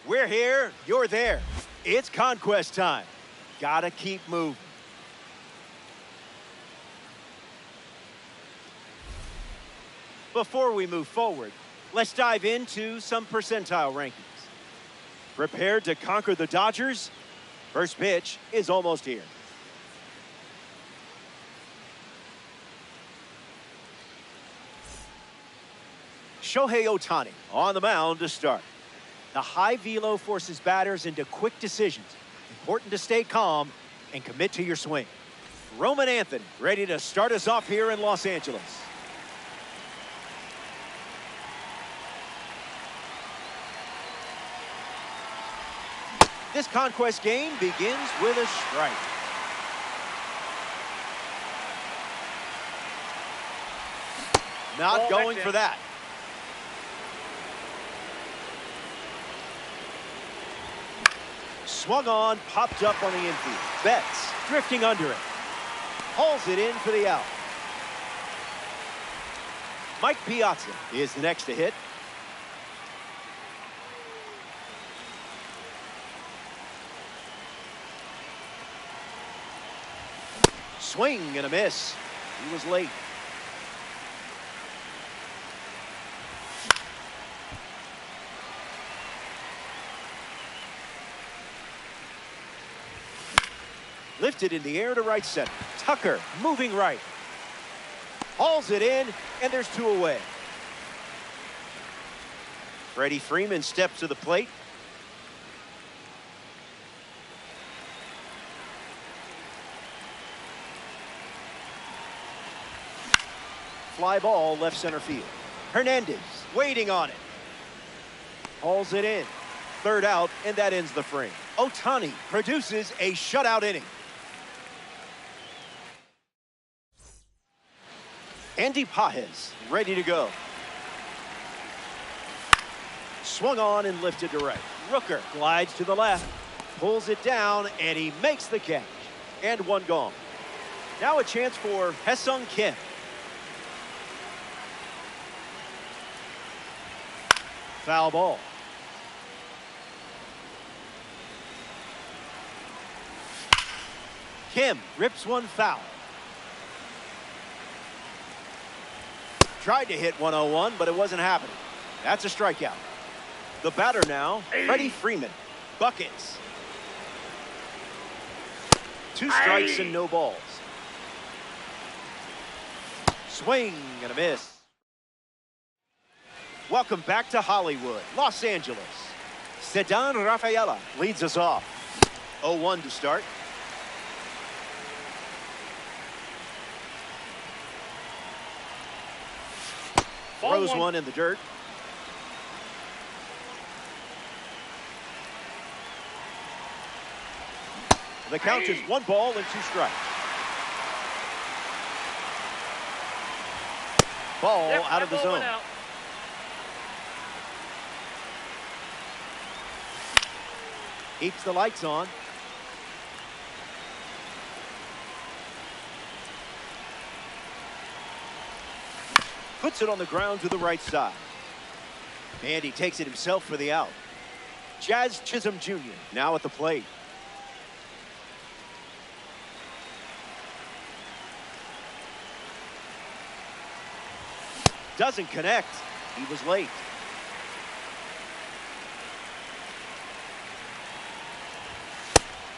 We're here, you're there. It's conquest time. Gotta keep moving. Before we move forward, let's dive into some percentile rankings. Prepared to conquer the Dodgers? First pitch is almost here. Shohei Ohtani on the mound to start. The high velo forces batters into quick decisions. Important to stay calm and commit to your swing. Roman Anthony ready to start us off here in Los Angeles. This conquest game begins with a strike. Not going for that. Swung on, popped up on the infield. Betts drifting under it. Hauls it in for the out. Mike Piazza is the next to hit. Swing and a miss. He was late. Lifted in the air to right center. Tucker moving right. Hauls it in, and there's two away. Freddie Freeman steps to the plate. Fly ball left center field. Hernandez waiting on it. Hauls it in. Third out, and that ends the frame. Ohtani produces a shutout inning. Andy Pages ready to go. Swung on and lifted to right. Rooker glides to the left, pulls it down, and he makes the catch. And one gone. Now a chance for Ha-Seong Kim. Foul ball. Kim rips one foul. Tried to hit 101, but it wasn't happening. That's a strikeout. The batter now, Freddie Freeman. Buckets. 2 strikes and no balls. Swing and a miss. Welcome back to Hollywood, Los Angeles. Ceddanne Rafaela leads us off. 0-1 to start. Throws one in the dirt. The count is 1 ball and 2 strikes. Ball out of the zone. Keeps the lights on. Puts it on the ground to the right side. And he takes it himself for the out. Jazz Chisholm Jr. now at the plate. Doesn't connect. He was late.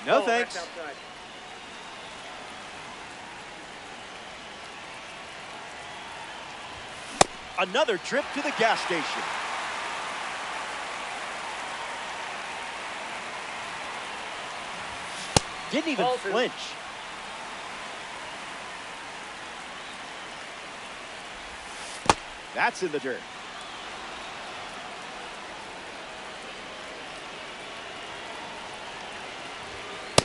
No thanks. Another trip to the gas station. Didn't even flinch. That's in the dirt.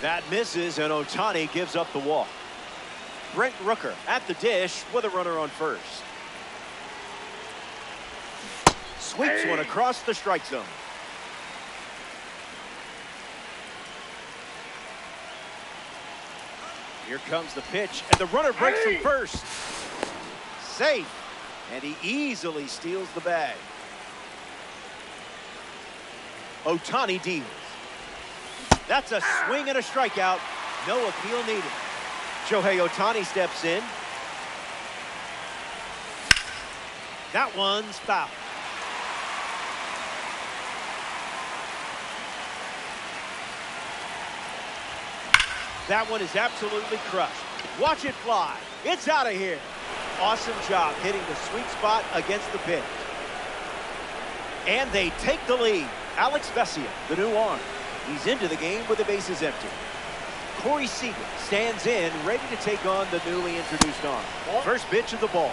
That misses, and Ohtani gives up the walk. Brent Rooker at the dish with a runner on first. Sweeps one across the strike zone. Here comes the pitch, and the runner breaks from first. Safe, and he easily steals the bag. Ohtani deals. That's a swing and a strikeout. No appeal needed. Shohei Ohtani steps in. That one's foul. That one is absolutely crushed. Watch it fly. It's out of here. Awesome job hitting the sweet spot against the pitch. And they take the lead. Alex Vesia, the new arm. He's into the game with the bases empty. Corey Seager stands in, ready to take on the newly introduced arm. First pitch of the ball.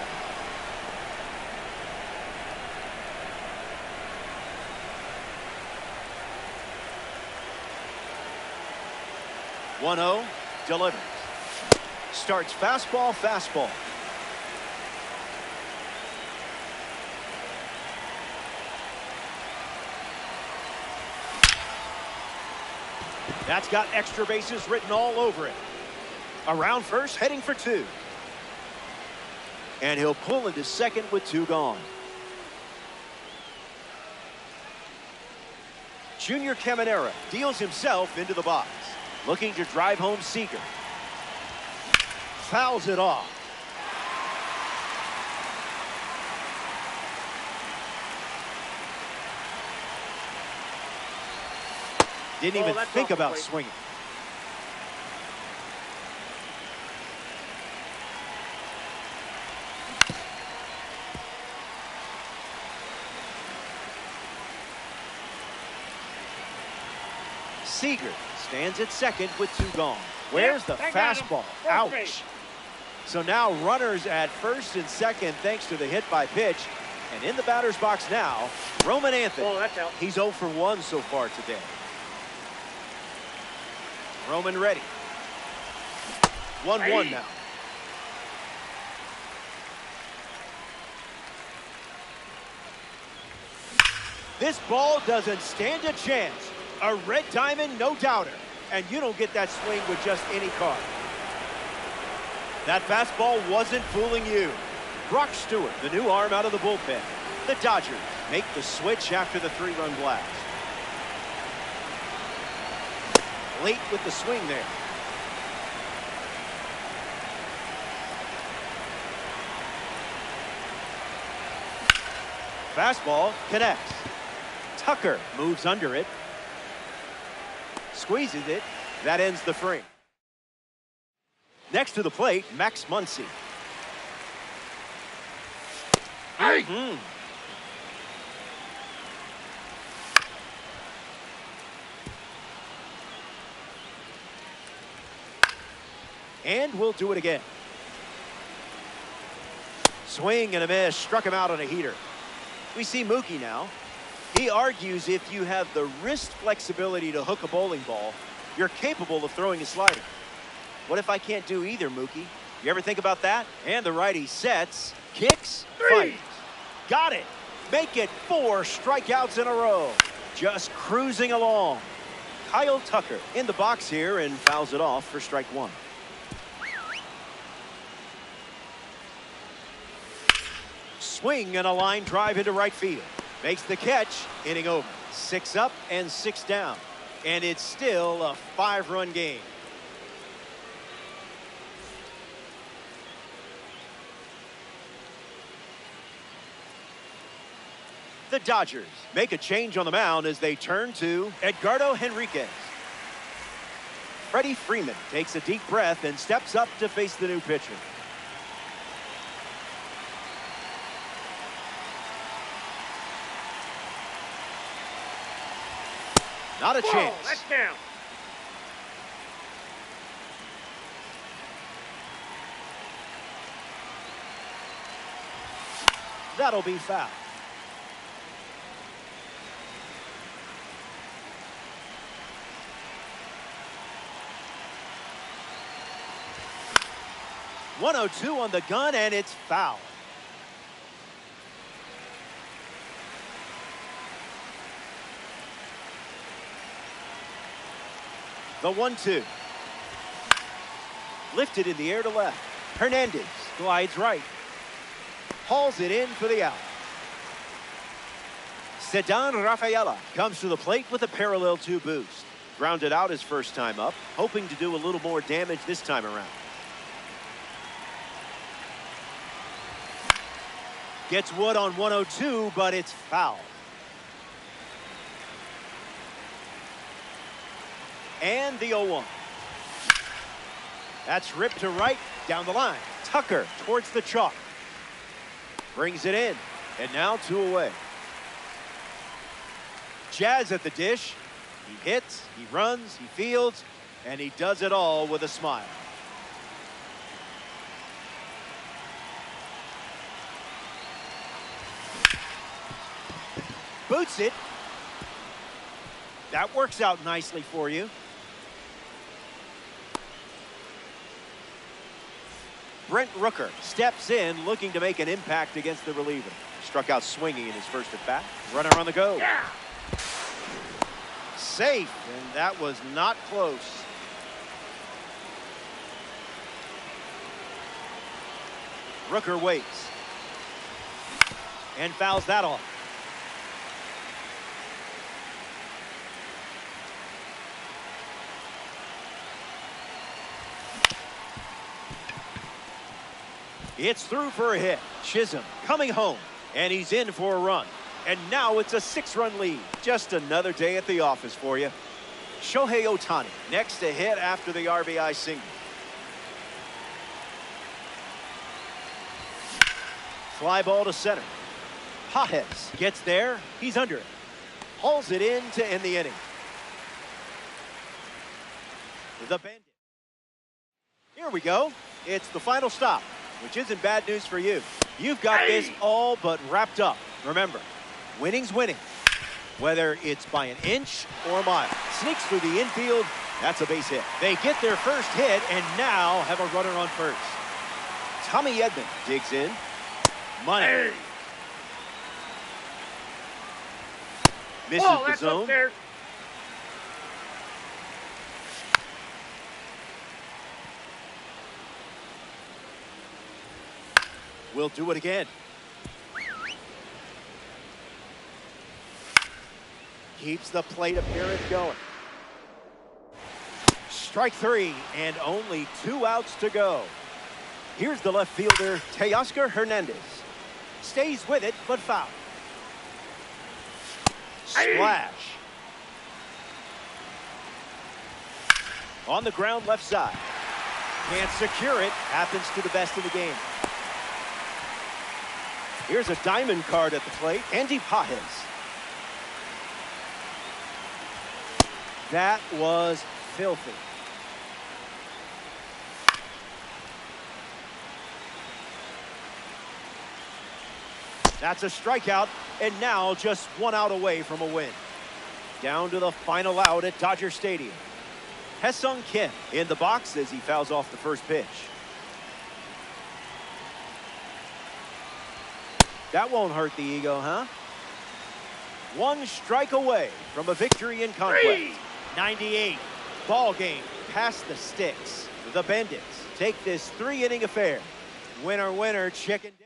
One-0, delivers. Starts fastball, fastball. That's got extra bases written all over it. Around first, heading for 2. And he'll pull into second with 2 gone. Junior Caminera deals himself into the box. Looking to drive home Seager. Fouls it off. Didn't even think about swinging. Seager stands at second with 2 gone. Where's the fastball? Ouch. So now runners at first and second thanks to the hit by pitch. And in the batter's box now, Roman Anthony. Oh, that's out. He's 0 for 1 so far today. Roman ready. 1-1 now. This ball doesn't stand a chance. A red diamond, no doubter. And you don't get that swing with just any card. That fastball wasn't fooling you. Brock Stewart, the new arm out of the bullpen. The Dodgers make the switch after the 3-run blast. Late with the swing there. Fastball connects. Tucker moves under it. Squeezes it. That ends the frame. Next to the plate, Max Muncy. And we'll do it again. Swing and a miss. Struck him out on a heater. We see Mookie now. He argues if you have the wrist flexibility to hook a bowling ball, you're capable of throwing a slider. What if I can't do either, Mookie? You ever think about that? And the righty sets, kicks, fires. Got it. Make it 4 strikeouts in a row. Just cruising along. Kyle Tucker in the box here and fouls it off for strike 1. Swing and a line drive into right field. Makes the catch, inning over. 6 up and 6 down. And it's still a 5-run game. The Dodgers make a change on the mound as they turn to Edgardo Henriquez. Freddie Freeman takes a deep breath and steps up to face the new pitcher. Not a chance. That's down. That'll be foul. .102 on the gun, and it's foul. The 1-2. Lifted in the air to left. Hernandez glides right. Hauls it in for the out. Ceddanne Rafaela comes to the plate with a parallel 2 boost. Grounded out his first time up, hoping to do a little more damage this time around. Gets wood on 102, but it's foul. And the 0-1. That's ripped to right, down the line. Tucker towards the chalk. Brings it in, and now 2 away. Jazz at the dish. He hits, he runs, he fields, and he does it all with a smile. Boots it. That works out nicely for you. Brent Rooker steps in, looking to make an impact against the reliever. Struck out swinging in his first at bat. Runner on the go. Yeah. Safe, and that was not close. Rooker waits. And fouls that off. It's through for a hit. Chisholm coming home, and he's in for a run. And now it's a 6-run lead. Just another day at the office for you. Shohei Ohtani next to hit after the RBI single. Fly ball to center. Pages gets there. He's under it. Hauls it in to end the inning. The Bandit. Here we go. It's the final stop, which isn't bad news for you. You've got this all but wrapped up. Remember, winning's winning, whether it's by an inch or a mile. Sneaks through the infield. That's a base hit. They get their first hit and now have a runner on first. Tommy Edman digs in. Money. Misses the zone. Up there. We'll do it again. Keeps the plate appearance going. Strike 3 and only 2 outs to go. Here's the left fielder, Teoscar Hernandez. Stays with it, but foul. Splash. On the ground left side. Can't secure it. Happens to the best in the game. Here's a diamond card at the plate, Andy Pajes. That was filthy. That's a strikeout, and now just 1 out away from a win. Down to the final out at Dodger Stadium. Ha-Seong Kim in the box as he fouls off the first pitch. That won't hurt the ego, huh? 1 strike away from a victory in conquest. 98. Ball game past the sticks. The Bandits take this 3-inning affair. Winner, winner, chicken dinner.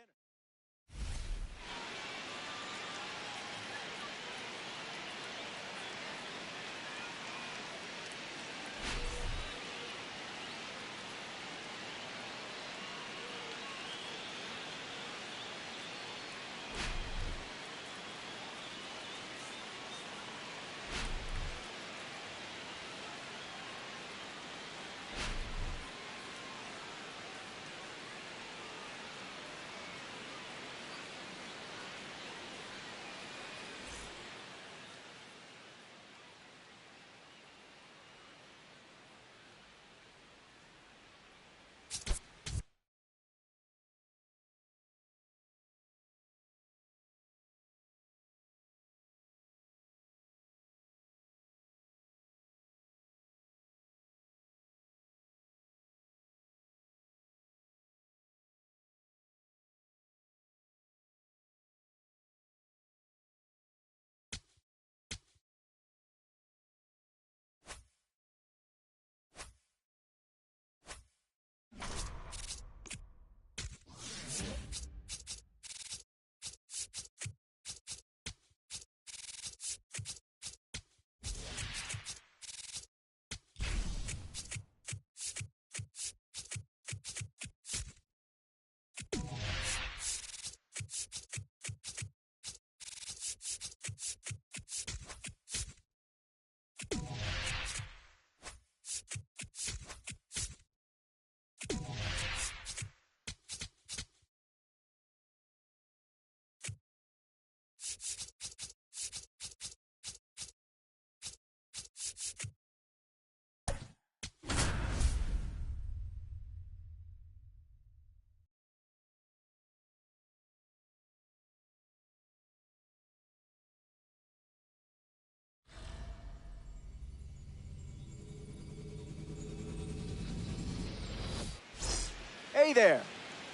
Hey there,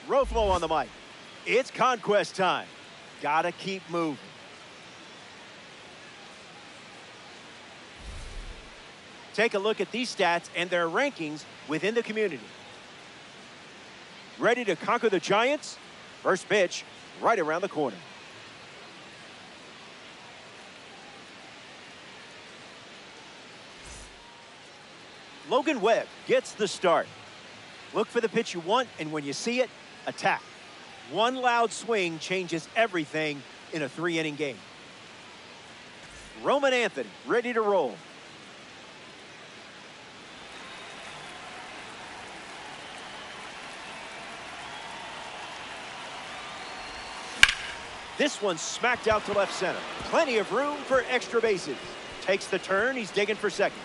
Roflo on the mic. It's conquest time. Gotta keep moving. Take a look at these stats and their rankings within the community. Ready to conquer the Giants? First pitch, right around the corner. Logan Webb gets the start. Look for the pitch you want, and when you see it, attack. 1 loud swing changes everything in a 3-inning game. Roman Anthony ready to roll. This one's smacked out to left center. Plenty of room for extra bases. Takes the turn, he's digging for second.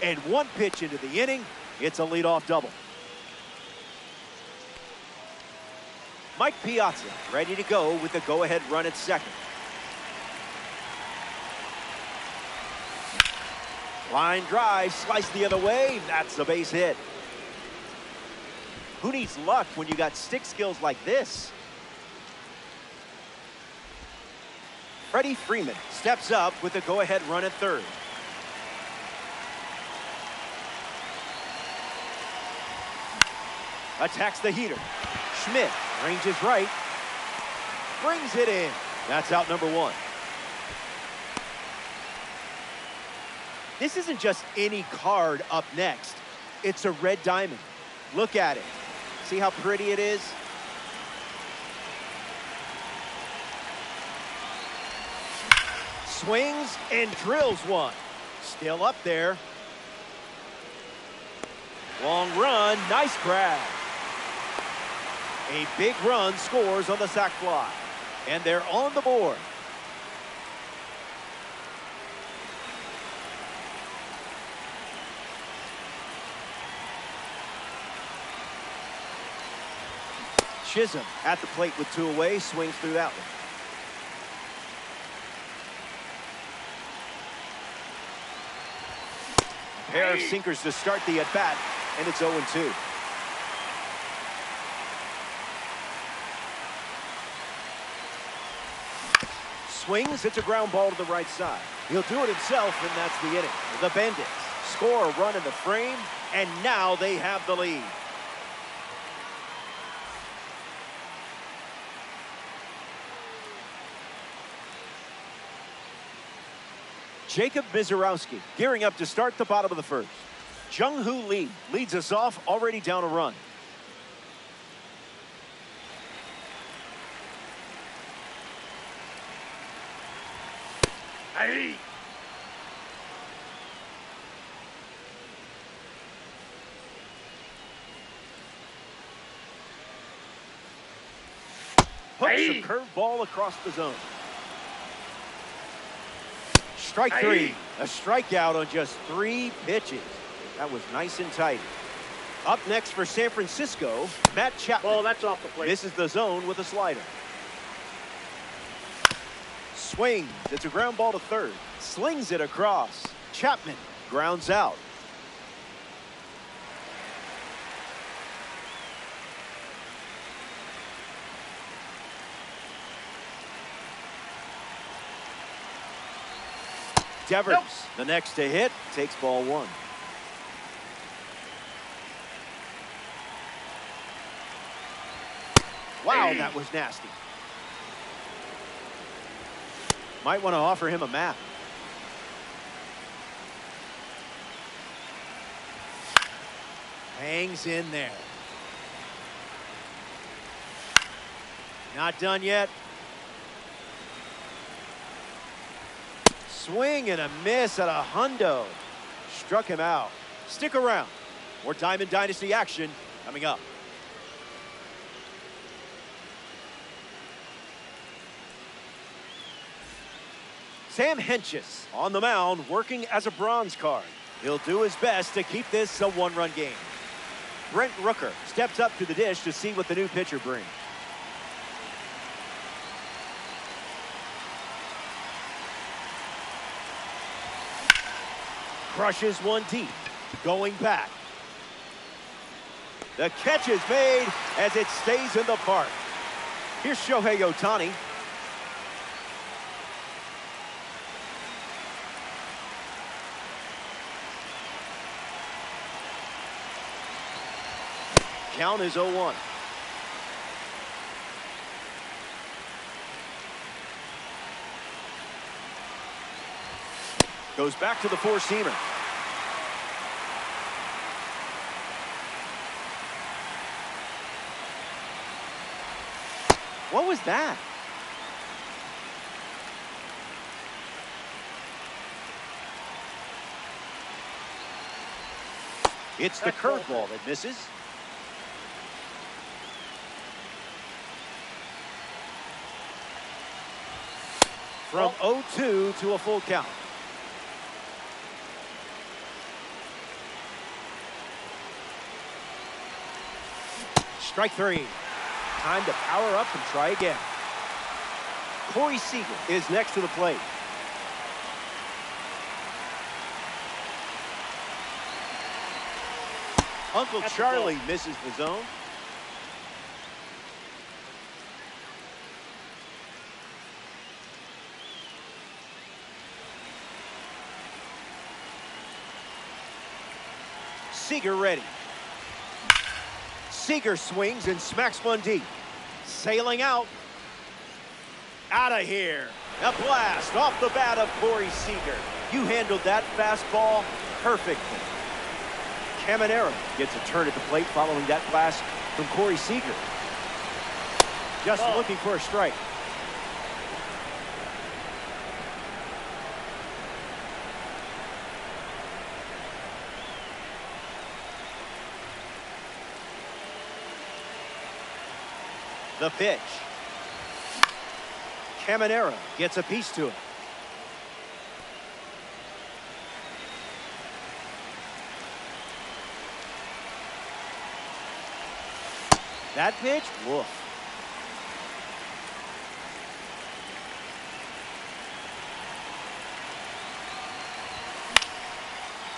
And 1 pitch into the inning, it's a leadoff double. Mike Piazza ready to go with the go-ahead run at second. Line drive, sliced the other way. That's a base hit. Who needs luck when you got stick skills like this? Freddie Freeman steps up with the go-ahead run at third. Attacks the heater. Schmidt ranges right. Brings it in. That's out number 1. This isn't just any card up next. It's a red diamond. Look at it. See how pretty it is? Swings and drills one. Still up there. Long run, nice grab. A big run scores on the sac fly. And they're on the board. Chisholm at the plate with 2 away, swings through that one. A pair of sinkers to start the at-bat, and it's 0-2. Swings, it's a ground ball to the right side. He'll do it himself, and that's the inning. The Bandits score a run in the frame, and now they have the lead. Jacob Mizorowski gearing up to start the bottom of the first. Jung-Hoo Lee leads us off, already down a run. Hey! Hooks a curveball across the zone. Strike 3. A strikeout on just 3 pitches. That was nice and tight. Up next for San Francisco, Matt Chapman. Ball, that's off the plate. This is the zone with a slider. Swings. It's a ground ball to third. Slings it across. Chapman grounds out. Devers, the next to hit, takes ball 1. Wow, that was nasty. Might want to offer him a map. Hangs in there. Not done yet. Swing and a miss at a hundo. Struck him out. Stick around. More Diamond Dynasty action coming up. Sam Hentges on the mound working as a bronze card. He'll do his best to keep this a 1-run game. Brent Rooker steps up to the dish to see what the new pitcher brings. Crushes one deep, going back. The catch is made as it stays in the park. Here's Shohei Ohtani. Count is 0-1. Goes back to the 4-seamer. What was that? It's the curveball that misses. From 0-2 to a full count. Strike 3. Time to power up and try again. Corey Seager is next to the plate. Uncle Charlie misses the zone. Seager ready. Seager swings and smacks one deep. Sailing out. Out of here. A blast off the bat of Corey Seager. You handled that fastball perfectly. Caminero gets a turn at the plate following that blast from Corey Seager. Just looking for a strike. The pitch. Caminero gets a piece to it. That pitch, woof.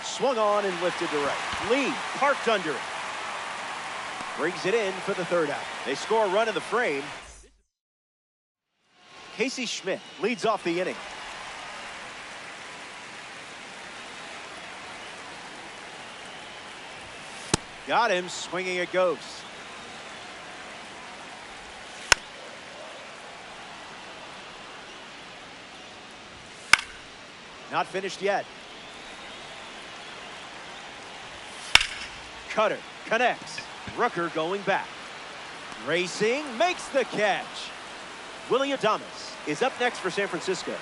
Swung on and lifted to right. Lee parked under it. Brings it in for the third out. They score a run in the frame. Casey Schmidt leads off the inning. Got him, swinging it goes. Not finished yet. Cutter connects. Rucker going back. Racing, makes the catch. Willie Adames is up next for San Francisco.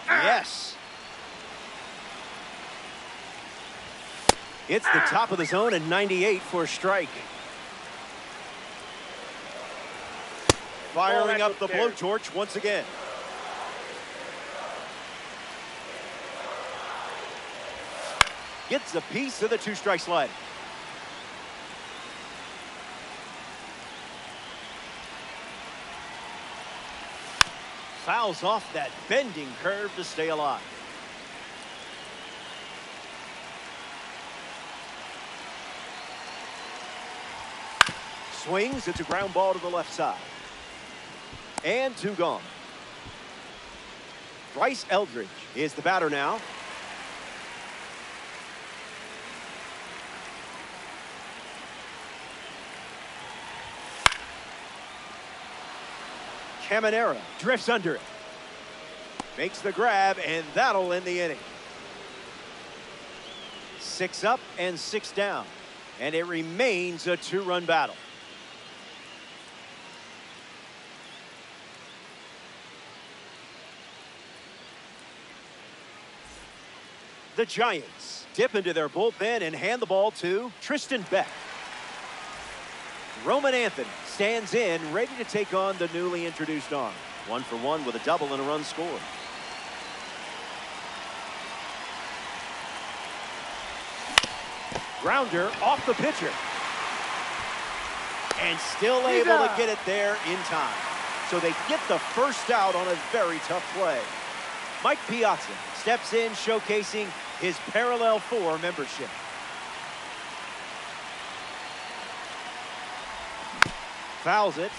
Yes. It's the top of the zone at 98 for a strike. Firing up the blowtorch once again. Gets a piece of the two-strike slide. Fouls off that bending curve to stay alive. Swings, it's a ground ball to the left side. And two gone. Bryce Eldridge is the batter now. Caminero drifts under it. Makes the grab, and that'll end the inning. 6 up and 6 down. And it remains a two-run battle. The Giants dip into their bullpen and hand the ball to Tristan Beck. Roman Anthony stands in, ready to take on the newly introduced arm. 1 for 1 with a double and a run scored. Grounder off the pitcher. And still able to get it there in time. So they get the first out on a very tough play. Mike Piazza steps in, showcasing his Parallel 4 membership. Fouls it.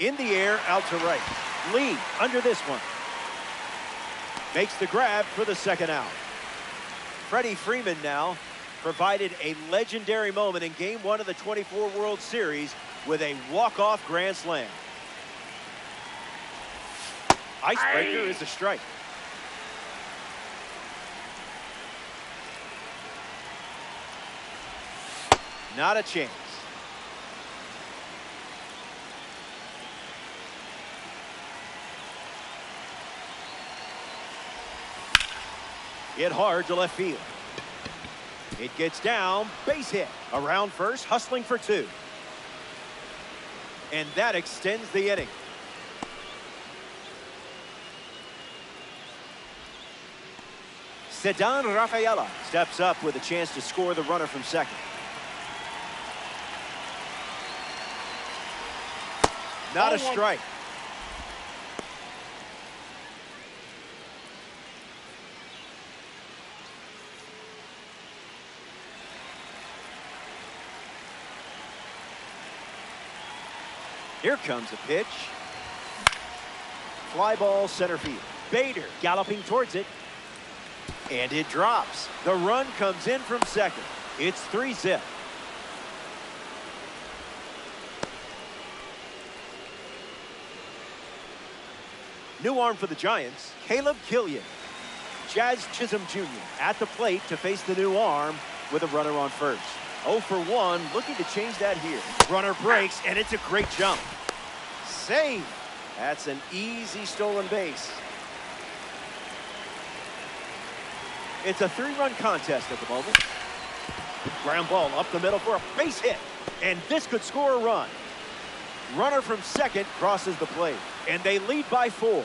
In the air, out to right. Lee under this one. Makes the grab for the second out. Freddie Freeman now provided a legendary moment in Game 1 of the 24 World Series with a walk-off grand slam. Icebreaker is a strike. Not a chance. Hit hard to left field. It gets down, base hit. Around first, hustling for 2. And that extends the inning. Ceddanne Rafaela steps up with a chance to score the runner from second. Not a strike. Here comes a pitch. Fly ball center field. Bader galloping towards it. And it drops. The run comes in from second. It's 3-zip. New arm for the Giants, Caleb Killian. Jazz Chisholm Jr. at the plate to face the new arm with a runner on first. 0 for 1, looking to change that here. Runner breaks, and it's a great jump. Save. That's an easy stolen base. It's a 3-run contest at the moment. Ground ball up the middle for a base hit. And this could score a run. Runner from second crosses the plate. And they lead by 4.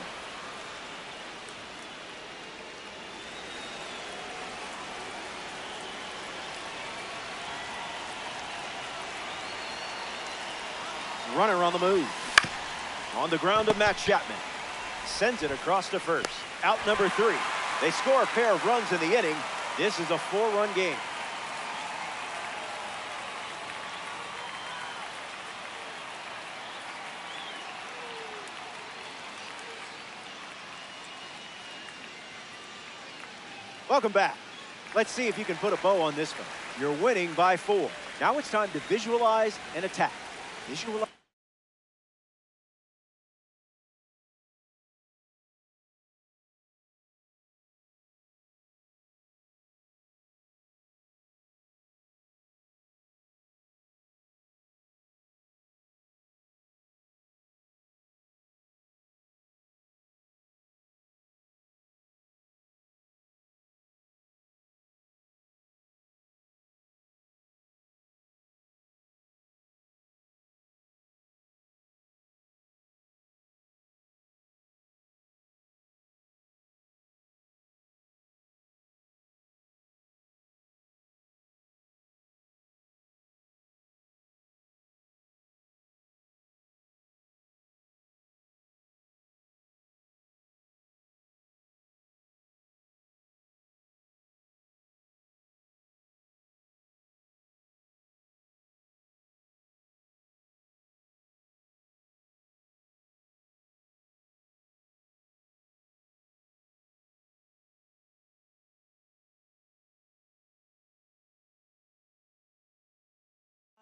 Runner on the move. On the ground to Matt Chapman. Sends it across to first. Out number 3. They score a pair of runs in the inning. This is a 4-run game. Welcome back. Let's see if you can put a bow on this one. You're winning by 4. Now it's time to visualize and attack. Visualize.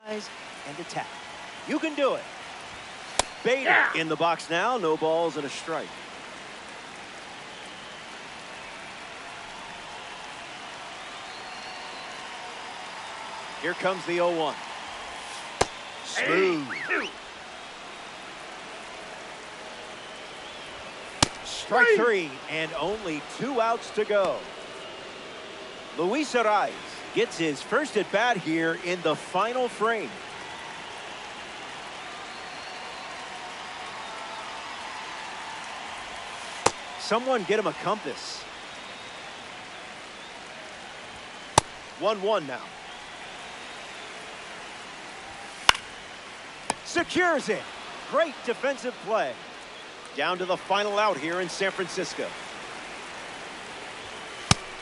And attack. You can do it. Bader in the box now. No balls and a strike. Here comes the 0-1. Smooth. Strike 3 and only 2 outs to go. Luis Ariz gets his first at bat here in the final frame. Someone get him a compass. 1-1 now. Secures it. Great defensive play. Down to the final out here in San Francisco.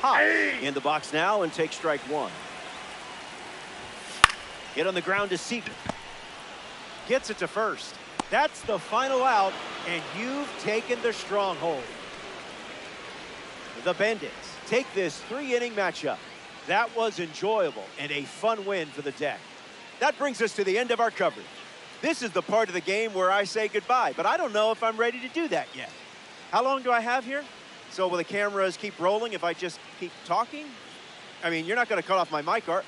Hop in the box now and take strike 1. Hit on the ground to Seager. Gets it to first. That's the final out, and you've taken the stronghold. The Bandits take this 3-inning matchup. That was enjoyable and a fun win for the Deck. That brings us to the end of our coverage. This is the part of the game where I say goodbye, but I don't know if I'm ready to do that yet. How long do I have here? So will the cameras keep rolling if I just keep talking? I mean, you're not going to cut off my mic, are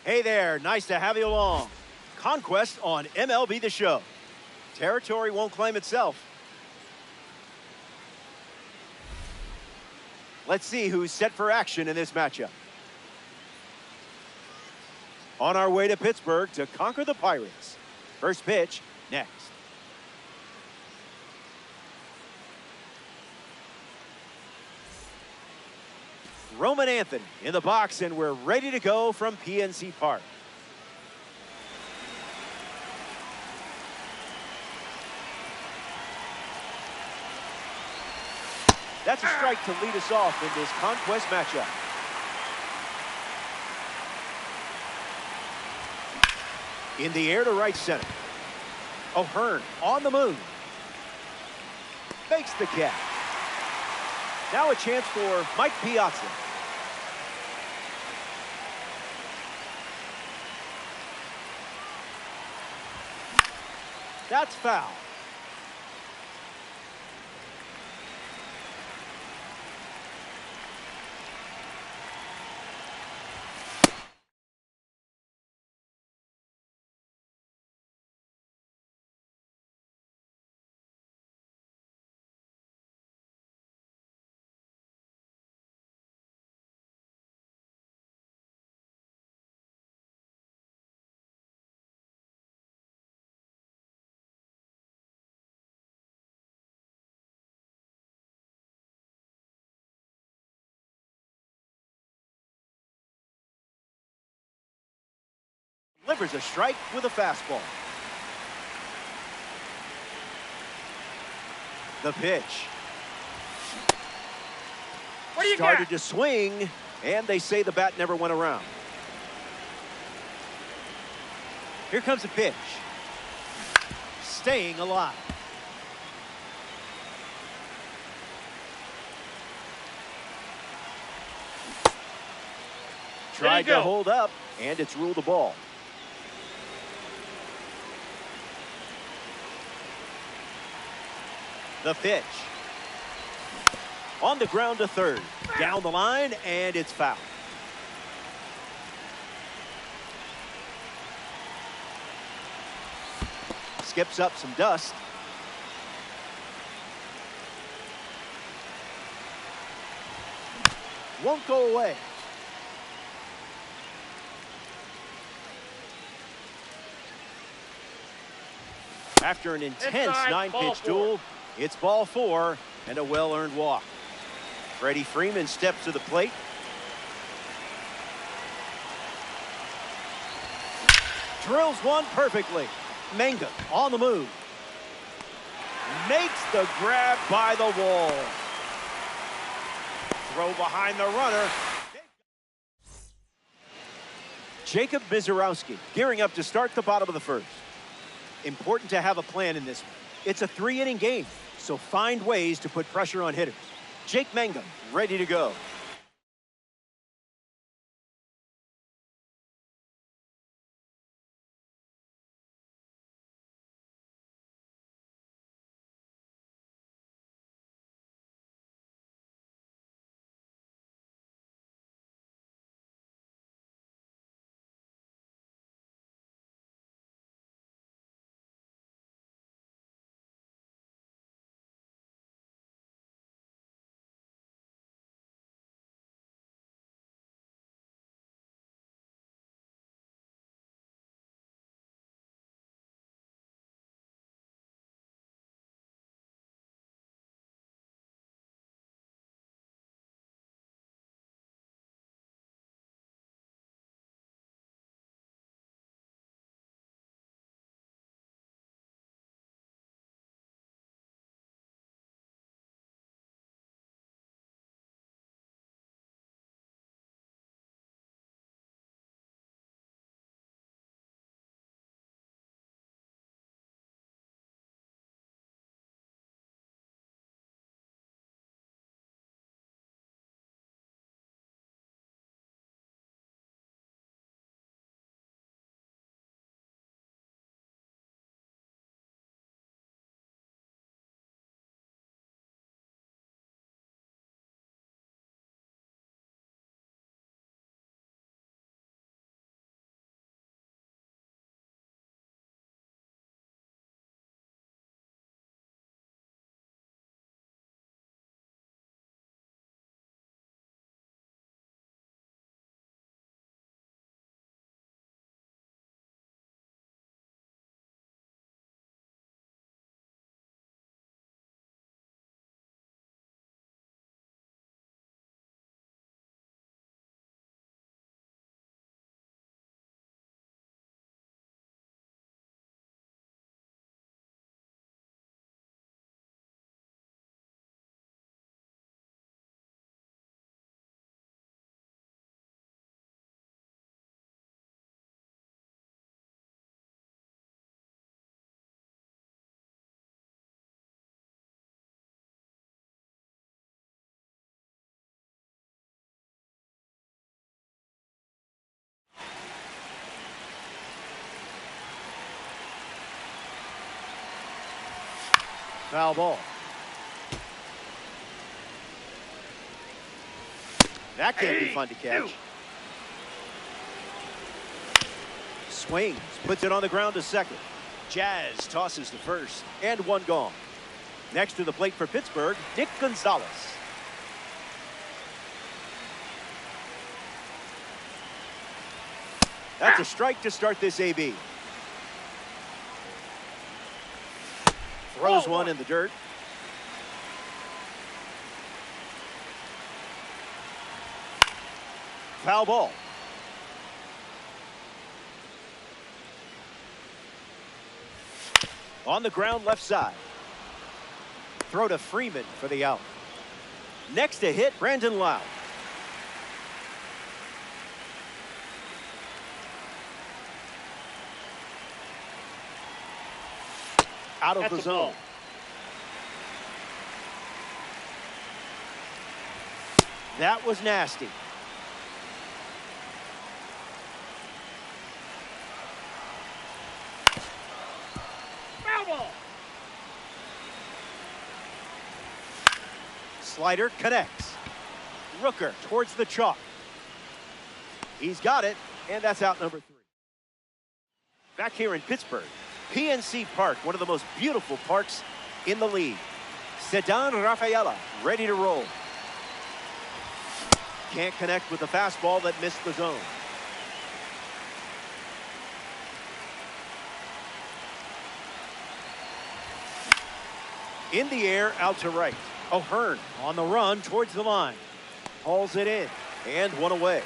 Hey there, nice to have you along. Conquest on MLB The Show. Territory won't claim itself. Let's see who's set for action in this matchup. On our way to Pittsburgh to conquer the Pirates. First pitch, next. Roman Anthony in the box, and we're ready to go from PNC Park. That's a strike to lead us off in this conquest matchup. In the air to right center. O'Hearn on the move. Makes the catch. Now a chance for Mike Piazza. That's foul. Delivers a strike with a fastball. The pitch. What do you Started got? to swing, and they say the bat never went around. Here comes a pitch. Staying alive. Tried to hold up, and it's ruled a ball. The pitch. On the ground to third. Down the line, and it's foul. Skips up some dust. Won't go away. After an intense nine-pitch duel, it's ball four and a well-earned walk. Freddie Freeman steps to the plate. Drills one perfectly. Mangum on the move. Makes the grab by the wall. Throw behind the runner. Jacob Mizorowski gearing up to start the bottom of the first. Important to have a plan in this one. It's a three-inning game, so find ways to put pressure on hitters. Jake Mangum, ready to go. Foul ball. That can't be fun to catch. Swings, puts it on the ground to second. Jazz tosses the first, and one gone. Next to the plate for Pittsburgh, Nick Gonzalez. That's a strike to start this AB. Throws one in the dirt. Foul ball. On the ground left side. Throw to Freeman for the out. Next to hit, Brandon Lowe. Out of the zone. That was nasty. Foul ball. Slider connects. Rooker towards the chalk. He's got it, and that's out number 3. Back here in Pittsburgh, PNC Park, one of the most beautiful parks in the league. Sedan Rafaela, ready to roll. Can't connect with the fastball that missed the zone. In the air, out to right. O'Hearn on the run towards the line. Hauls it in, and one away.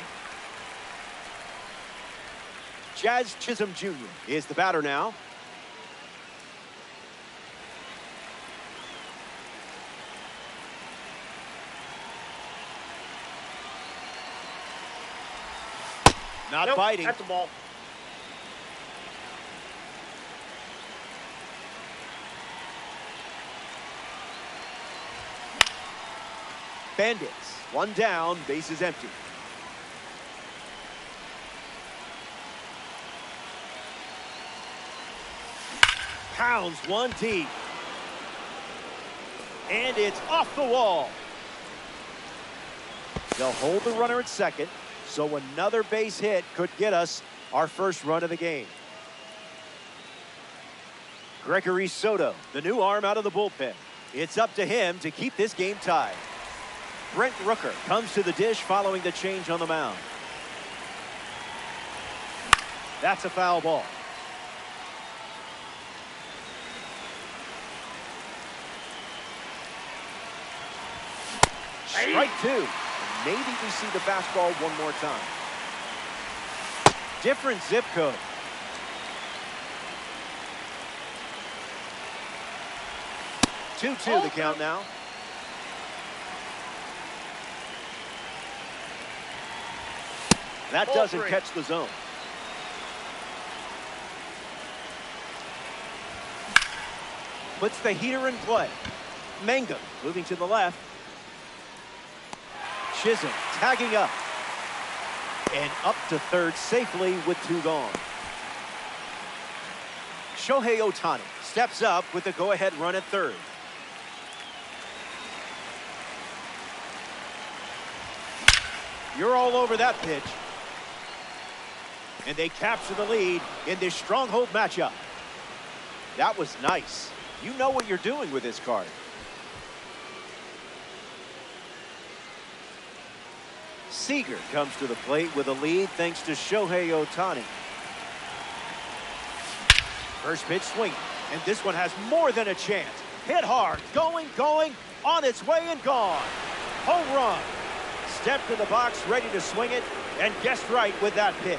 Jazz Chisholm Jr. is the batter now. Not biting. That's the ball. Bandits, one down, bases empty. Pounds one deep. And it's off the wall. They'll hold the runner at second, so another base hit could get us our first run of the game. Gregory Soto, the new arm out of the bullpen. It's up to him to keep this game tied. Brent Rooker comes to the dish following the change on the mound. That's a foul ball. Strike 2. Maybe we see the fastball one more time. Different zip code. Two the count now. That doesn't catch the zone. Puts the heater in play. Mangum moving to the left. Chisholm tagging up. And up to third safely with 2 gone. Shohei Ohtani steps up with the go-ahead run at third. You're all over that pitch. And they capture the lead in this stronghold matchup. That was nice. You know what you're doing with this card. Seager comes to the plate with a lead thanks to Shohei Ohtani. First pitch swing, and this one has more than a chance. Hit hard, going, on its way and gone. Home run. Stepped in the box, ready to swing it, and guessed right with that pitch.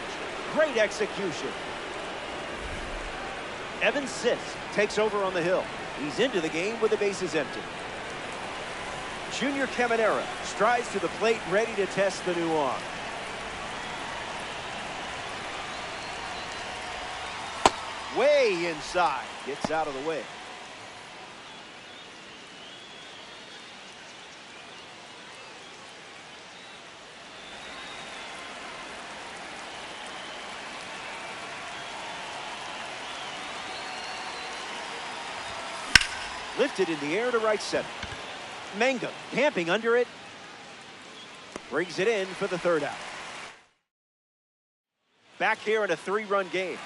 Great execution. Evan Sisk takes over on the hill. He's into the game with the bases empty. Junior Caminera strides to the plate, ready to test the new arm. Way inside, gets out of the way. Lifted in the air to right center. Mangum camping under it. Brings it in for the third out. Back here in a 3-run game.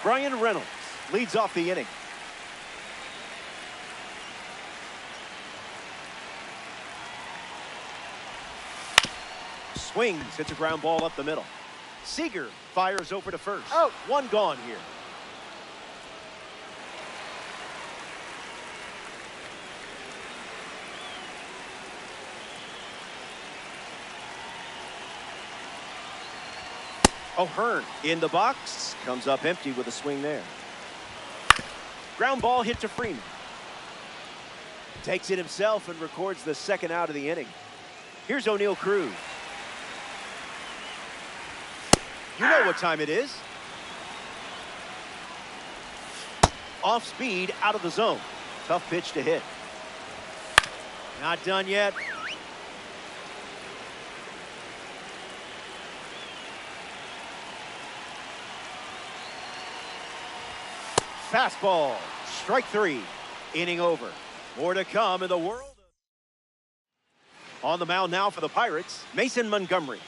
Brian Reynolds leads off the inning. Swings, hits a ground ball up the middle. Seager fires over to first. Out. One gone here. O'Hearn in the box. Comes up empty with a swing there. Ground ball hit to Freeman. Takes it himself and records the second out of the inning. Here's O'Neal Cruz. You know what time it is. Off speed, out of the zone. Tough pitch to hit. Not done yet. Fastball, strike 3, inning over. More to come in the world. On the mound now for the Pirates, Mason Montgomery.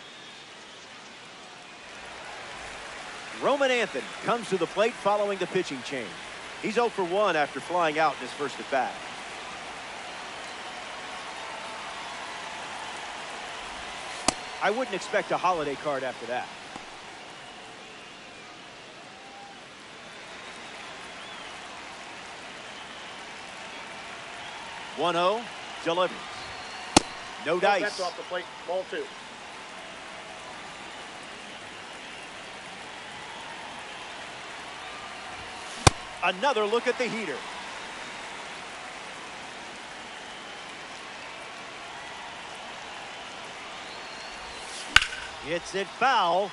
Roman Anthony comes to the plate following the pitching change. He's 0 for 1 after flying out in his first at bat. I wouldn't expect a holiday card after that. One-0, delivers. No dice. That's off the plate. Ball 2. Another look at the heater. Hits it foul.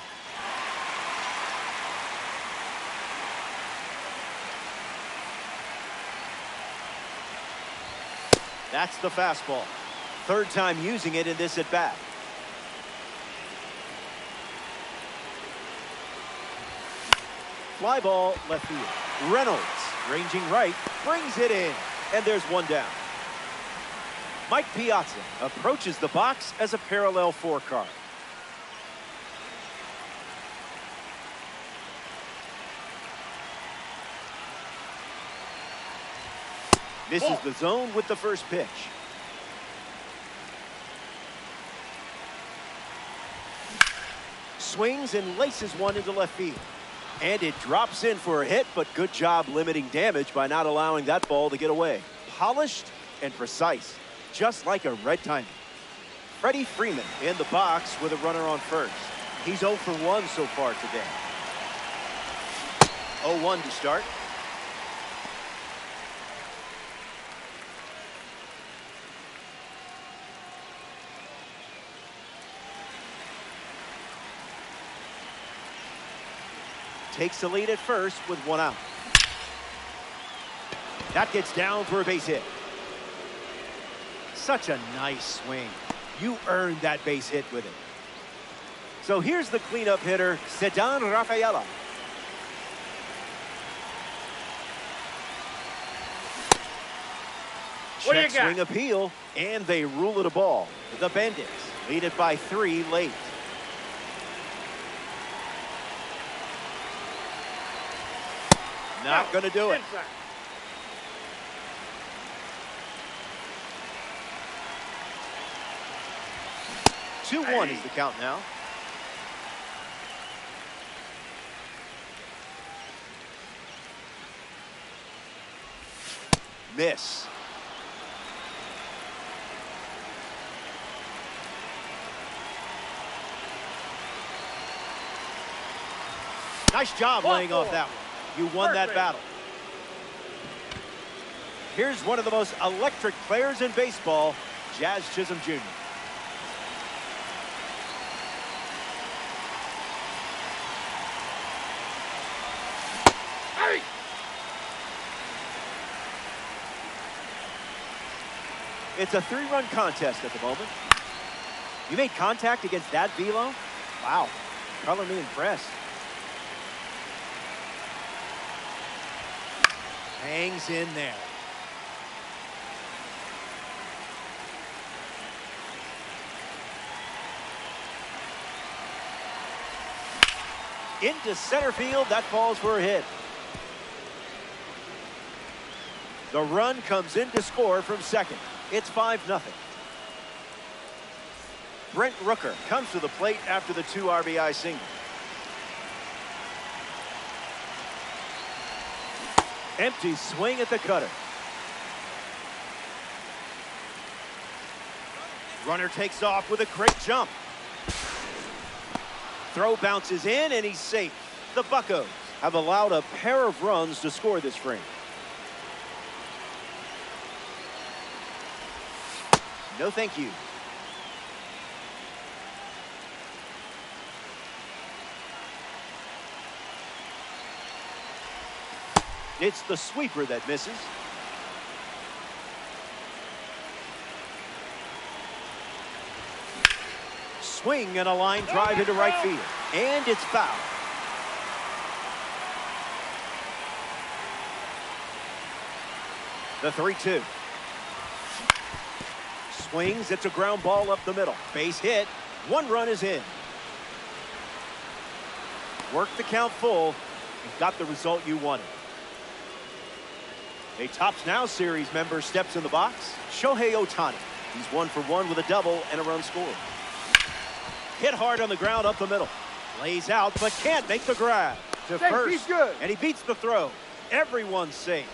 That's the fastball. Third time using it in this at bat. Fly ball left field. Reynolds ranging right, brings it in, and there's one down. Mike Piazza approaches the box as a parallel 4 card. Misses the zone with the first pitch. Swings and laces one into left field. And it drops in for a hit, but good job limiting damage by not allowing that ball to get away. Polished and precise, just like a red diamond. Freddie Freeman in the box with a runner on first. He's 0 for 1 so far today. 0-1 to start. Takes the lead at first with 1 out. That gets down for a base hit. Such a nice swing. You earned that base hit with it. So here's the cleanup hitter, Ceddanne Rafaela. Check swing appeal, and they rule it a ball. The Bandits lead it by 3 late. Not going to do it. 2-1 is the count now. Miss. Nice job laying off that one. You won that battle. Here's one of the most electric players in baseball, Jazz Chisholm Jr. Hey! It's a 3-run contest at the moment. You made contact against that velo? Wow, color me impressed. Hangs in there. Into center field, that falls for a hit. The run comes in to score from second. It's 5-0. Brent Rooker comes to the plate after the 2 RBI single. Empty swing at the cutter. Runner takes off with a great jump. Throw bounces in and he's safe. The Buccos have allowed a pair of runs to score this frame. No thank you. It's the sweeper that misses. Swing and a line drive into right field. And it's foul. The 3-2. Swings, it's a ground ball up the middle. Base hit. 1 run is in. Worked the count full and got the result you wanted. A Tops Now series member steps in the box. Shohei Ohtani. He's 1 for 1 with a double and a run scored. Hit hard on the ground up the middle. Lays out but can't make the grab. To first. And he beats the throw. Everyone's safe.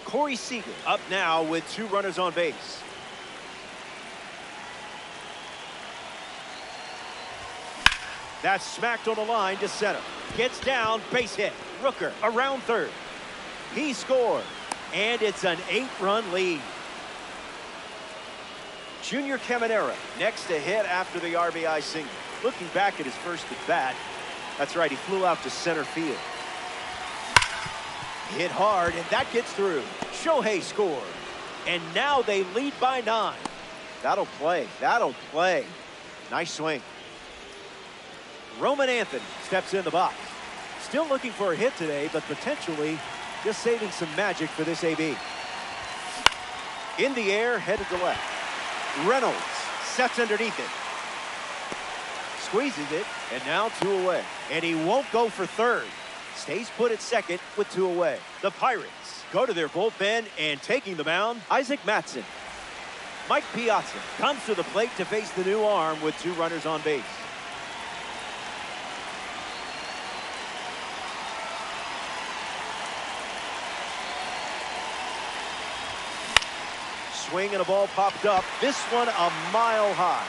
Corey Seager up now with 2 runners on base. That's smacked on the line to center. Gets down, base hit. Rooker around third. He scored, and it's an 8-run lead. Junior Caminero next to hit after the RBI single. Looking back at his first at bat, that's right, he flew out to center field. Hit hard, and that gets through. Shohei scored, and now they lead by 9. That'll play. That'll play. Nice swing. Roman Anthony steps in the box. Still looking for a hit today, but potentially just saving some magic for this AB. In the air, headed to left. Reynolds sets underneath it. Squeezes it, and now 2 away. And he won't go for third. Stays put at second with 2 away. The Pirates go to their bullpen, and taking the mound, Isaac Mattson. Mike Piazza comes to the plate to face the new arm with 2 runners on base. Swing and a ball popped up. This one a mile high.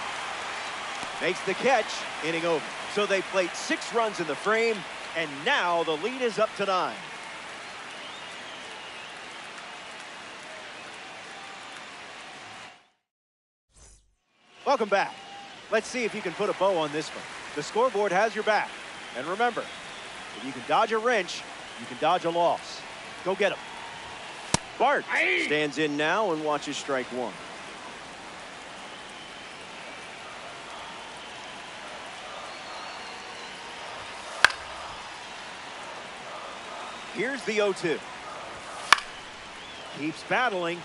Makes the catch, inning over. So they played 6 runs in the frame, and now the lead is up to 9. Welcome back. Let's see if you can put a bow on this one. The scoreboard has your back. And remember, if you can dodge a wrench, you can dodge a loss. Go get him. Bart stands in now and watches strike 1. Here's the 0-2. Keeps battling.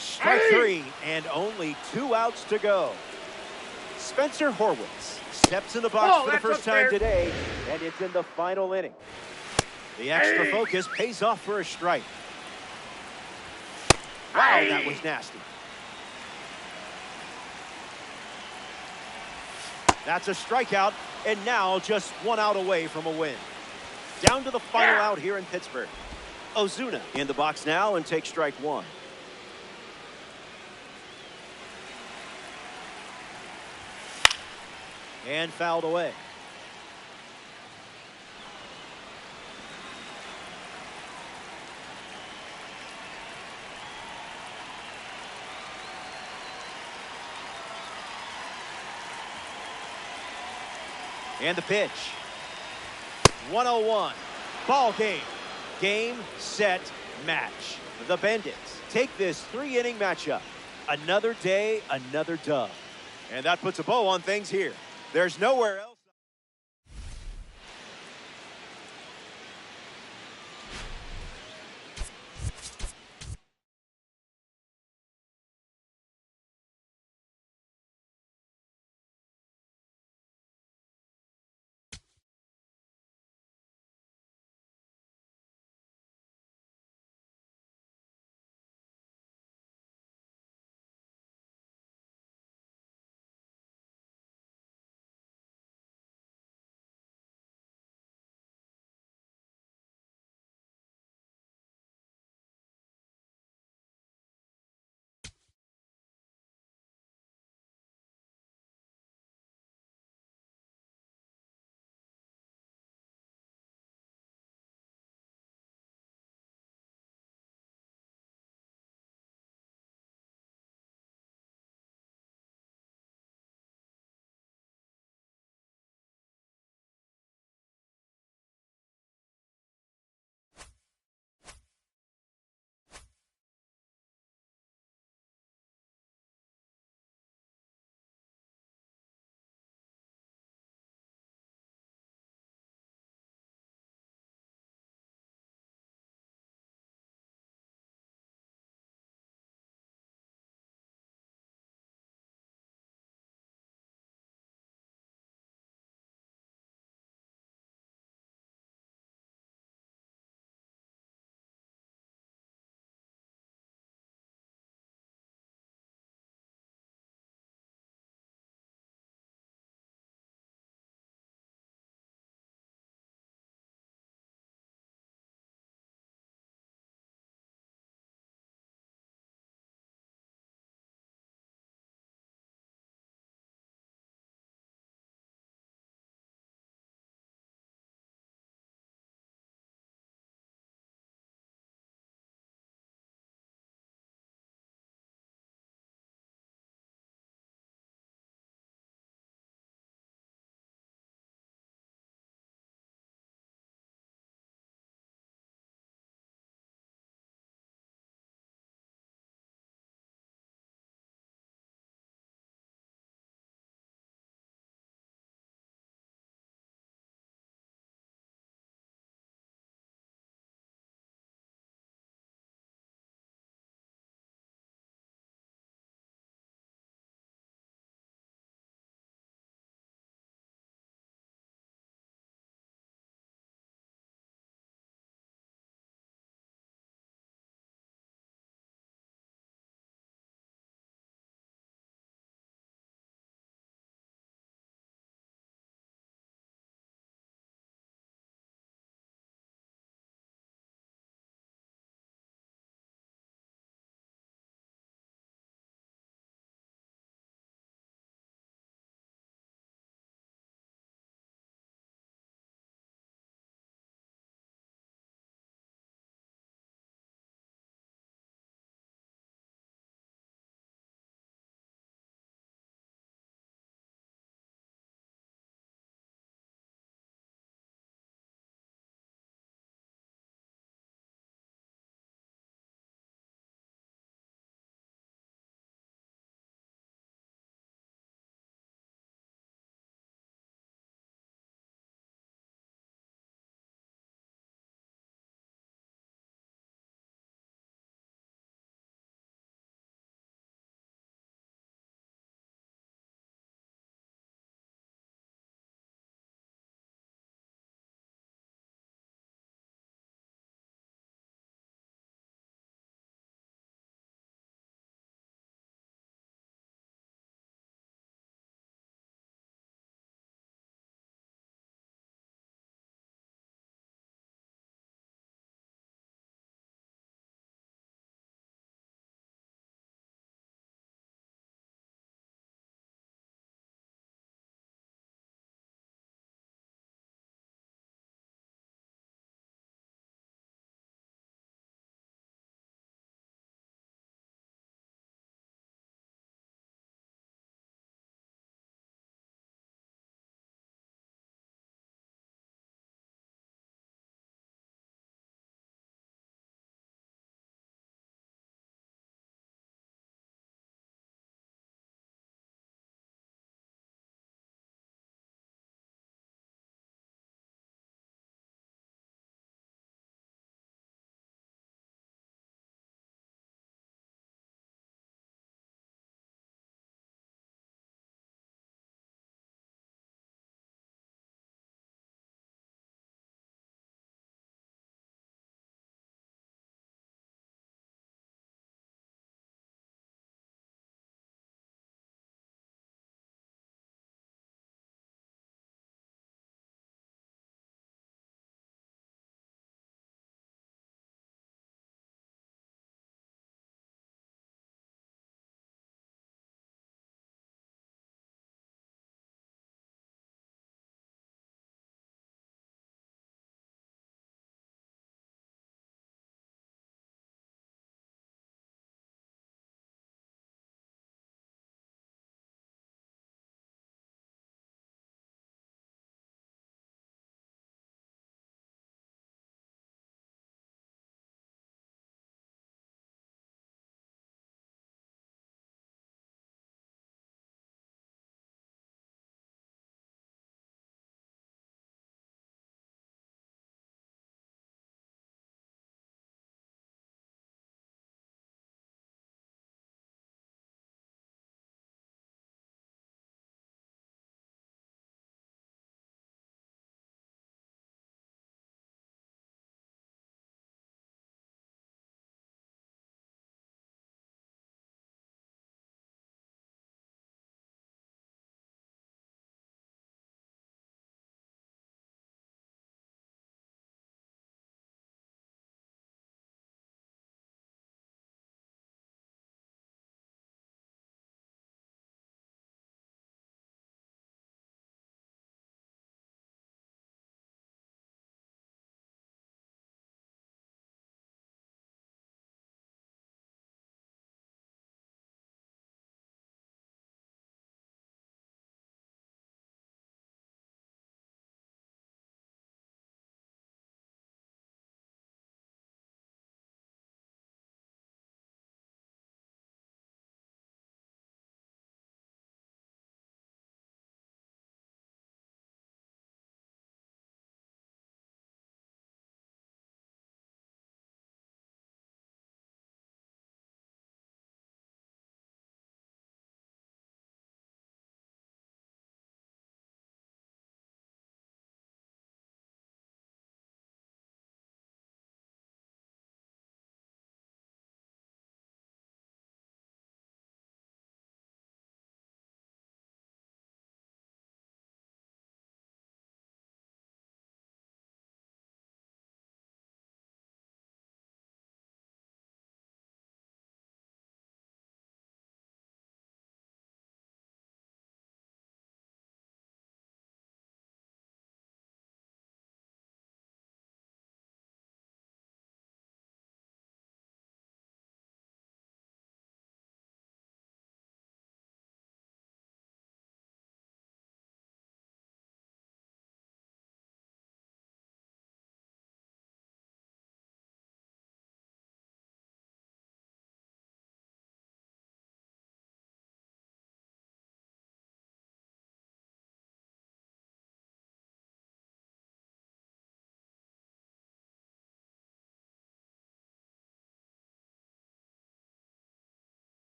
Strike 3, and only 2 outs to go. Spencer Horwitz steps in the box for the first time today, and it's in the final inning. The extra focus pays off for a strike. Wow, that was nasty. That's a strikeout, and now just 1 out away from a win. Down to the final out here in Pittsburgh. Ozuna in the box now and takes strike 1. And fouled away. And the pitch. 1-0-1. Ball game. Game, set, match. The Bandits take this 3-inning matchup. Another day, another dub. And that puts a bow on things here. There's nowhere else.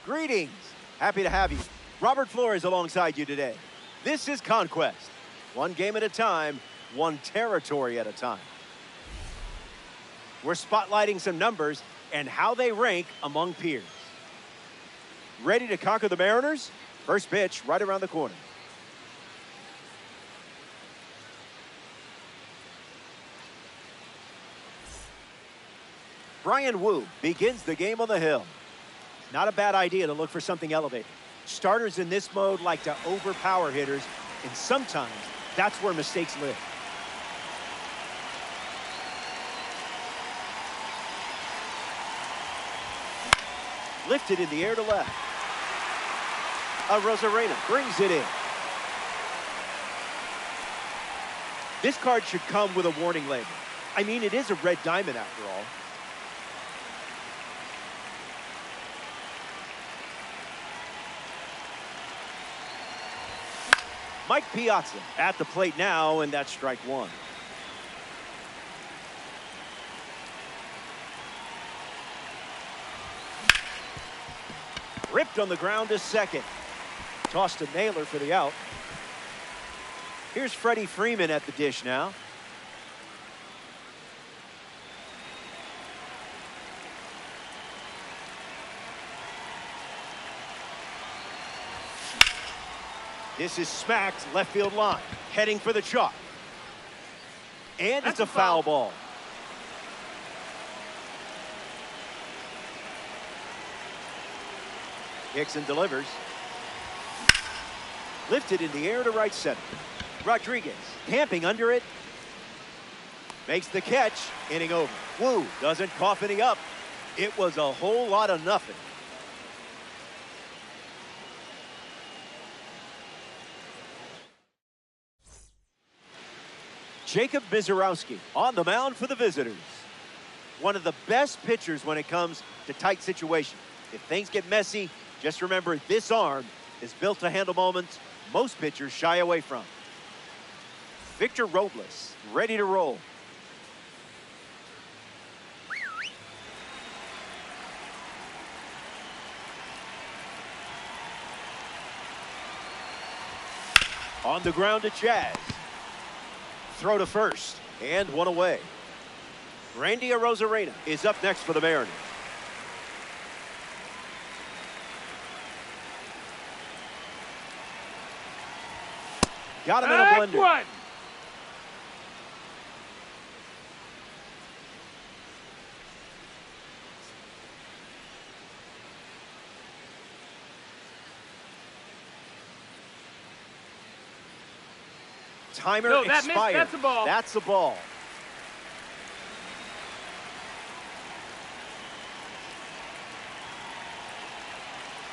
Greetings. Happy to have you. Robert Flores alongside you today. This is Conquest. One game at a time, one territory at a time. We're spotlighting some numbers and how they rank among peers. Ready to conquer the Mariners? First pitch right around the corner. Brian Wu begins the game on the hill. Not a bad idea to look for something elevated. Starters in this mode like to overpower hitters, and sometimes that's where mistakes live. Lifted in the air to left. Rosarena brings it in. This card should come with a warning label. I mean, it is a red diamond after all. Mike Piazza at the plate now, and that's strike one. Ripped on the ground to second. Tossed a nailer for the out. Here's Freddie Freeman at the dish now. This is smacked left field line, heading for the chalk. And it's a foul ball. Hickson delivers. Lifted in the air to right center. Rodriguez camping under it. Makes the catch, inning over. Wu doesn't cough any up. It was a whole lot of nothing. Jacob Mizorowski on the mound for the visitors. One of the best pitchers when it comes to tight situations. If things get messy, just remember this arm is built to handle moments most pitchers shy away from. Victor Robles ready to roll. On the ground to Chaz. Throw to first, and one away. Randy Arozarena is up next for the Mariners. Got him in a blender. One. Timer expired. That's a ball. That's a ball.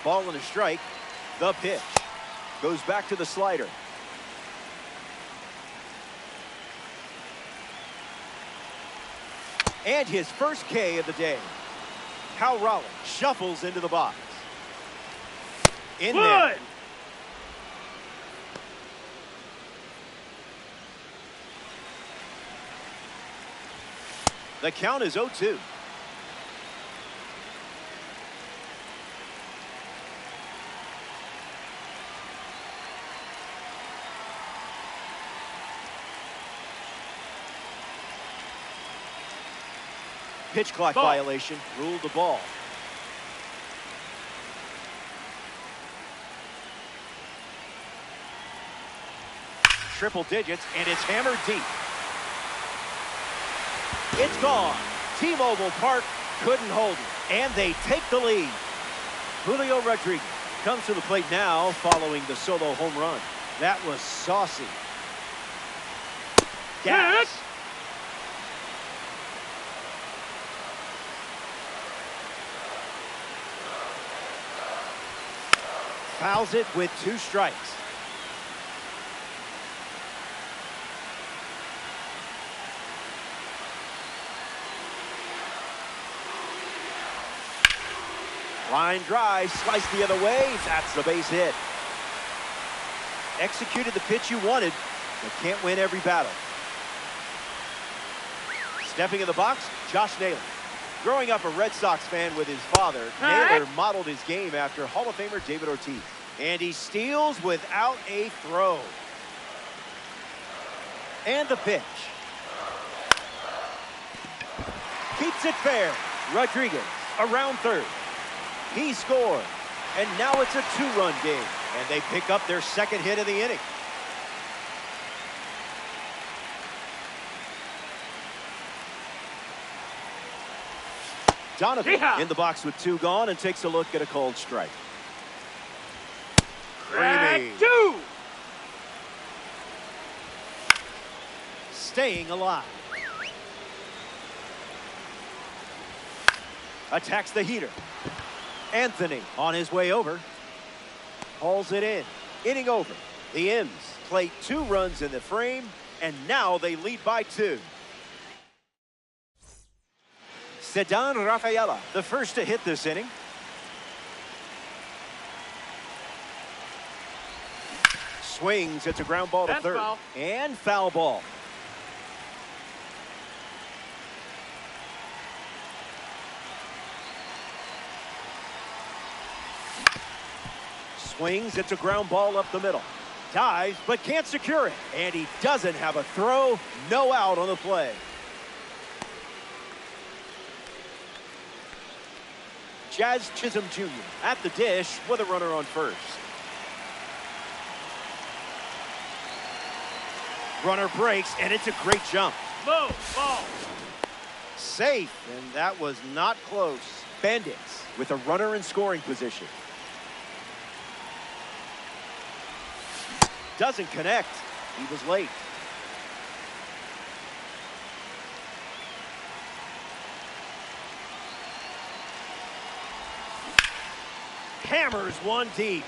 Ball and a strike. The pitch goes back to the slider. And his first K of the day. Cal Raleigh shuffles into the box. In there. The count is 0-2. Pitch clock violation, ruled the ball. Triple digits, and it's hammered deep. It's gone. T-Mobile Park couldn't hold it, and they take the lead. Julio Rodriguez comes to the plate now following the solo home run. That was saucy. Gas. Fouls it with 2 strikes. Line drive, sliced the other way. That's the base hit. Executed the pitch you wanted, but can't win every battle. Stepping in the box, Josh Naylor. Growing up a Red Sox fan with his father, Naylor modeled his game after Hall of Famer David Ortiz. And he steals without a throw. And the pitch. Keeps it fair. Rodriguez around third. He scored. And now it's a 2-run game. And they pick up their second hit of the inning. Donovan in the box with 2 gone and takes a look at a cold strike. Creamy. 2. Staying alive. Attacks the heater. Anthony on his way over. Hauls it in. Inning over. The M's play 2 runs in the frame, and now they lead by 2. Ceddanne Rafaela, the first to hit this inning. Swings, it's a ground ball to third. Foul. And foul ball. Swings, it's a ground ball up the middle. Dives, but can't secure it. And he doesn't have a throw. No out on the play. Jazz Chisholm Jr. at the dish with a runner on first. Runner breaks, and it's a great jump. Low ball. Safe, and that was not close. Bandits with a runner in scoring position. Doesn't connect. He was late. Hammers one deep.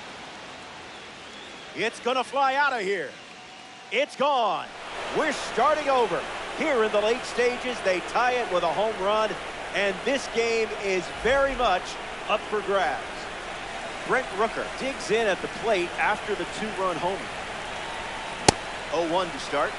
It's gonna fly out of here. It's gone. We're starting over. Here in the late stages, they tie it with a home run, and this game is very much up for grabs. Brent Rooker digs in at the plate after the 2-run homer. 0-1 to start.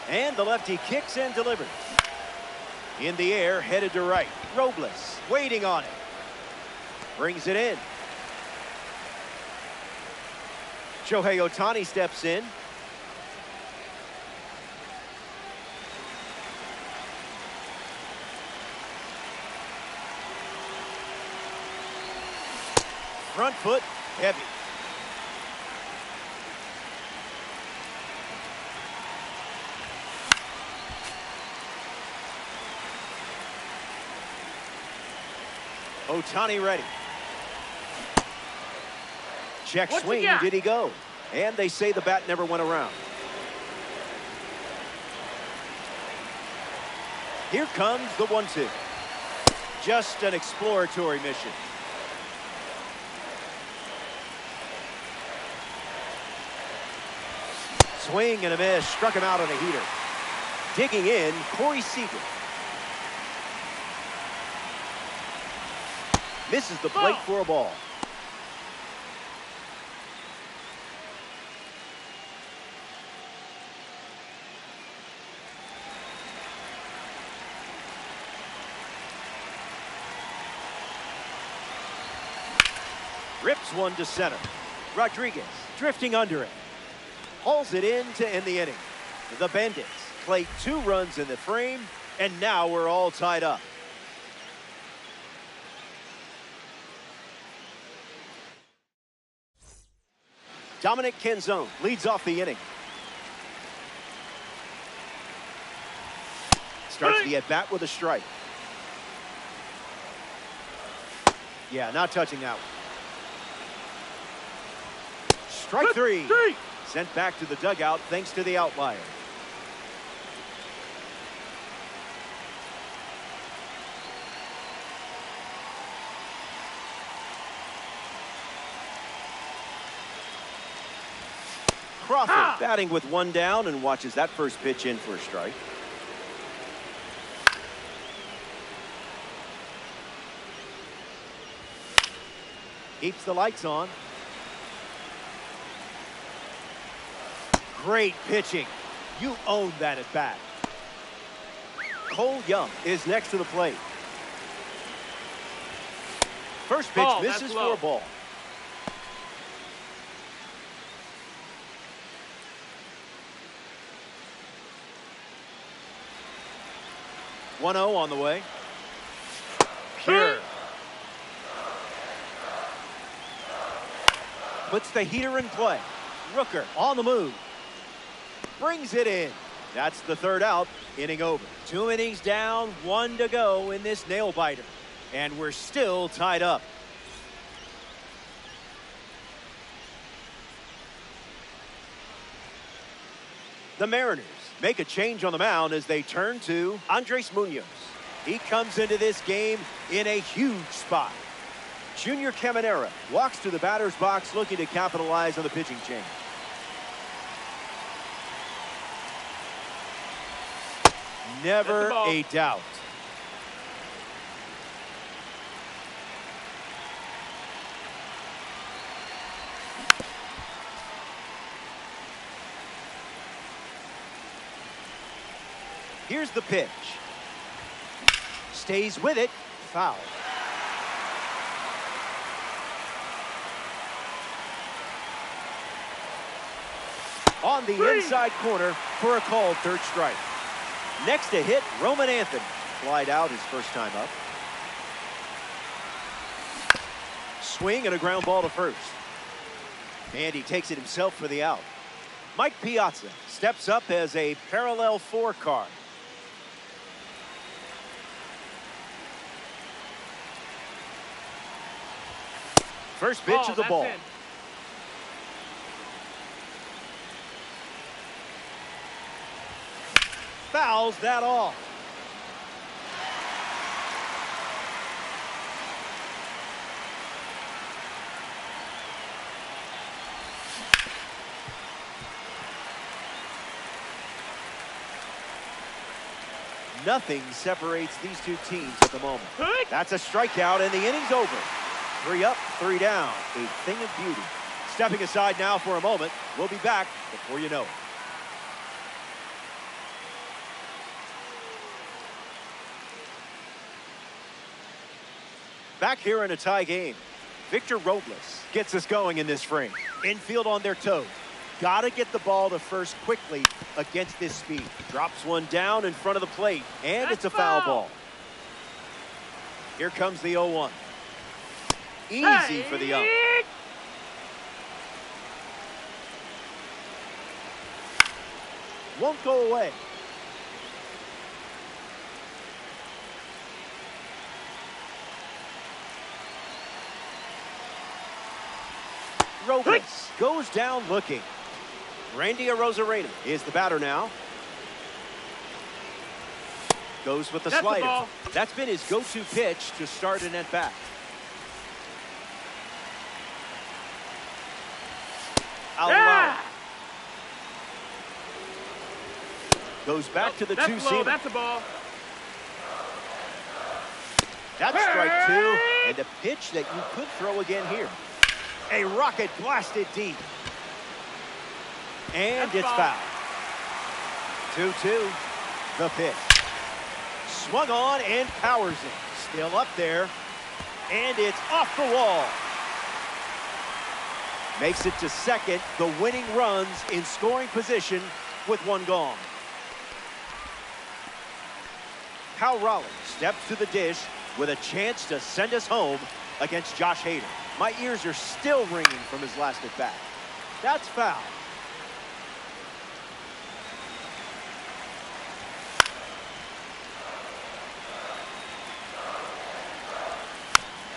And the lefty kicks and delivers. In the air, headed to right. Robles waiting on it. Brings it in. Shohei Ohtani steps in. Front foot, heavy. Ohtani ready. Check swing, did he go? And they say the bat never went around. Here comes the 1-2. Just an exploratory mission. Swing and a miss. Struck him out on a heater. Digging in, Corey Seager. Misses the plate for a ball. Rips one to center. Rodriguez drifting under it. Hauls it in to end the inning. The Bandits play 2 runs in the frame, and now we're all tied up. Dominic Canzone leads off the inning. Starts the at-bat with a strike. Yeah, not touching that one. Strike 3. Sent back to the dugout thanks to the outlier. Crawford batting with 1 down and watches that first pitch in for a strike. Keeps the lights on. Great pitching. You own that at bat. Cole Young is next to the plate. First pitch misses for a ball. One-0 on the way. Pure. Puts the heater in play. Rooker on the move. Brings it in. That's the 3rd out. Inning over. 2 innings down, 1 to go in this nail-biter. And we're still tied up. The Mariners make a change on the mound as they turn to Andres Munoz. He comes into this game in a huge spot. Junior Caminera walks to the batter's box looking to capitalize on the pitching change. Never a doubt. Here's the pitch. Stays with it. Foul. On the inside corner for a called 3rd strike. Next to hit, Roman Anthony. Flied out his first time up. Swing and a ground ball to first. And he takes it himself for the out. Mike Piazza steps up as a parallel 4 card. First pitch of the ball. Fouls that off. Nothing separates these 2 teams at the moment. That's a strikeout and the inning's over. 3 up, 3 down. A thing of beauty. Stepping aside now for a moment. We'll be back before you know it. Back here in a tie game. Victor Robles gets us going in this frame. Infield on their toes. Gotta get the ball to first quickly against this speed. Drops one down in front of the plate, and it's a foul ball. Here comes the 0-1. Easy for the ump. Won't go away. Robles goes down looking. Randy Arozarena is the batter now. Goes with the That's slider. the ball. That's been his go-to pitch to start an at-bat. Yeah! Goes back to the That's two-seamer. That's the ball. That's strike two, and a pitch that you could throw again here. A rocket blasted deep. And it's foul. 2-2, the pitch. Swung on and powers it. Still up there, and it's off the wall. Makes it to second, the winning runs in scoring position with one gone. Cal Raleigh steps to the dish with a chance to send us home against Josh Hader. My ears are still ringing from his last at bat. That's foul.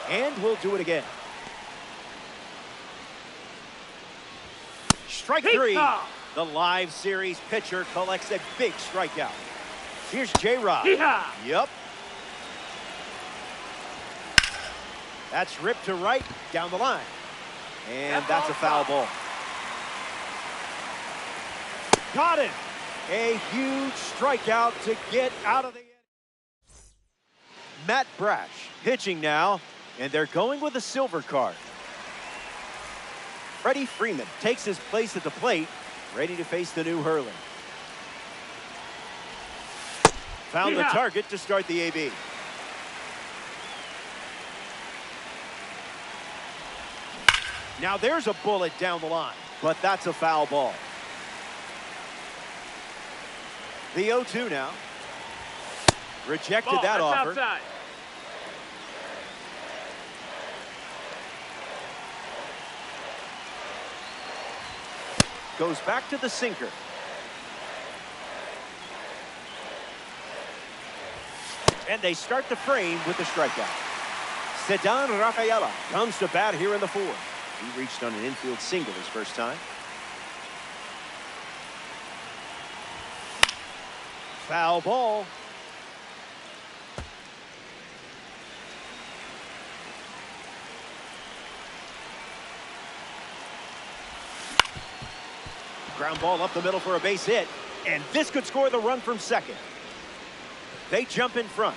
And we'll do it again. Strike three. The live series pitcher collects a big strikeout. Here's J-Rod. Yep. That's ripped to right down the line. And that's a foul ball. Got it. A huge strikeout to get out of the inning. Matt Brash pitching now, and they're going with a silver card. Freddie Freeman takes his place at the plate, ready to face the new Hurley. Found the target to start the AB. Now there's a bullet down the line, but that's a foul ball. The 0-2 now. Rejected that offer. Outside. Goes back to the sinker. And they start the frame with the strikeout. Sedan Rafaela comes to bat here in the fourth. He reached on an infield single his first time. Foul ball. Ground ball up the middle for a base hit. And this could score the run from second. They jump in front.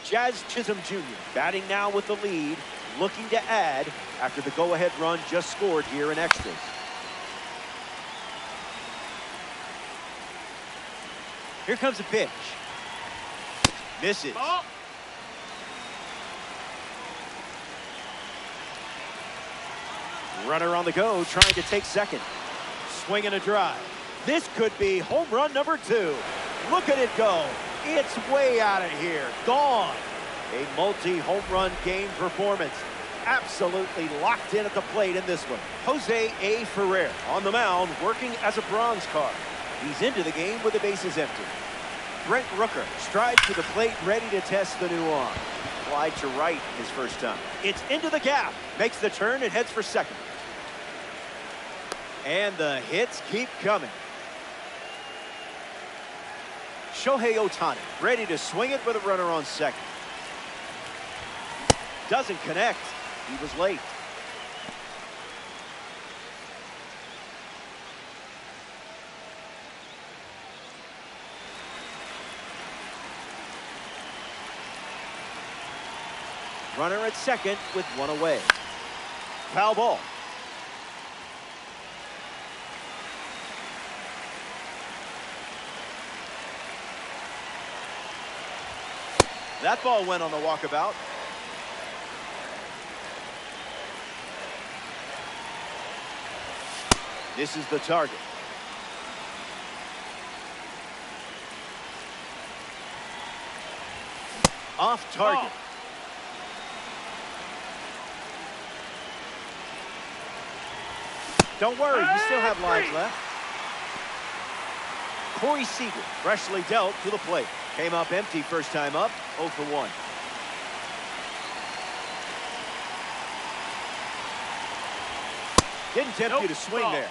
Jazz Chisholm Jr. batting now with the lead, looking to add after the go-ahead run just scored here in extras. Here comes a pitch. Misses. Oh. Runner on the go, trying to take second. Swing and a drive. This could be home run number 2. Look at it go. It's way out of here. Gone. A multi-home run game performance. Absolutely locked in at the plate in this one. Jose A. Ferrer on the mound, working as a bronze card. He's into the game with the bases empty. Brent Rooker strides to the plate, ready to test the new arm. Flied to right his first time. It's into the gap. Makes the turn and heads for second. And the hits keep coming. Shohei Ohtani ready to swing it with a runner on second. Doesn't connect. He was late. Runner at second with one away. Foul ball. That ball went on the walkabout. This is the target. Off target. Oh. Don't worry, you still have lines left. Corey Seager, freshly dealt to the plate. Came up empty first time up, 0 for 1. Didn't tempt you to swing there.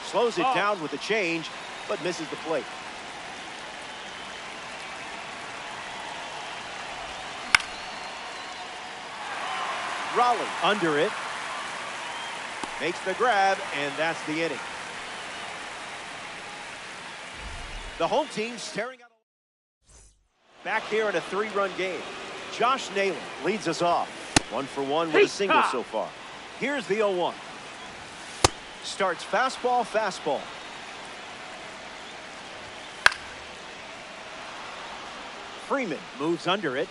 Slows it down with the change, but misses the plate. Raleigh under it. Makes the grab, and that's the inning. The home team staring out. Back here in a 3-run game. Josh Naylor leads us off. 1 for 1 with a single so far. Here's the 0-1. Starts fastball, fastball. Freeman moves under it.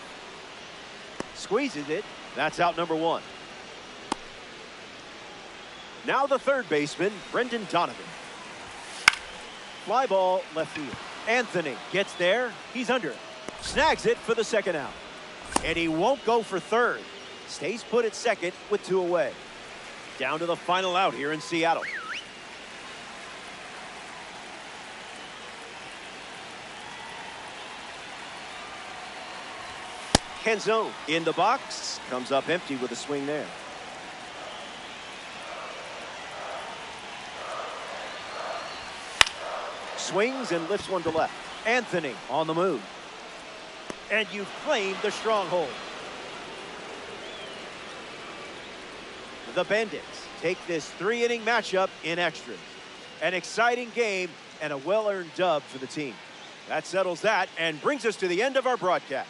Squeezes it. That's out number 1. Now the third baseman, Brendan Donovan. Fly ball left field. Anthony gets there. He's under it. Snags it for the second out. And he won't go for third. Stays put at second with 2 away. Down to the final out here in Seattle. Canzone in the box. Comes up empty with a swing there. Swings and lifts one to left. Anthony on the move. And you've claimed the stronghold. The Bandits take this 3-inning matchup in extras. An exciting game and a well-earned dub for the team. That settles that and brings us to the end of our broadcast.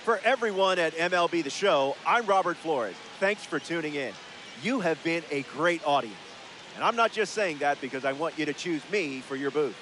For everyone at MLB The Show, I'm Robert Flores. Thanks for tuning in. You have been a great audience. And I'm not just saying that because I want you to choose me for your booth.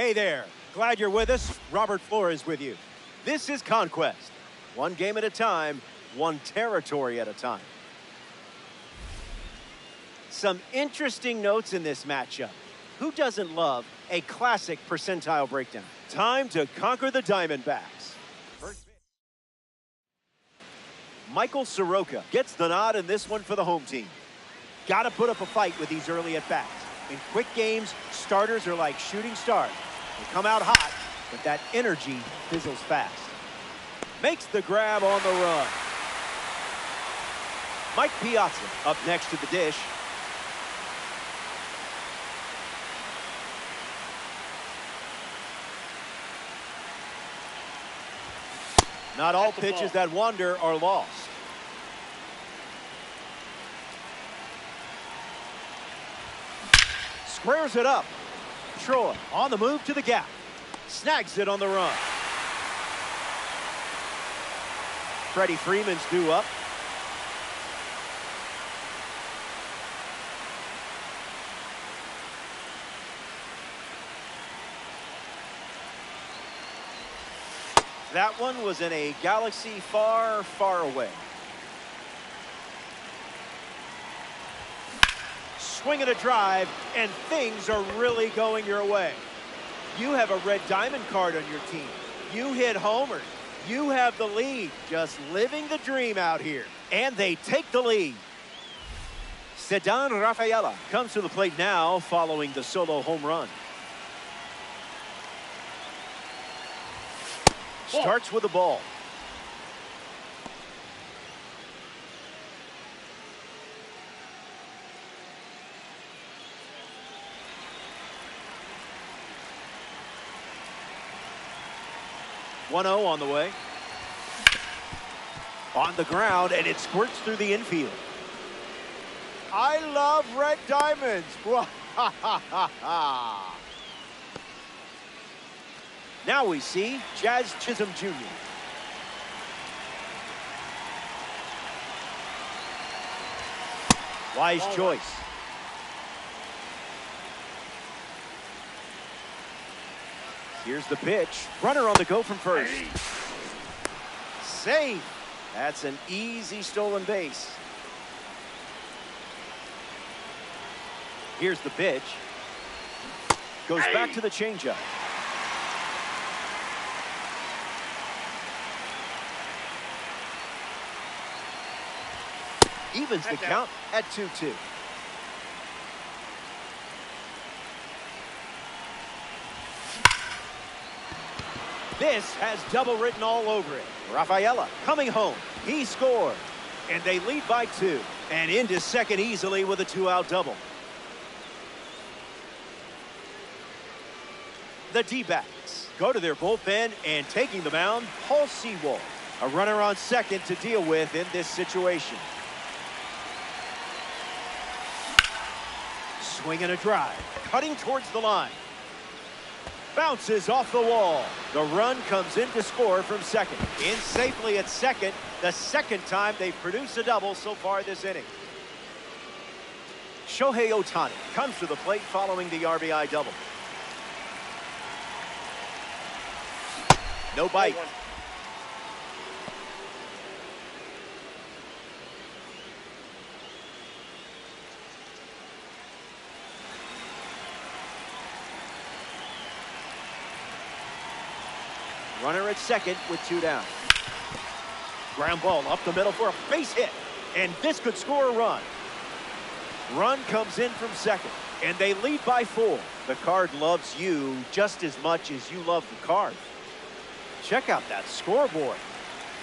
Hey there. Glad you're with us. Robert Flores with you. This is Conquest. One game at a time, one territory at a time. Some interesting notes in this matchup. Who doesn't love a classic percentile breakdown? Time to conquer the Diamondbacks. First pitch. Michael Soroka gets the nod in this one for the home team. Got to put up a fight with these early at-bats. In quick games, starters are like shooting stars. They come out hot, but that energy fizzles fast. Makes the grab on the run. Mike Piazza up next to the dish. Not all pitches that wander are lost. Squares it up. Troy on the move to the gap. Snags it on the run. Freddie Freeman's due up. That one was in a galaxy far, far away. Swing and a drive, and things are really going your way. You have a red diamond card on your team. You hit homers. You have the lead. Just living the dream out here. And they take the lead. Ceddanne Rafaela comes to the plate now following the solo home run. Starts with the ball. (1-0) on the way. On the ground, and it squirts through the infield. I love red diamonds. Now we see Jazz Chisholm Jr. Wise choice. Here's the pitch. Runner on the go from first. Safe. That's an easy stolen base. Here's the pitch. Goes back to the changeup. Evens the count at 2-2. This has double written all over it. Rafaela coming home. He scored. And they lead by 2. And into second easily with a 2-out double. The D-backs go to their bullpen, and taking the mound, Paul Sewald. A runner on second to deal with in this situation. Swing and a drive. Cutting towards the line. Bounces off the wall. The run comes in to score from second. In safely at second. The second time they've produced a double so far this inning. Shohei Ohtani comes to the plate following the RBI double. No bite. Runner at second with 2 down. Ground ball up the middle for a base hit. And this could score a run. Run comes in from second. And they lead by 4. The Card loves you just as much as you love the Card. Check out that scoreboard.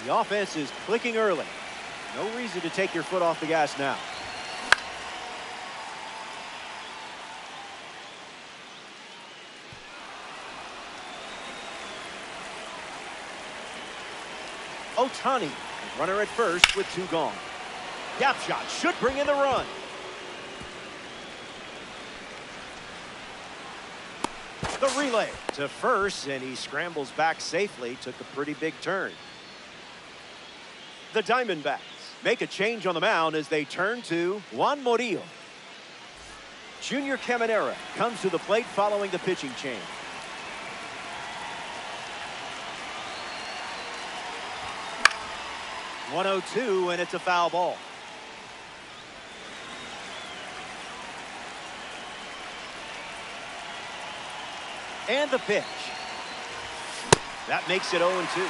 The offense is clicking early. No reason to take your foot off the gas now. Ohtani, runner at first with 2 gone. Gap shot should bring in the run. The relay to first, and he scrambles back safely. Took a pretty big turn. The Diamondbacks make a change on the mound as they turn to Juan Murillo. Junior Caminera comes to the plate following the pitching change. 1-0-2, and it's a foul ball. And the pitch. That makes it 0-2.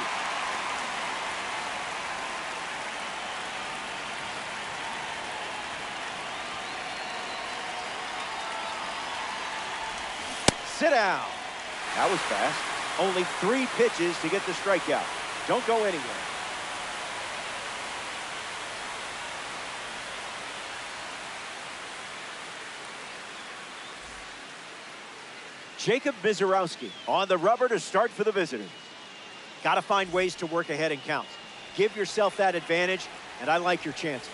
Sit down. That was fast. Only 3 pitches to get the strikeout. Don't go anywhere. Jacob Mizorowski on the rubber to start for the visitors. Got to find ways to work ahead in counts. Give yourself that advantage, and I like your chances.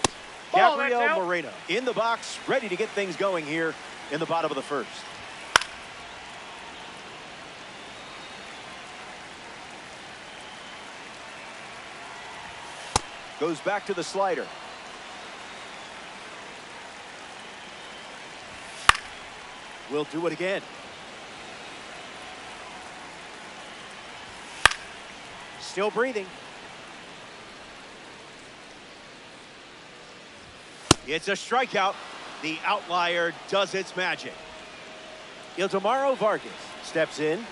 Gabriel Moreno in the box, ready to get things going here in the bottom of the first. Goes back to the slider. We'll do it again. Still breathing. It's a strikeout. The outlier does its magic. Ildemaro Vargas steps in.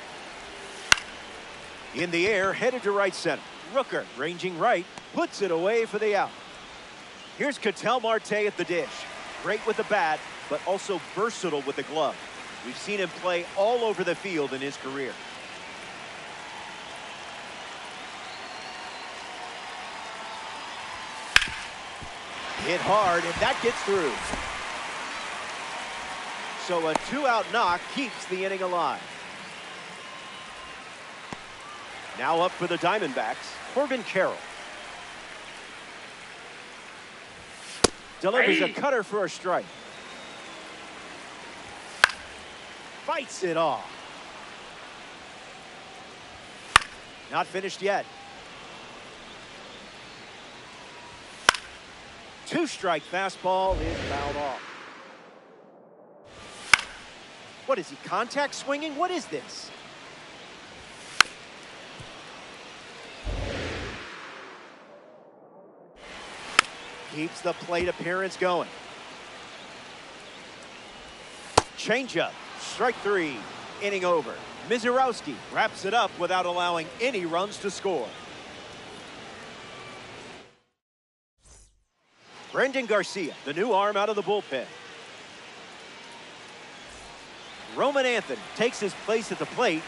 In the air, headed to right center. Rooker, ranging right, puts it away for the out. Here's Ketel Marte at the dish. Great with the bat, but also versatile with the glove. We've seen him play all over the field in his career. Hit hard, and that gets through. So a 2-out knock keeps the inning alive. Now up for the Diamondbacks, Corbin Carroll. Delivers a cutter for a strike. Fights it off. Not finished yet. 2-strike fastball is fouled off. What is he, contact swinging? What is this? Keeps the plate appearance going. Changeup, strike 3, inning over. Mizorowski wraps it up without allowing any runs to score. Brendan Garcia, the new arm out of the bullpen. Roman Anthony takes his place at the plate,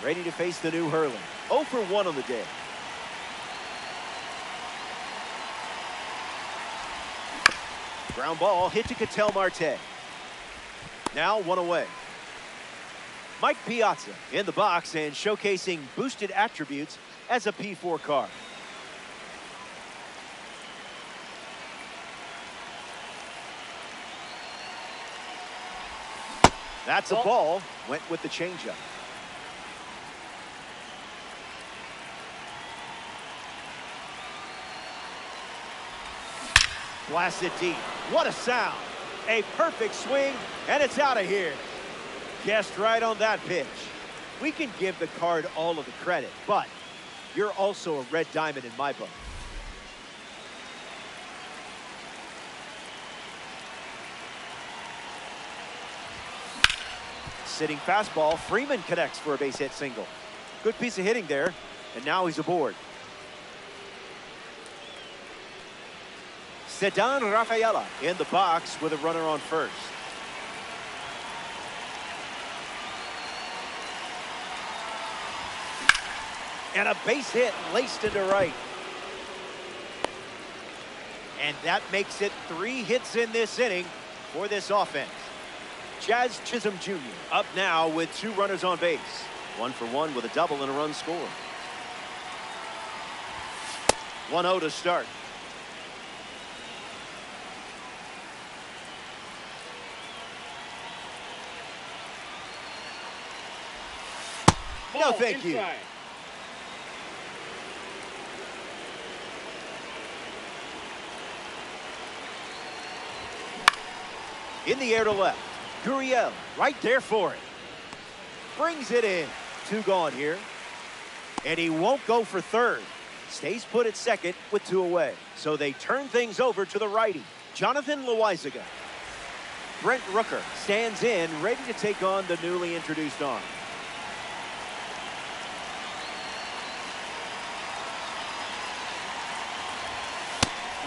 ready to face the new Hurley. 0 for 1 on the day. Ground ball hit to Ketel Marte. Now 1 away. Mike Piazza in the box and showcasing boosted attributes as a P4 card. That's a ball. Went with the changeup. Blast it deep. What a sound. A perfect swing, and it's out of here. Guessed right on that pitch. We can give the card all of the credit, but you're also a red diamond in my book. Sitting fastball, Freeman connects for a base hit single. Good piece of hitting there, and now he's aboard. Ceddanne Rafaela in the box with a runner on first. And a base hit laced into right. And that makes it 3 hits in this inning for this offense. Jazz Chisholm Jr. up now with 2 runners on base. 1 for 1 with a double and a run scored. 1-0 to start. No, thank you. In the air to left. Gurriel right there for it. Brings it in. 2 gone here. And he won't go for third. stays put at second with 2 away. So they turn things over to the righty, Jonathan Loizaga. Brent Rooker stands in, ready to take on the newly introduced arm.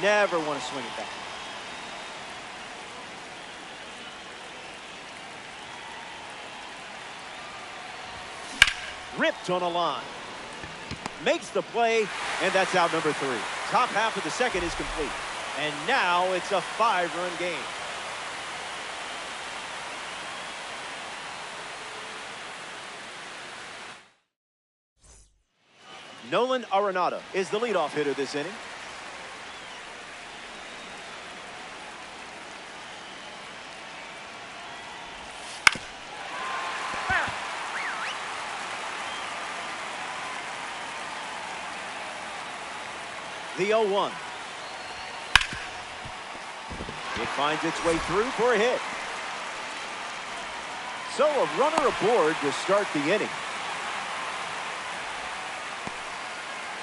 Never want to swing it back. Ripped on a line. Makes the play, and that's out number 3. Top half of the second is complete. And now it's a 5-run game. Nolan Arenado is the leadoff hitter this inning. The 0-1. It finds its way through for a hit. So a runner aboard to start the inning.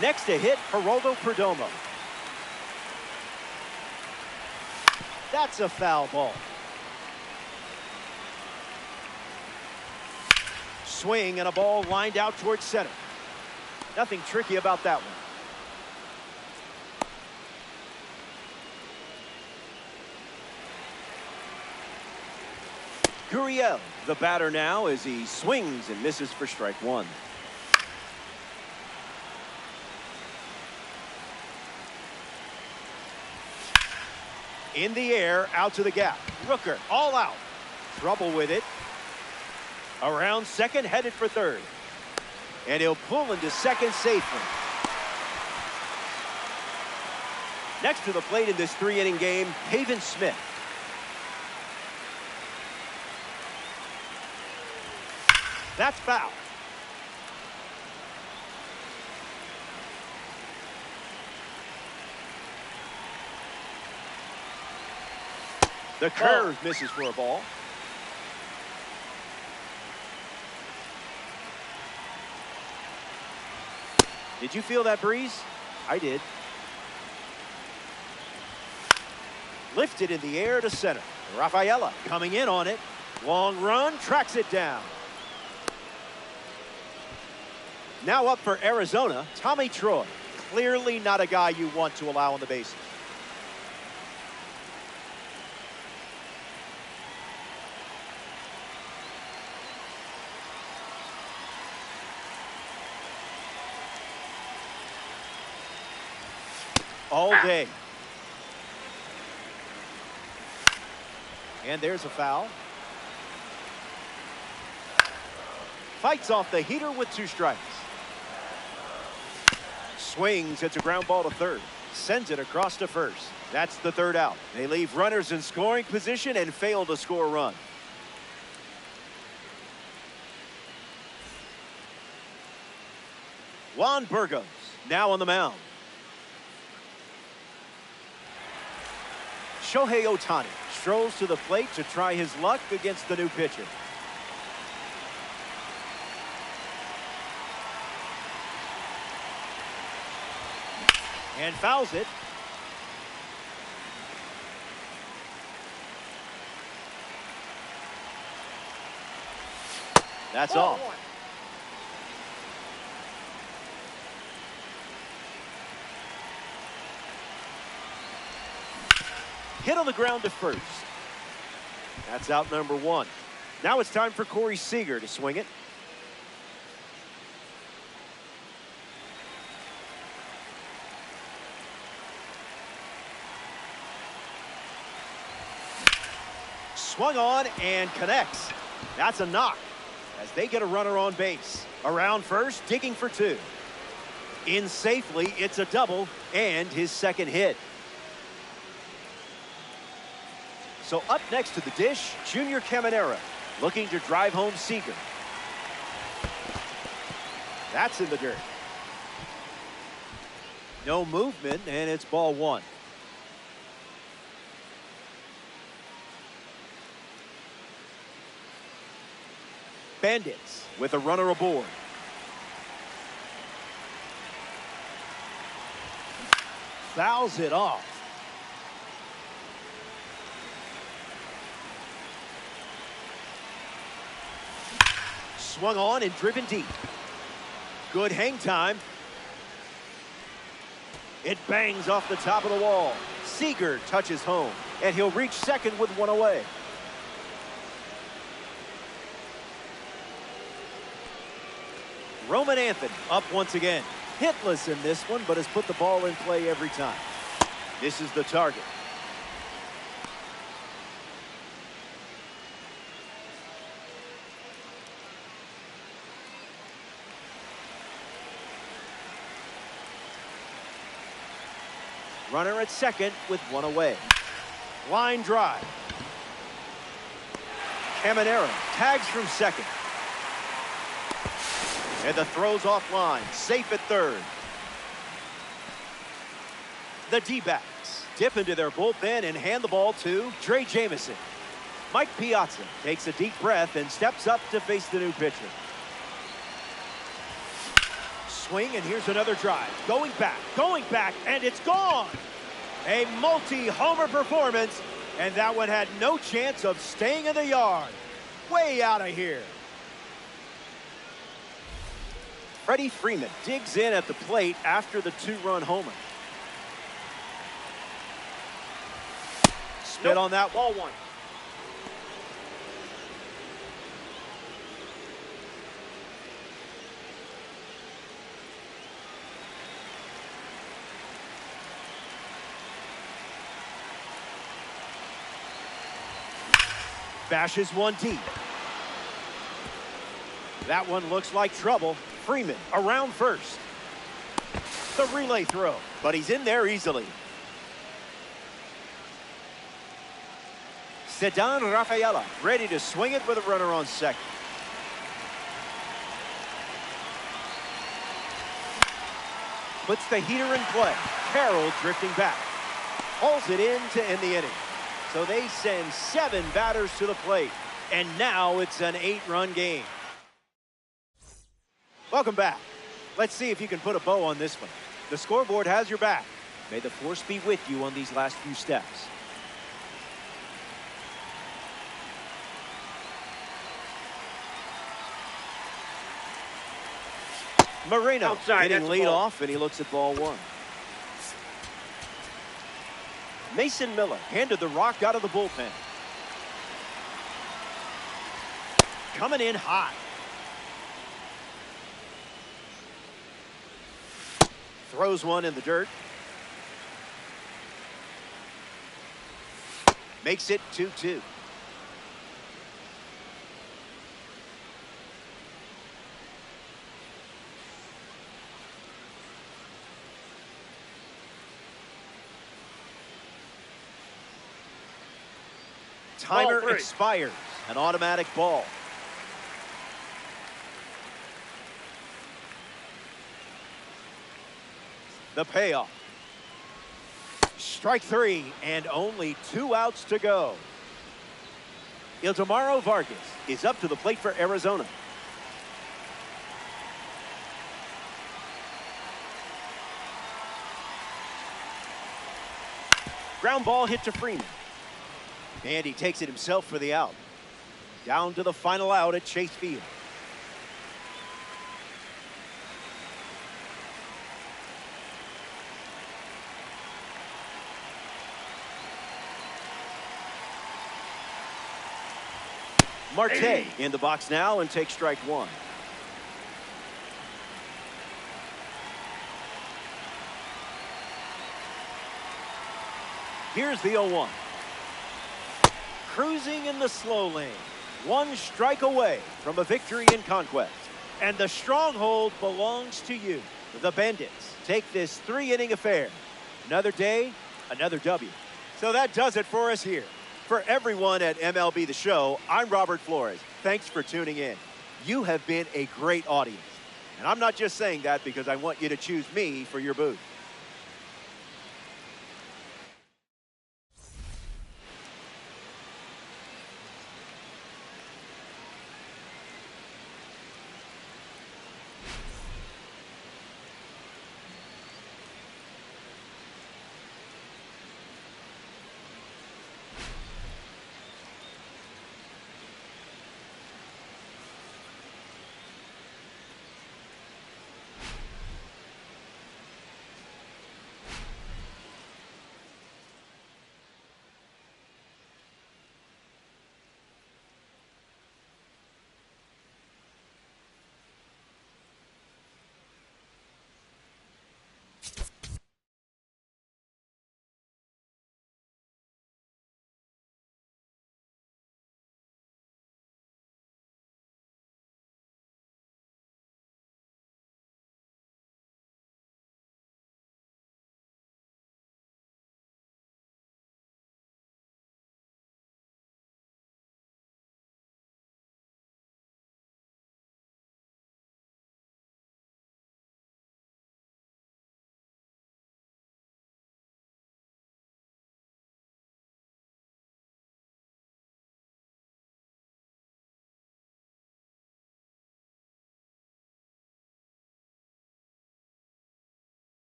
Next to hit, Geraldo Perdomo. That's a foul ball. Swing and a ball lined out towards center. Nothing tricky about that one. Gurriel, the batter now, as he swings and misses for strike 1. In the air, out to the gap. Rooker, all out. Trouble with it. Around second, headed for third. And he'll pull into second safely. Next to the plate in this 3-inning game, Pavin Smith. That's foul. The curve misses for a ball. Did you feel that breeze? I did. Lifted in the air to center. Rafaela coming in on it. Long run, tracks it down. Now up for Arizona, Tommy Troy. Clearly not a guy you want to allow on the bases. All day. And there's a foul. Fights off the heater with 2 strikes. Swings, it's a ground ball to third. Sends it across to first. That's the 3rd out. They leave runners in scoring position and fail to score a run. Juan Burgos now on the mound. Shohei Ohtani strolls to the plate to try his luck against the new pitcher. And fouls it. That's all. Hit on the ground to first. That's out number 1. Now it's time for Corey Seager to swing it. Swung on and connects. That's a knock as they get a runner on base. Around first, digging for 2. In safely, it's a double and his 2nd hit. So up next to the dish, Junior Caminero looking to drive home Seager. That's in the dirt. No movement, and it's ball 1. Bandits with a runner aboard. fouls it off. Swung on and driven deep. Good hang time. It bangs off the top of the wall. Seager touches home, and he'll reach second with one away. Roman Anthony up once again. Hitless in this one, but has put the ball in play every time. This is the target. Runner at second with one away. Line drive. Caminero tags from second. And the throw's offline, safe at third. The D-backs dip into their bullpen and hand the ball to Trey Jamison. Mike Piazza takes a deep breath and steps up to face the new pitcher. Swing, and here's another drive. Going back, and it's gone. A multi-homer performance, and that one had no chance of staying in the yard. Way out of here. Freddie Freeman digs in at the plate after the two-run homer. Spit on that, ball one. Bashes one deep. That one looks like trouble. Freeman around first. The relay throw, but he's in there easily. Ceddanne Rafaela ready to swing it with a runner on second. Puts the heater in play. Carroll drifting back. Hauls it in to end the inning. So they send 7 batters to the plate. And now it's an 8-run game. Welcome back. Let's see if you can put a bow on this one. The scoreboard has your back. May the force be with you on these last few steps. Moreno outside, hitting lead off, and he looks at ball one. Mason Miller handed the rock out of the bullpen. Coming in hot. Throws one in the dirt. Makes it 2-2. Timer expires. An automatic ball. The payoff. Strike 3 and only 2 outs to go. Ildemaro Vargas is up to the plate for Arizona. Ground ball hit to Freeman. And he takes it himself for the out. Down to the final out at Chase Field. Marte in the box now and takes strike 1. Here's the 0-1. Cruising in the slow lane. 1 strike away from a victory in conquest. And the stronghold belongs to you. The Bandits take this 3-inning affair. Another day, another W. So that does it for us here. For everyone at MLB The Show, I'm Robert Flores. Thanks for tuning in. You have been a great audience. And I'm not just saying that because I want you to choose me for your booth.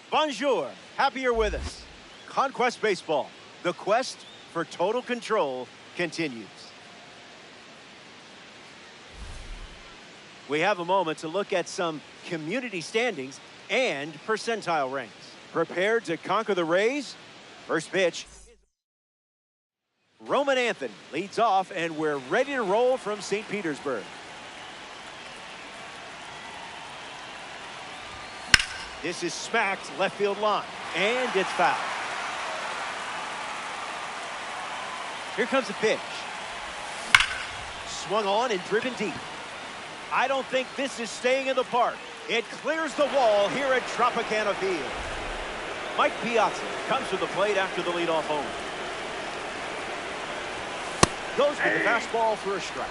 Bonjour, happy you're with us. Conquest Baseball, the quest for total control continues. We have a moment to look at some community standings and percentile ranks. Prepared to conquer the Rays? First pitch. Roman Anthony leads off, and we're ready to roll from St. Petersburg. This is smacked left field line, and it's foul. Here comes the pitch. Swung on and driven deep. I don't think this is staying in the park. It clears the wall here at Tropicana Field. Mike Piazza comes to the plate after the leadoff home. Goes with the fastball for a strike.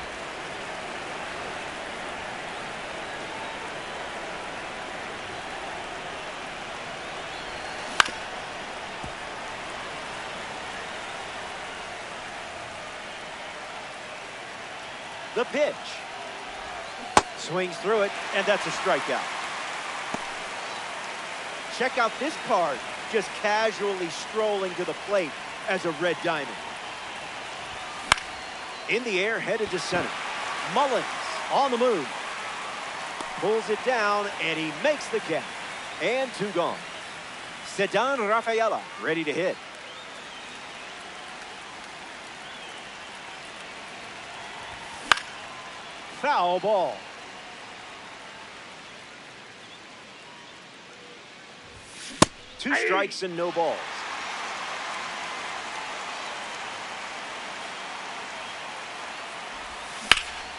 The pitch. Swings through it, and that's a strikeout. Check out this card, just casually strolling to the plate as a red diamond. In the air, headed to center. Mullins on the move. Pulls it down, and he makes the catch. And two gone. Sedan Rafaela ready to hit. Foul ball. Two strikes and no balls.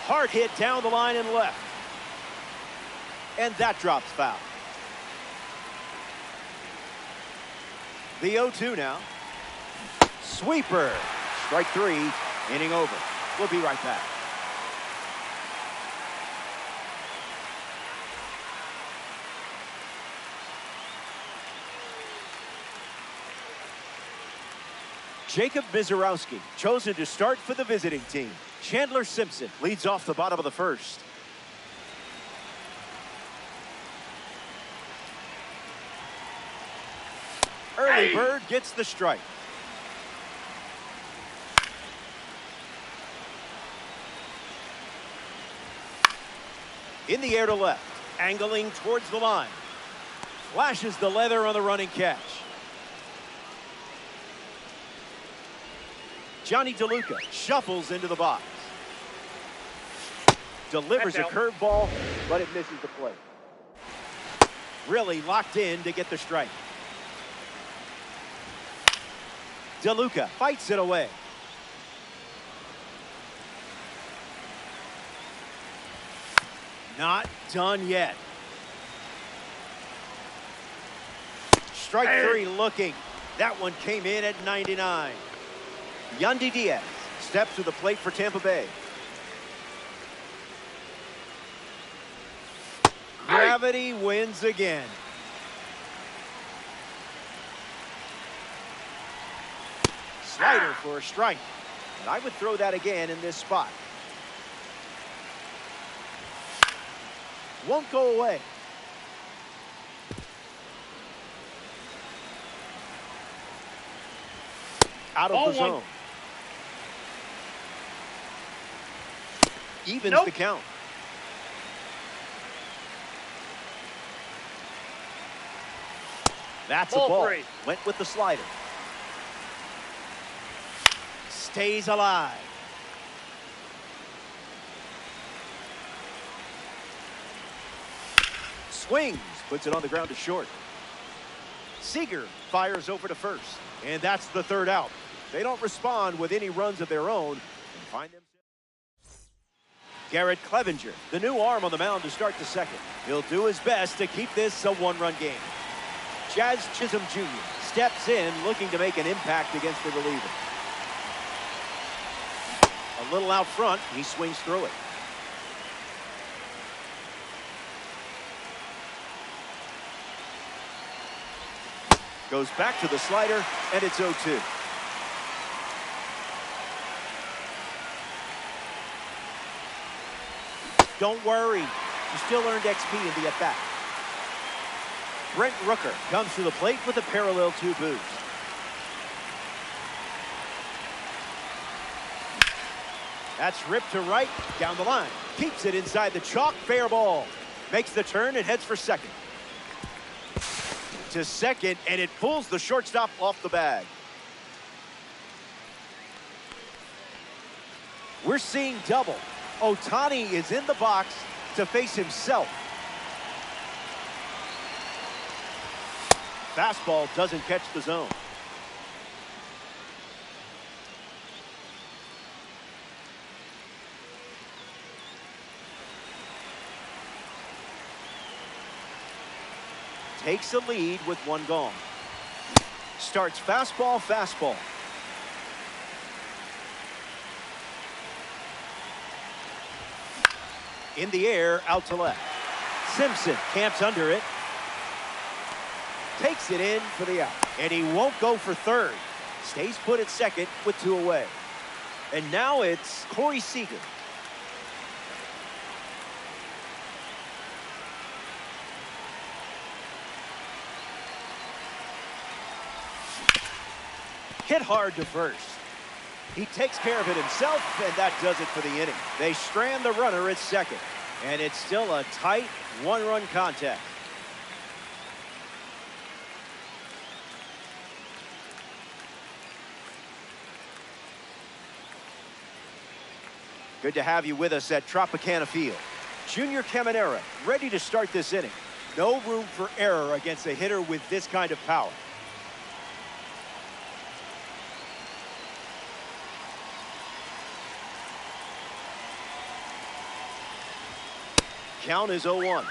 Hard hit down the line and left. And that drops foul. The 0-2 now. Sweeper. Strike three. Inning over. We'll be right back. Jacob Mizorowski chosen to start for the visiting team. Chandler Simpson leads off the bottom of the first. Early bird gets the strike. In the air to left, angling towards the line. Flashes the leather on the running catch. Johnny DeLuca shuffles into the box. Delivers a curveball, but it misses the plate. Really locked in to get the strike. DeLuca fights it away. Not done yet. Strike three looking. That one came in at 99. Yandy Diaz steps to the plate for Tampa Bay. Gravity wins again. Slider for a strike. And I would throw that again in this spot. Won't go away. Out of the zone. Evens the count. That's a ball. Went with the slider. Stays alive. Swings, puts it on the ground to short. Seager fires over to first, and that's the third out. They don't respond with any runs of their own and find themselves. Garrett Clevenger, the new arm on the mound to start the second. He'll do his best to keep this a one-run game. Jazz Chisholm Jr. steps in looking to make an impact against the reliever. A little out front, he swings through it. Goes back to the slider, and it's 0-2. Don't worry, you still earned XP in the at-bat. Brent Rooker comes to the plate with a parallel 2 boost. That's ripped to right, down the line. Keeps it inside the chalk, fair ball. Makes the turn and heads for second. To second, and it pulls the shortstop off the bag. We're seeing double. Ohtani is in the box to face himself. Fastball doesn't catch the zone. Takes a lead with 1 gone. Starts fastball, fastball. In the air, out to left. Simpson camps under it. Takes it in for the out. And he won't go for third. Stays put at second with 2 away. And now it's Corey Seager. Hit hard to first. He takes care of it himself, and that does it for the inning. They strand the runner at second, and it's still a tight 1-run contest. Good to have you with us at Tropicana Field. Junior Caminera ready to start this inning. No room for error against a hitter with this kind of power. Count is 0-1.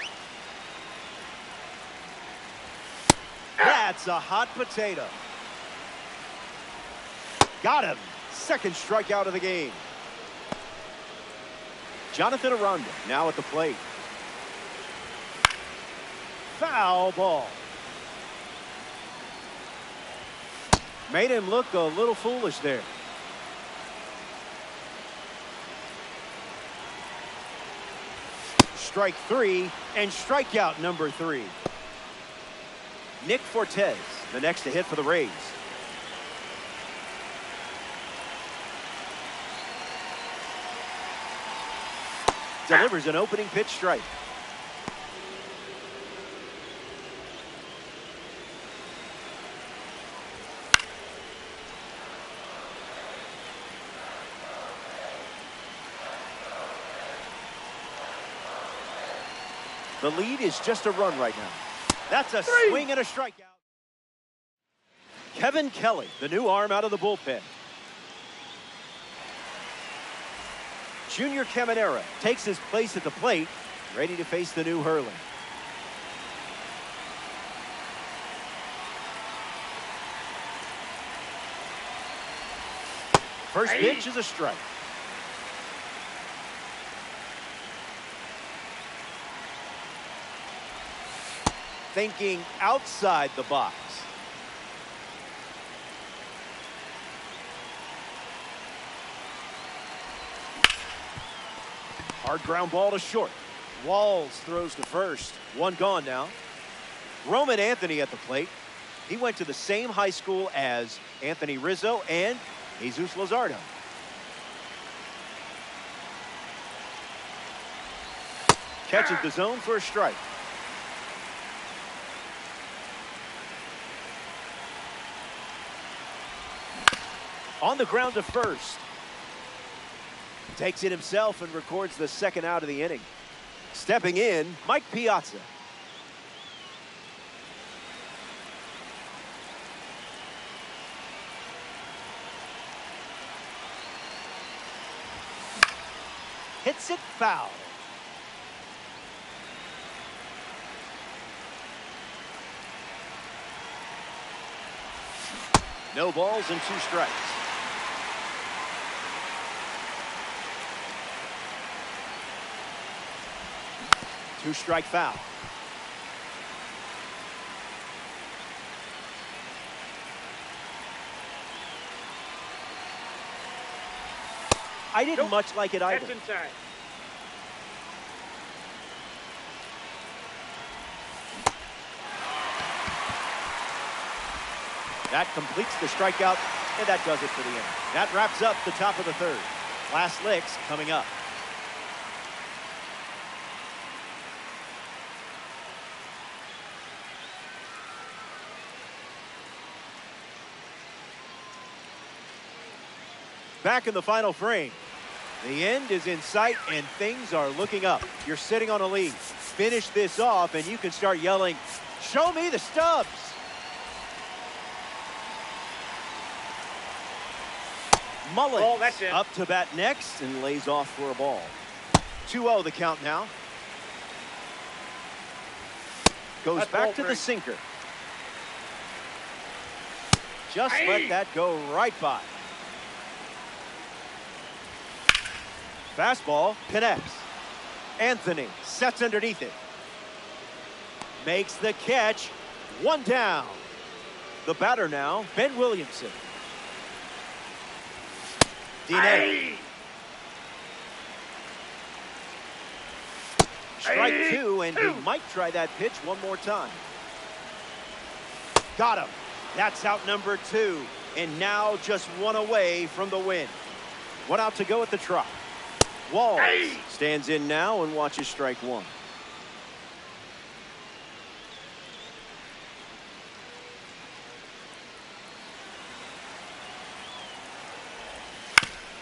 That's a hot potato. Got him. Second strikeout of the game. Jonathan Aranda now at the plate. Foul ball. Made him look a little foolish there. Strike 3 and strikeout number 3. Nick Fortes, the next to hit for the Rays. Delivers an opening pitch strike. The lead is just a run right now. That's a swing and a strikeout. Kevin Kelly, the new arm out of the bullpen. Junior Caminera takes his place at the plate, ready to face the new Hurley. First pitch is a strike. Thinking outside the box. Hard ground ball to short. Walls throws to first. 1 gone now. Roman Anthony at the plate. He went to the same high school as Anthony Rizzo and Jesus Luzardo. Catches the zone for a strike. On the ground to first. Takes it himself and records the second out of the inning. Stepping in, Mike Piazza. Hits it foul. No balls and 2 strikes. Two-strike foul. I didn't much like it either. That's inside. That completes the strikeout, and that does it for the inning. That wraps up the top of the third. Last licks coming up. Back in the final frame. The end is in sight, and things are looking up. You're sitting on a lead. Finish this off, and you can start yelling, "Show me the stubs!" Mullins that's it. up to bat next and lays off for a ball. 2-0 the count now. Goes That's back to ball the three. sinker. Just Aye. let that go right by. Fastball connects. Anthony sets underneath it. Makes the catch. 1 down. The batter now, Ben Williamson. Dine. Strike 2, and he might try that pitch one more time. Got him. That's out number 2, and now just 1 away from the win. 1 out to go at the trot. Walls stands in now and watches strike 1.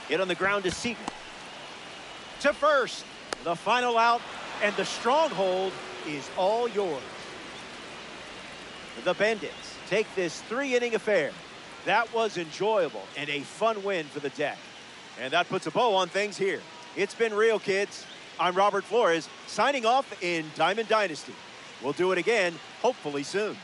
Hit on the ground to Seaton. To first. The final out, and the stronghold is all yours. The Bandits take this 3-inning affair. That was enjoyable and a fun win for the deck. And that puts a bow on things here. It's been real, kids. I'm Robert Flores, signing off in Diamond Dynasty. We'll do it again, hopefully soon.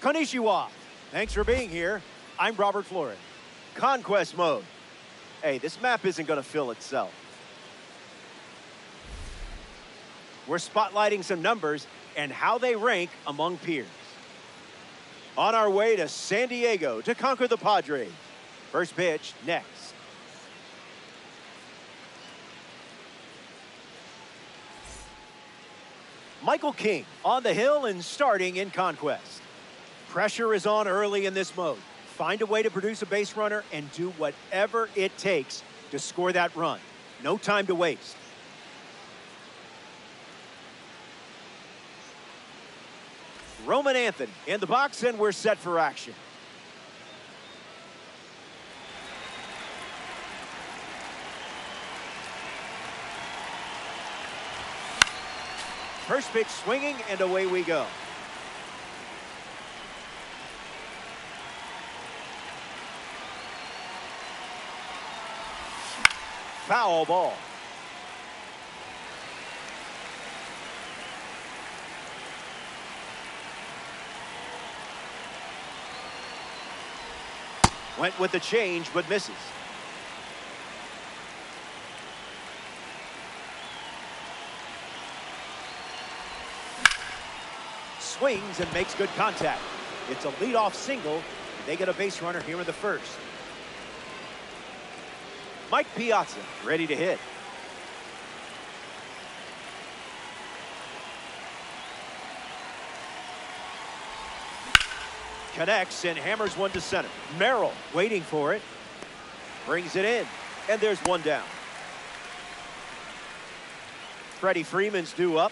Konnichiwa. Thanks for being here. I'm Robert Flores. Conquest mode. Hey, this map isn't going to fill itself. We're spotlighting some numbers and how they rank among peers. On our way to San Diego to conquer the Padres. First pitch next. Michael King on the hill and starting in Conquest. Pressure is on early in this mode. Find a way to produce a base runner and do whatever it takes to score that run. No time to waste. Roman Anthony in the box, and we're set for action. First pitch swinging, and away we go. Foul ball. Went with the change, but misses. Swings and makes good contact. It's a leadoff single. They get a base runner here in the first. Mike Piazza ready to hit. Connects and hammers one to center. Merrill waiting for it. Brings it in. And there's one down. Freddie Freeman's due up.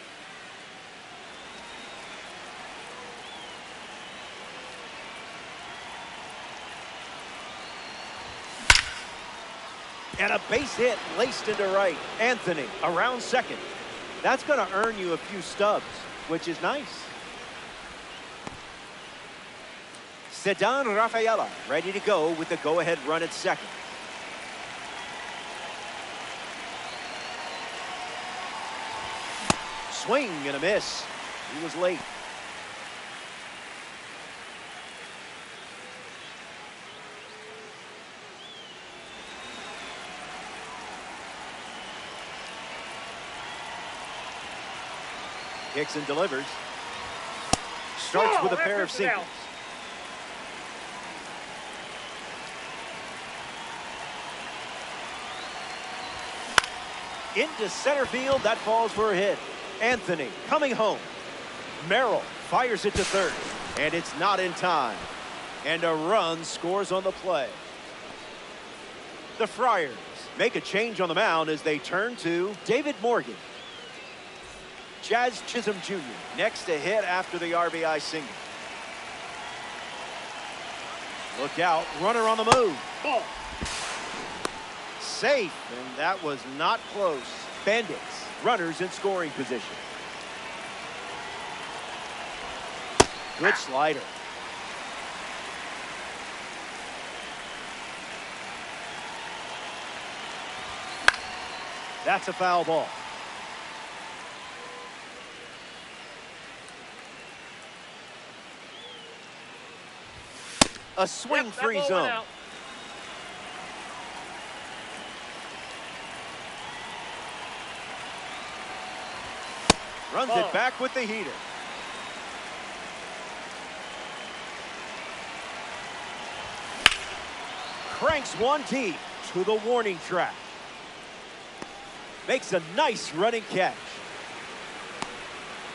And a base hit laced into right. Anthony around second. That's going to earn you a few stubs, which is nice. Ceddanne Rafaela ready to go with the go-ahead run at second. Swing and a miss. He was late. Kicks and delivers. Starts with a pair of singles. Into center field, that falls for a hit. Anthony coming home. Merrill fires it to third, and it's not in time. And a run scores on the play. The Friars make a change on the mound as they turn to David Morgan. Jazz Chisholm Jr. next to hit after the RBI single. Look out, runner on the move. Ball. Safe, and that was not close. Bandits, runners in scoring position. Good slider. That's a foul ball. A swing-free zone. Runs it back with the heater. Cranks one deep to the warning track. Makes a nice running catch.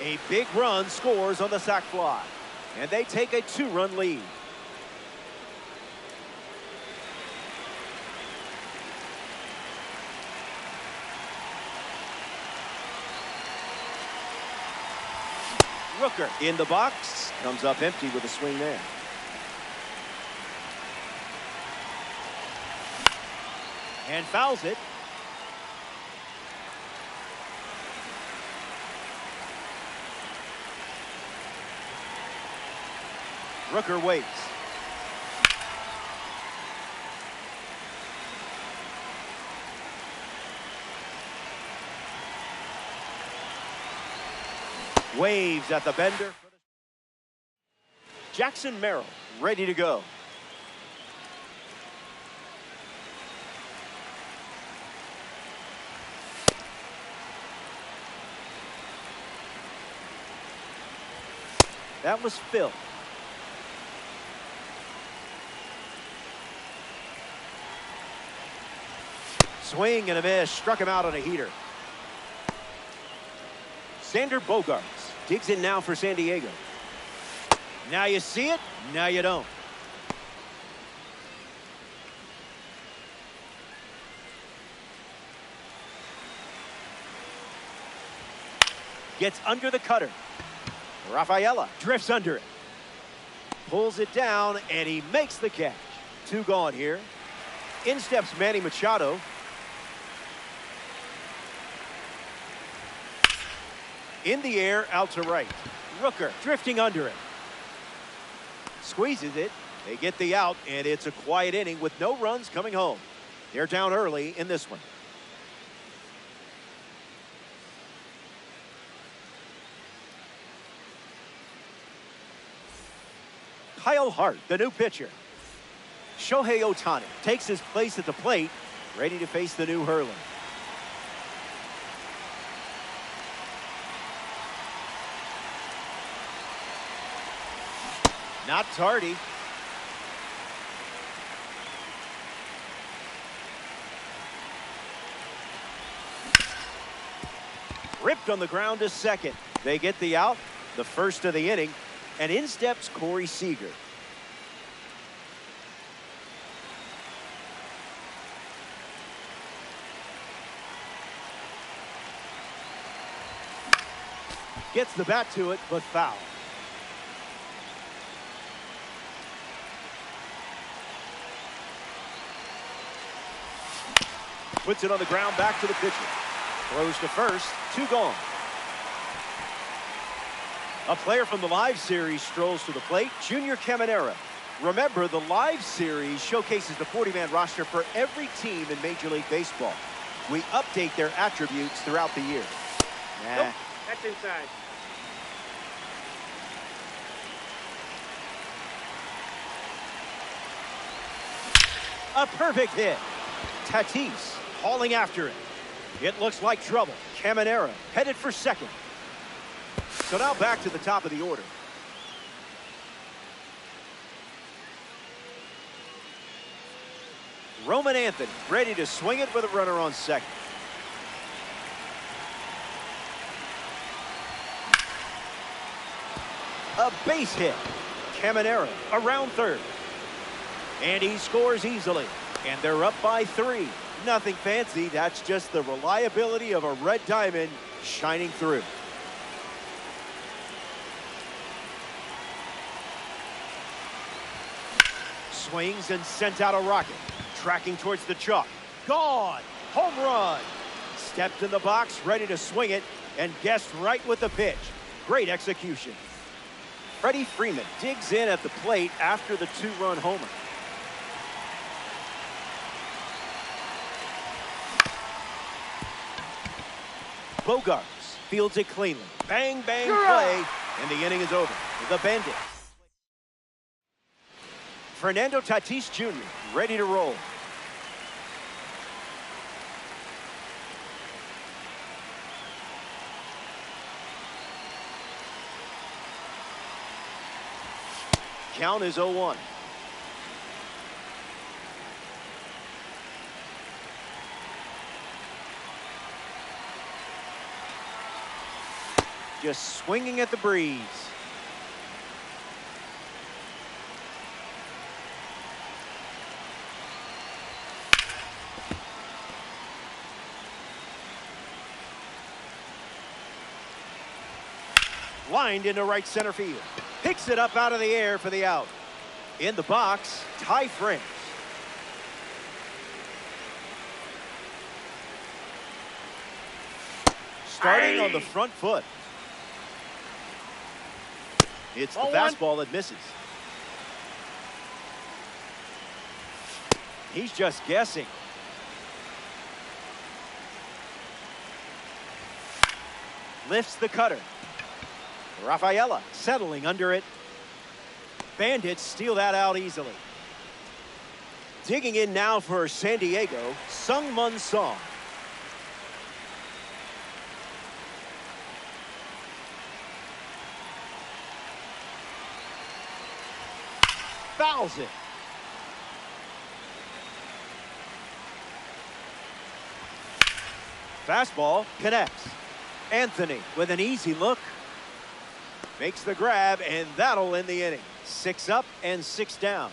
A big run scores on the sac fly. And they take a 2-run lead. Rooker in the box. Comes up empty with a swing there. And fouls it. Rooker waits. Waves at the bender. Jackson Merrill, ready to go. That was Phil. Swing and a miss, struck him out on a heater. Xander Bogaerts digs in now for San Diego. Now you see it, now you don't. Gets under the cutter. Rafaela drifts under it. Pulls it down, and he makes the catch. 2 gone here. In steps Manny Machado. In the air, out to right. Rooker drifting under it. Squeezes it. They get the out, and it's a quiet inning with no runs coming home. They're down early in this one. Kyle Hart, the new pitcher. Shohei Ohtani takes his place at the plate, ready to face the new hurler. Not tardy. Ripped on the ground to second. They get the out, the first of the inning, and in steps Corey Seager. Gets the bat to it, but foul. Puts it on the ground, back to the pitcher. Throws to first, 2 gone. A player from the Live Series strolls to the plate, Junior Caminero. Remember, the Live Series showcases the 40-man roster for every team in Major League Baseball. We update their attributes throughout the year. Nope, that's inside. A perfect hit. Tatis hauling after it. It looks like trouble. Caminero headed for second. So now back to the top of the order. Roman Anthony ready to swing it with a runner on second. A base hit. Caminero around third. And he scores easily. And they're up by 3. Nothing fancy. That's just the reliability of a red diamond shining through. Swings and sent out a rocket. Tracking towards the chalk. Gone. Home run. Stepped in the box, ready to swing it, and guessed right with the pitch. Great execution. Freddie Freeman digs in at the plate after the 2-run homer. Bogaerts fields it cleanly. Bang, bang, play, and the inning is over. The Bandits. Fernando Tatis Jr. ready to roll. Count is 0-1. Just swinging at the breeze. Lined into right center field. Picks it up out of the air for the out. In the box, Ty France. Starting on the front foot. It's the fastball that misses. He's just guessing. Lifts the cutter. Rafaela settling under it. Bandits steal that out easily. Digging in now for San Diego, Sungmun Song. Fouls it. Fastball connects. Anthony with an easy look. Makes the grab, and that'll end the inning. 6 up and 6 down.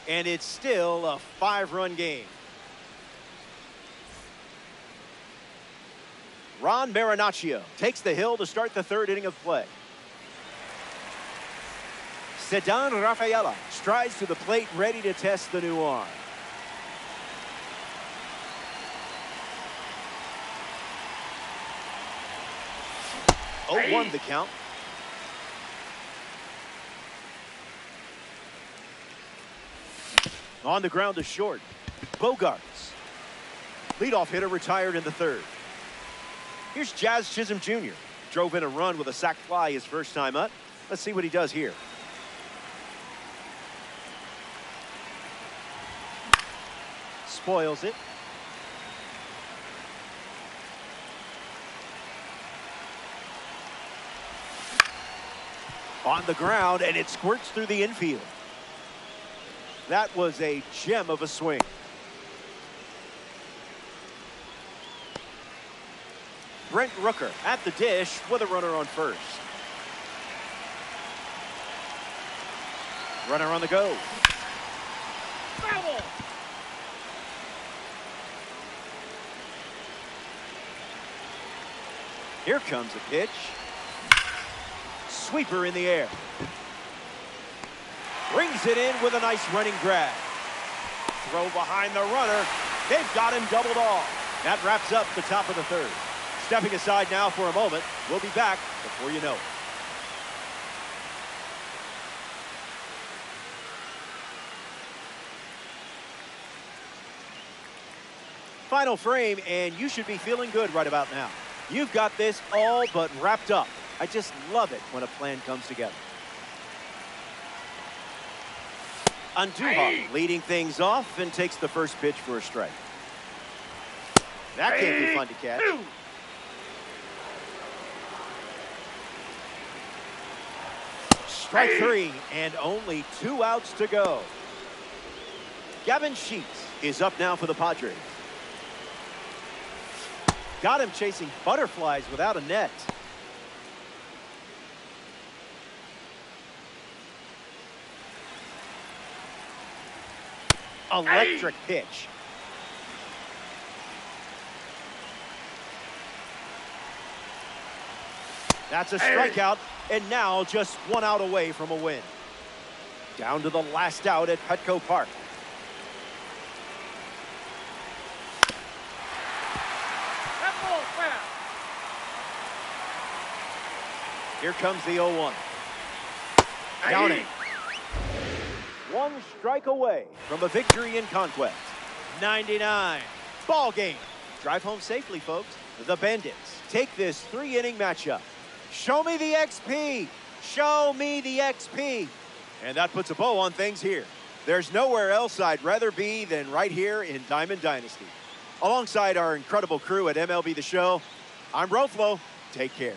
And it's still a 5-run game. Ron Marinaccio takes the hill to start the 3rd inning of play. Ceddanne Rafaela strides to the plate, ready to test the new arm. Oh, 0-1 the count. On the ground to short. Bogarts. Leadoff hitter retired in the 3rd. Here's Jazz Chisholm Jr. Drove in a run with a sac fly his first time up. Let's see what he does here. Spoils it. On the ground, and it squirts through the infield. That was a gem of a swing. Brent Rooker at the dish with a runner on first. Runner on the go. Foul. Here comes a pitch. Sweeper in the air. Brings it in with a nice running grab. Throw behind the runner. They've got him doubled off. That wraps up the top of the 3rd. Stepping aside now for a moment. We'll be back before you know it. Final frame, and you should be feeling good right about now. You've got this all but wrapped up. I just love it when a plan comes together. Andujar leading things off and takes the first pitch for a strike. That can't be fun to catch. Strike 3, and only 2 outs to go. Gavin Sheets is up now for the Padres. Got him chasing butterflies without a net. Electric pitch. That's a strikeout, and now just 1 out away from a win. Down to the last out at Petco Park. That ball foul. Here comes the 0-1. Downing. 1 strike away from a victory in conquest. 99. Ball game. Drive home safely, folks. The Bandits take this 3-inning matchup. Show me the XP. Show me the XP. And that puts a bow on things here. There's nowhere else I'd rather be than right here in Diamond Dynasty. Alongside our incredible crew at MLB The Show, I'm Roflo. Take care.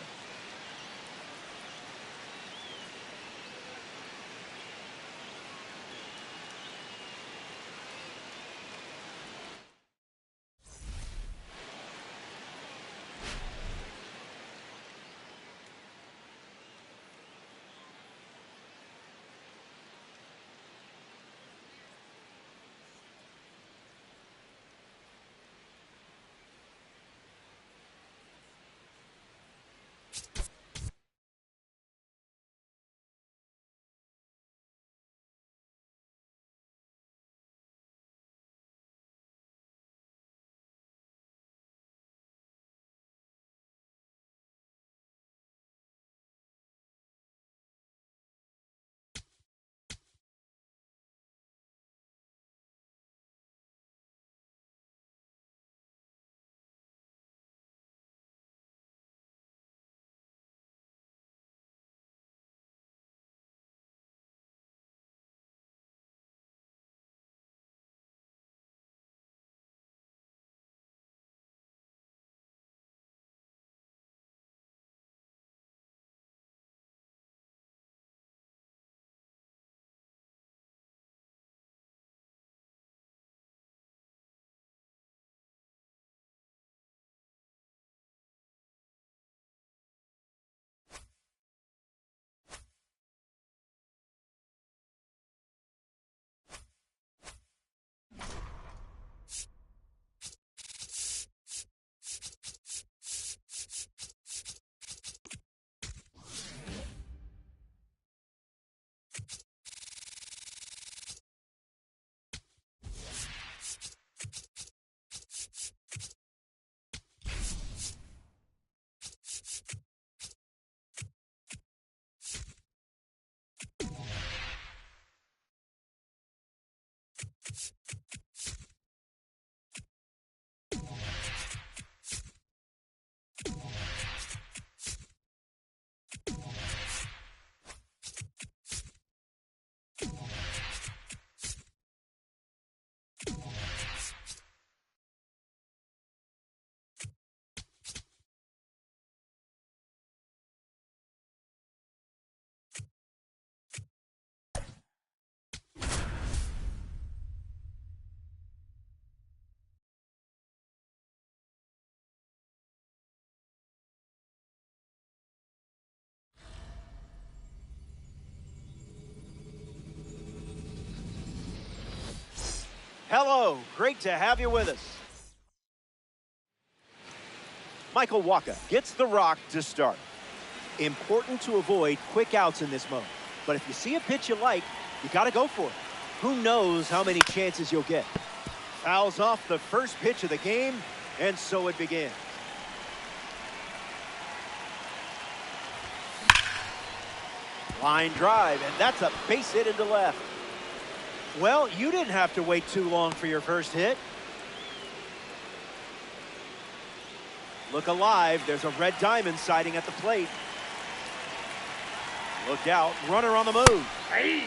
Hello, great to have you with us. Michael Wacha gets the rock to start. Important to avoid quick outs in this mode. But if you see a pitch you like, you got to go for it. Who knows how many chances you'll get. Fouls off the first pitch of the game, and so it begins. Line drive, and that's a base hit into left. Well, you didn't have to wait too long for your first hit. Look alive, there's a red diamond sighting at the plate. Look out, runner on the move. Hey.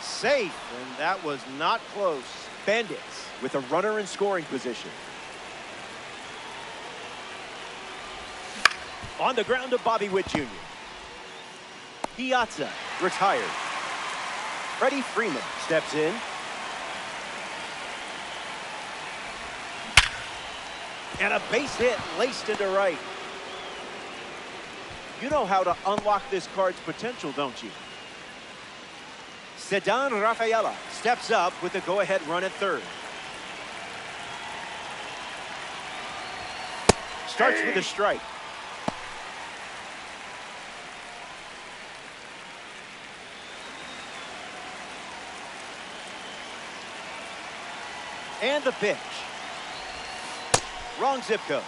Safe, and that was not close. Bandits with a runner in scoring position. On the ground to Bobby Witt Jr. Piazza retired. Freddie Freeman steps in. And a base hit laced into right. You know how to unlock this card's potential, don't you? Ceddanne Rafaela steps up with the go-ahead run at third. Starts with a strike. And the pitch. Wrong zip code.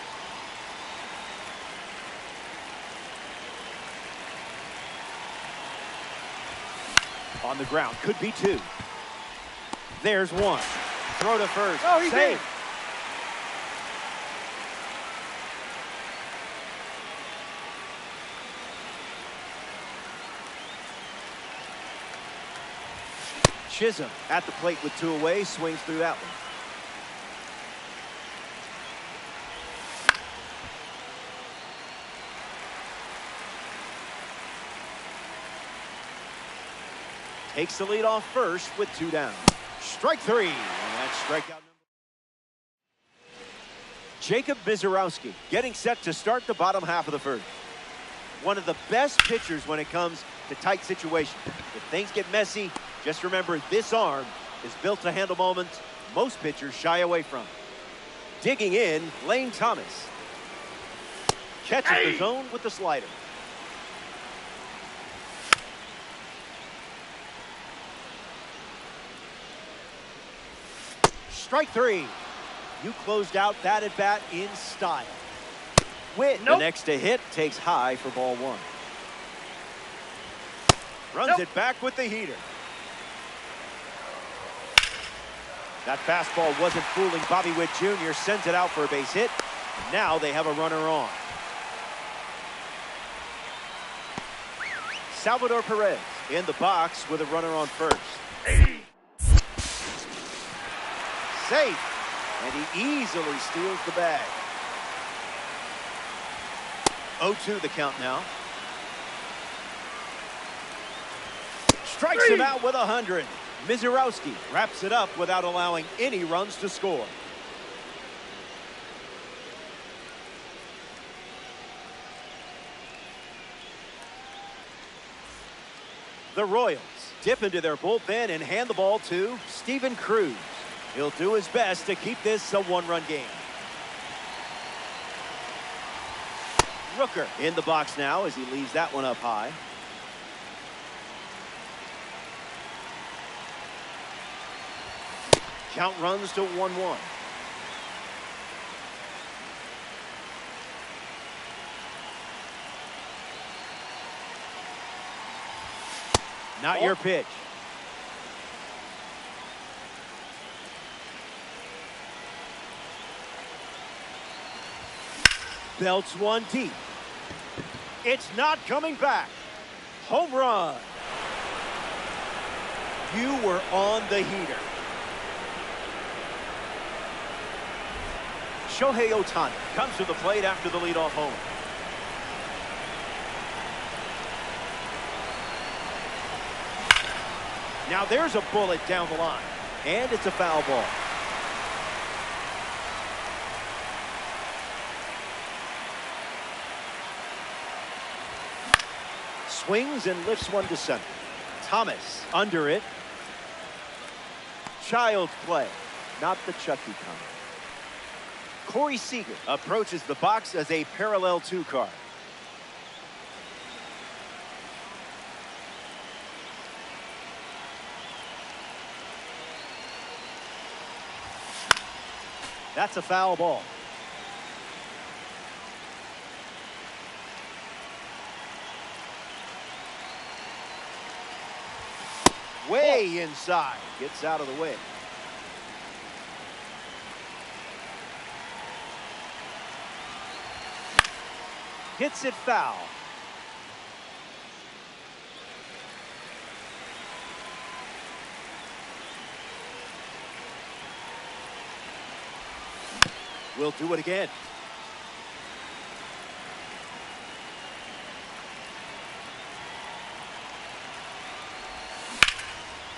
On the ground, could be two. There's one. Throw to first. Oh, he's safe. in. Chisholm at the plate with two away, swings through that one. Takes the lead off first with two down. Strike three, and that's strikeout number. Jacob Misiorowski getting set to start the bottom half of the first. One of the best pitchers when it comes to tight situations. If things get messy, just remember this arm is built to handle moments most pitchers shy away from. Digging in, Lane Thomas. Catches the zone with the slider. Strike three. You closed out that at bat in style. Witt, the next to hit, takes high for ball one. Runs it back with the heater. That fastball wasn't fooling Bobby Witt Jr. Sends it out for a base hit. Now they have a runner on. Salvador Perez in the box with a runner on first. Safe, and he easily steals the bag. 0-2 the count now. Strikes him out with 100. Misiorowski wraps it up without allowing any runs to score. The Royals dip into their bullpen and hand the ball to Steven Cruz. He'll do his best to keep this a one-run game. Rooker in the box now as he leaves that one up high. Count runs to 1-1. Not your pitch. Belts one deep. It's not coming back. Home run. You were on the heater. Shohei Ohtani comes to the plate after the leadoff homer. Now there's a bullet down the line, and it's a foul ball. Swings and lifts one to center. Thomas under it. Child's play, not the Chucky kind. Corey Seager approaches the box as a parallel 2 card. That's a foul ball. Way inside. Gets out of the way. Hits it foul. We'll do it again.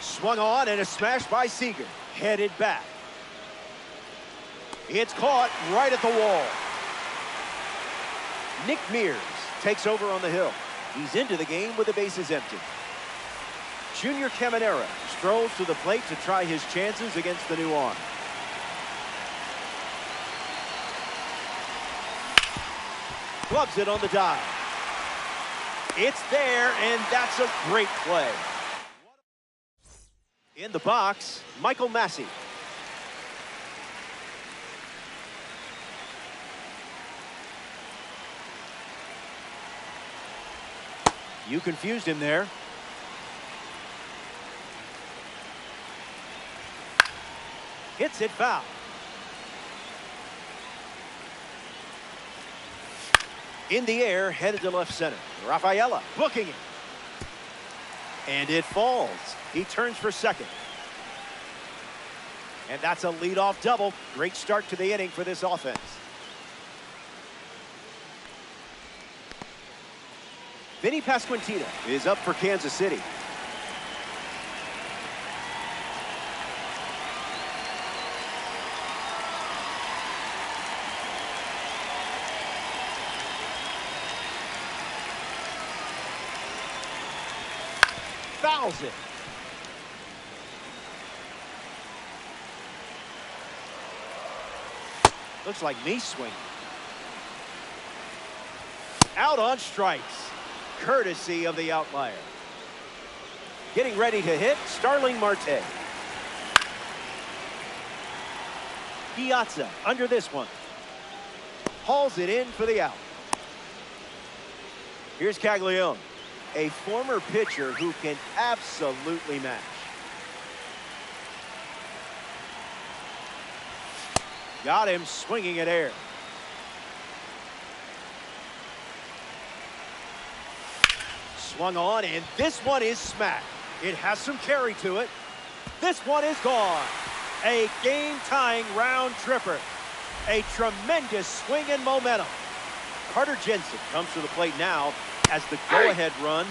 Swung on and a smash by Seager. Headed back. It's caught right at the wall. Nick Mears takes over on the hill. He's into the game with the bases empty. Junior Caminera strolls to the plate to try his chances against the new arm. Gloves it on the dive. It's there, and that's a great play. In the box, Michael Massey. You confused him there. Hits it foul. In the air, headed to left center. Rafaela booking it. And it falls. He turns for second. And that's a leadoff double. Great start to the inning for this offense. Vinny Pasquantino is up for Kansas City. Fouls it. Looks like me swinging. Out on strikes. Courtesy of the outlier. Getting ready to hit, Starling Marte. Piazza under this one. Hauls it in for the out. Here's Caglione, a former pitcher who can absolutely match. Got him swinging at air. Swung on, and this one is smacked. It has some carry to it. This one is gone. A game-tying round tripper. A tremendous swing and momentum. Carter Jensen comes to the plate now as the go-ahead run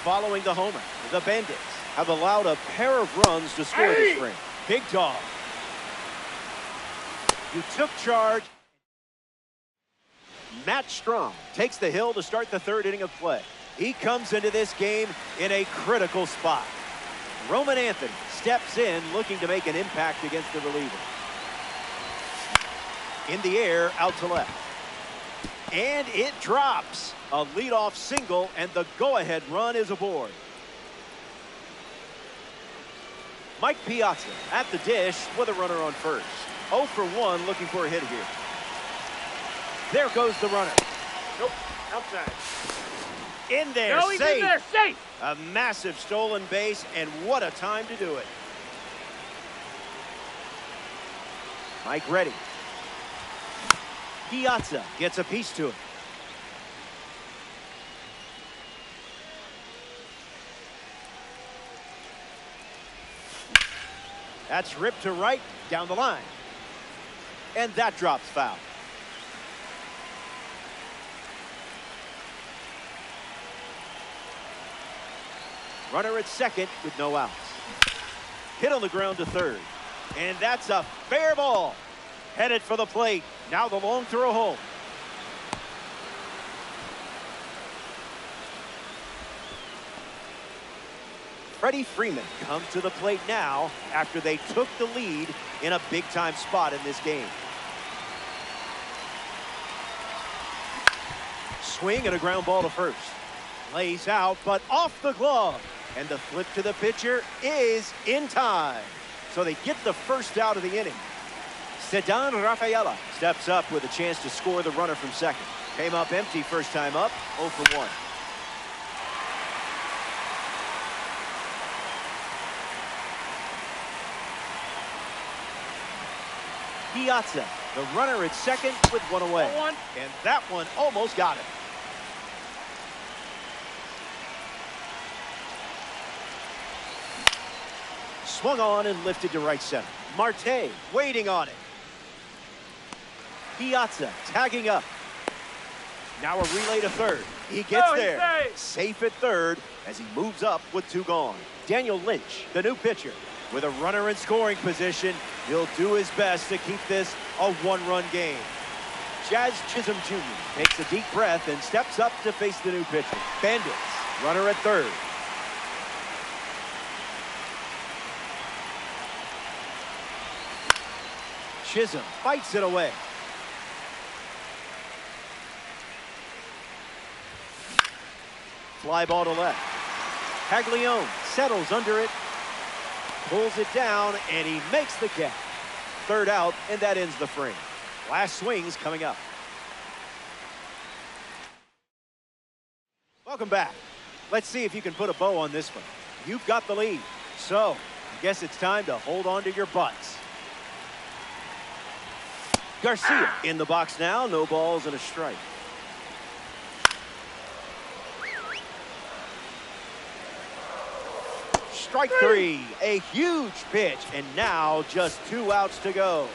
following the homer. The Bandits have allowed a pair of runs to score this frame. Big dog. You took charge. Matt Strom takes the hill to start the third inning of play. He comes into this game in a critical spot. Roman Anthony steps in looking to make an impact against the reliever. In the air, out to left. And it drops. A leadoff single, and the go-ahead run is aboard. Mike Piazza at the dish with a runner on first. 0 for 1 looking for a hit here. There goes the runner. Nope, outside. In there, no, he's safe. in there, safe. A massive stolen base, and what a time to do it. Mike ready. Piazza gets a piece to it. That's ripped to right, down the line. And that drops foul. Runner at second with no outs. Hit on the ground to third. And that's a fair ball. Headed for the plate. Now the long throw home. Freddie Freeman comes to the plate now after they took the lead in a big-time spot in this game. Swing and a ground ball to first. Lays out, but off the glove. And the flip to the pitcher is in time. So they get the first out of the inning. Ceddanne Rafaela steps up with a chance to score the runner from second. Came up empty first time up, 0 for 1. Piazza, the runner at second with one away. And that one almost got him. Swung on and lifted to right center. Marte waiting on it. Piazza tagging up. Now a relay to third. He gets there. Safe at third as he moves up with 2 gone. Daniel Lynch, the new pitcher, with a runner in scoring position. He'll do his best to keep this a 1-run game. Jazz Chisholm Jr. takes a deep breath and steps up to face the new pitcher. Bandits, runner at third. Chisholm fights it away. Fly ball to left. Paglione settles under it. Pulls it down, and he makes the catch. Third out, and that ends the frame. Last swings coming up. Welcome back. Let's see if you can put a bow on this one. You've got the lead. So, I guess it's time to hold on to your butts. Garcia in the box now. No balls and a strike. Strike 3. A huge pitch, and now just 2 outs to go.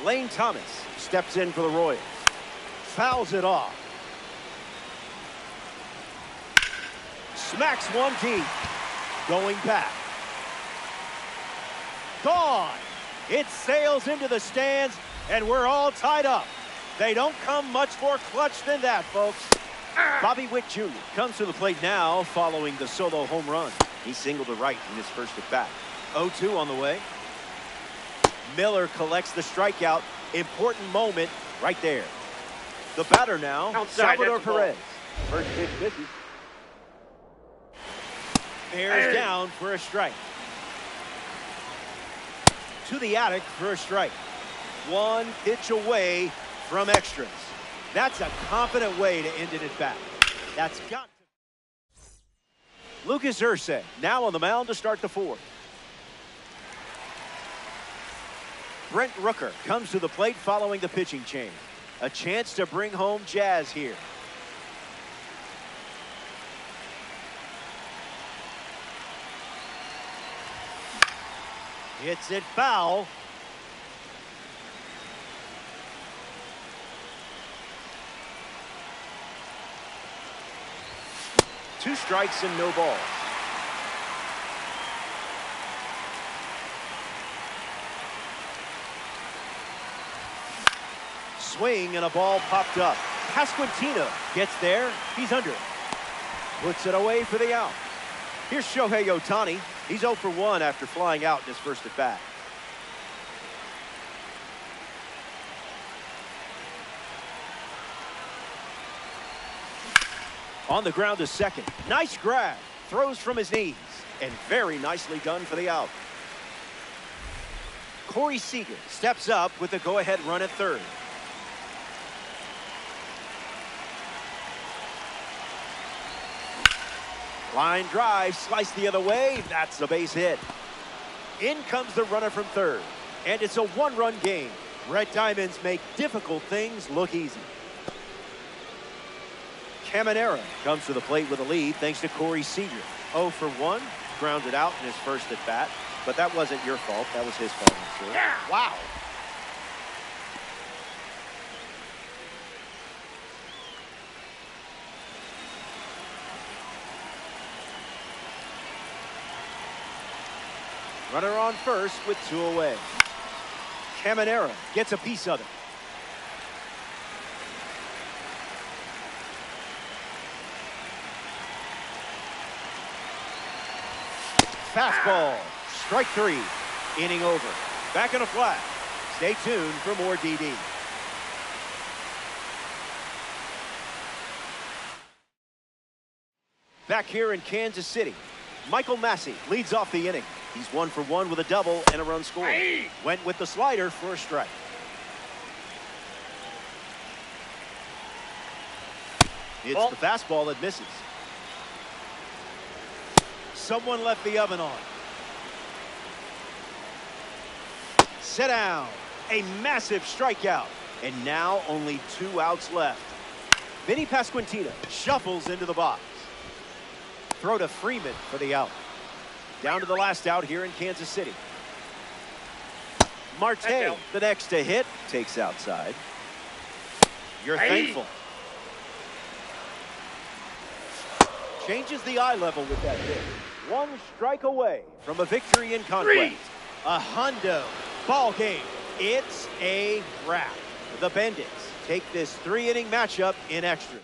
Lane Thomas steps in for the Royals. Fouls it off. Smacks one deep. Going back. Gone. It sails into the stands, and we're all tied up. They don't come much more clutch than that, folks. Bobby Witt Jr. comes to the plate now following the solo home run. He singled to right in his first at bat. 0-2 on the way. Miller collects the strikeout. Important moment right there. The batter now, outside, Salvador Perez. First pitch misses. Bears down for a strike. To the attic for a strike. 1 pitch away from extras. That's a confident way to end it at bat. That's got to. Lucas Ursay now on the mound to start the 4th. Brent Rooker comes to the plate following the pitching change. A chance to bring home Jazz here. Hits it foul. Two strikes and no balls. Swing and a ball popped up. Pasquantino gets there. He's under it. Puts it away for the out. Here's Shohei Ohtani. He's 0 for 1 after flying out in his first at bat. On the ground to second. Nice grab. Throws from his knees. And very nicely done for the out. Corey Seager steps up with the go-ahead run at third. Line drive, sliced the other way. That's a base hit. In comes the runner from third. And it's a 1-run game. Red Diamonds make difficult things look easy. Caminera comes to the plate with a lead thanks to Corey Seager. 0 for 1, grounded out in his first at bat. But that wasn't your fault. That was his fault, I'm sure. Yeah. Wow. Runner on first with 2 away. Caminera gets a piece of it. Fastball. Strike 3. Inning over. Back in a flash. Stay tuned for more DD. Back here in Kansas City, Michael Massey leads off the inning. He's 1 for 1 with a double and a run scored. Hey. Went with the slider for a strike. It's the fastball that misses. Someone left the oven on. Sit down. A massive strikeout. And now only 2 outs left. Vinny Pasquantino shuffles into the box. Throw to Freeman for the out. Down to the last out here in Kansas City. Marte, the next to hit, takes outside. You're thankful. Changes the eye level with that hit. 1 strike away from a victory in conquest. A hundo ball game. It's a wrap. The Bandits take this 3-inning matchup in extra.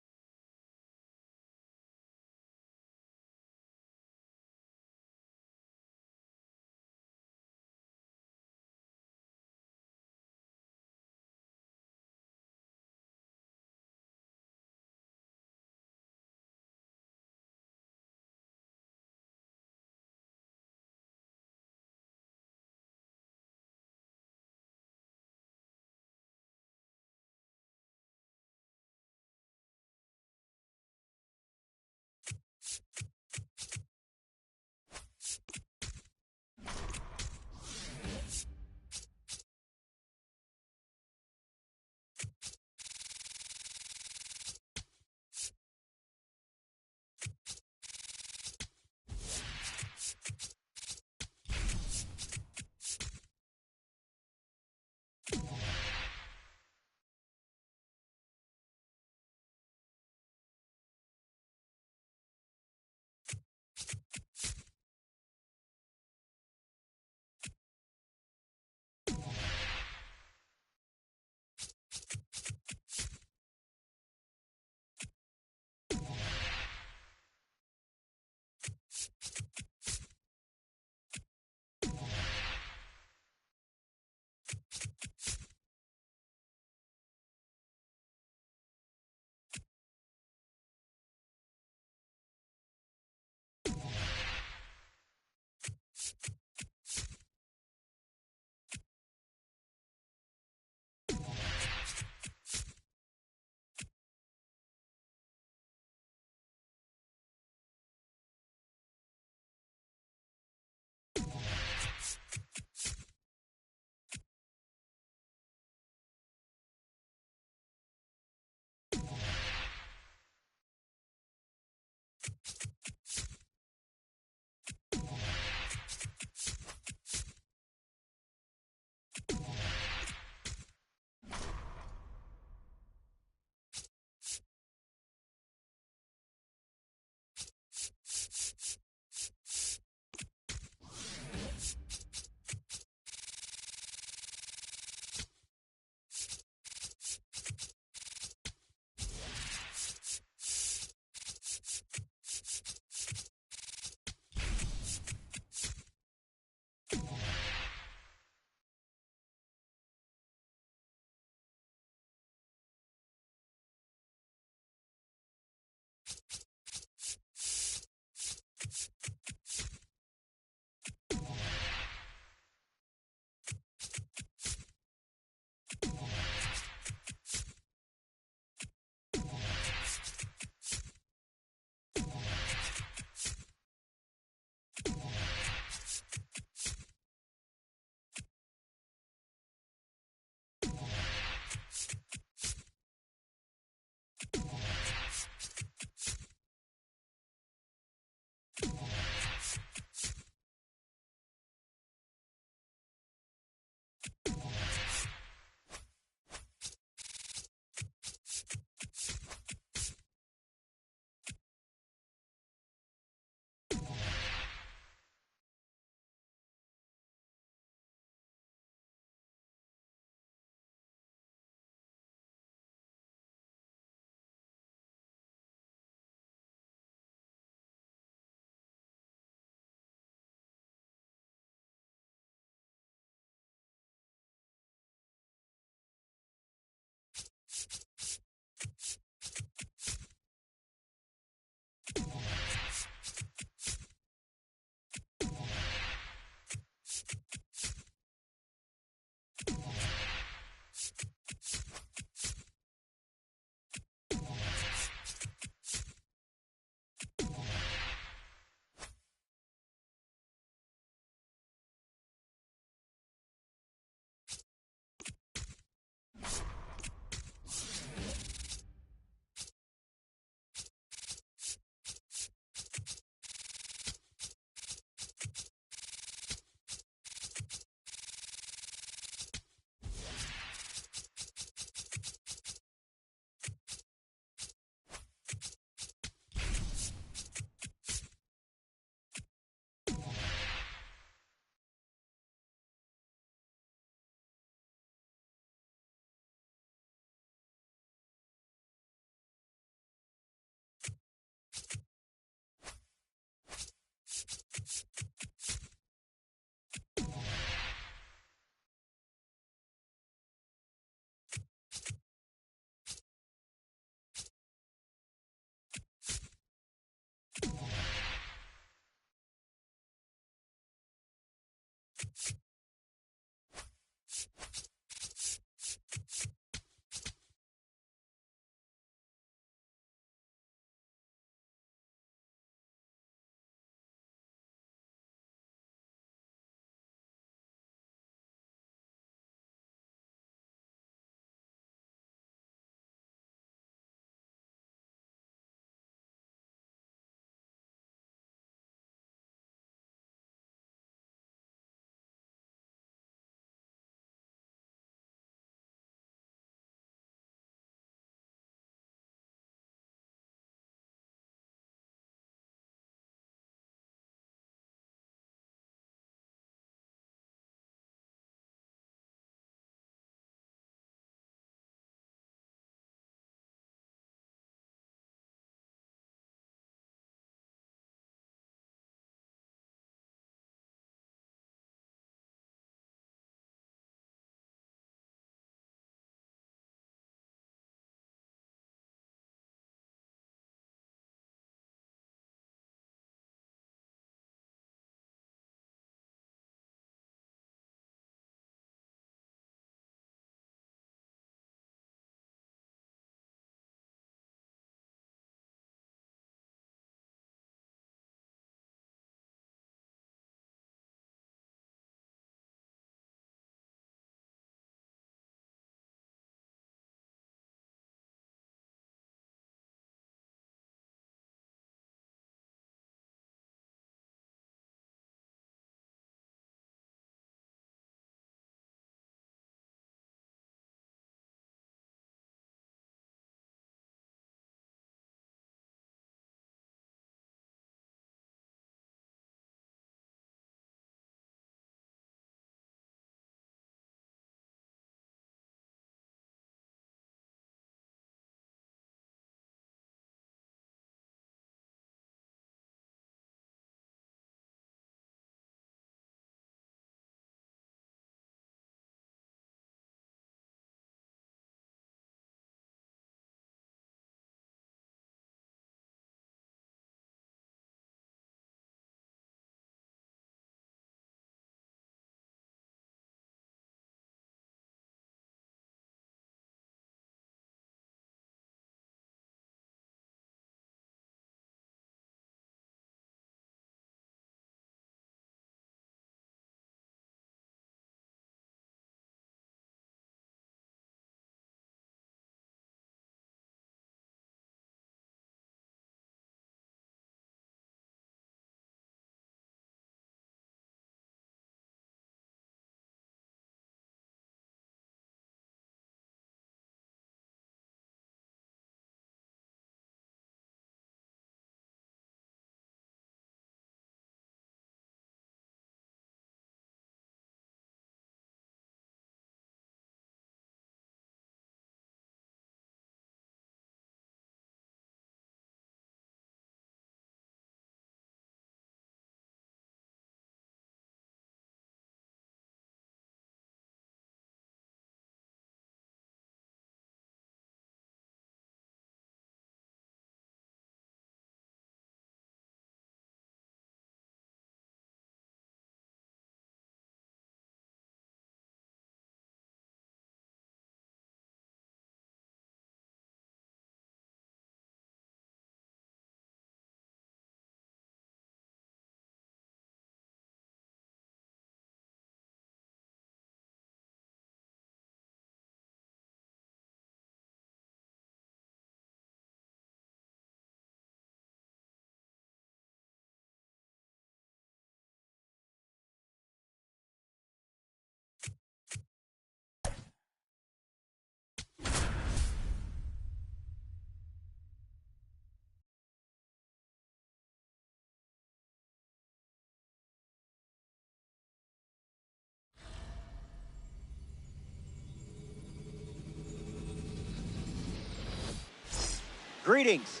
Greetings.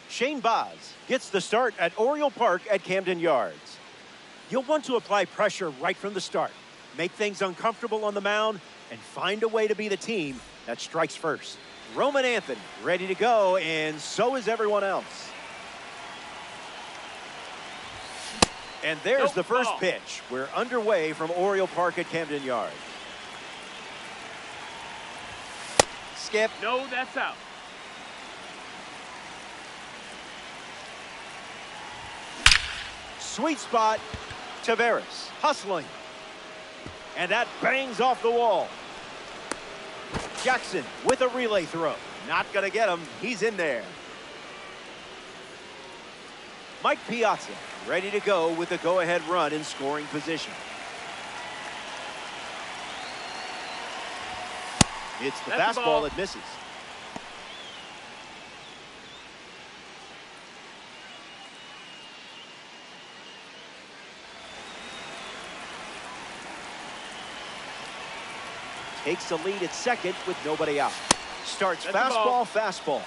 Shane Baz gets the start at Oriole Park at Camden Yards. You'll want to apply pressure right from the start, make things uncomfortable on the mound, and find a way to be the team that strikes first. Roman Anthony ready to go, and so is everyone else. And there's the first pitch. We're underway from Oriole Park at Camden Yards. Skip. No, that's out. Sweet spot. Taveras hustling. And that bangs off the wall. Jackson with a relay throw. Not going to get him. He's in there. Mike Piazza ready to go with a go-ahead run in scoring position. It's the fastball that misses. Takes the lead at second with nobody out. Starts fastball.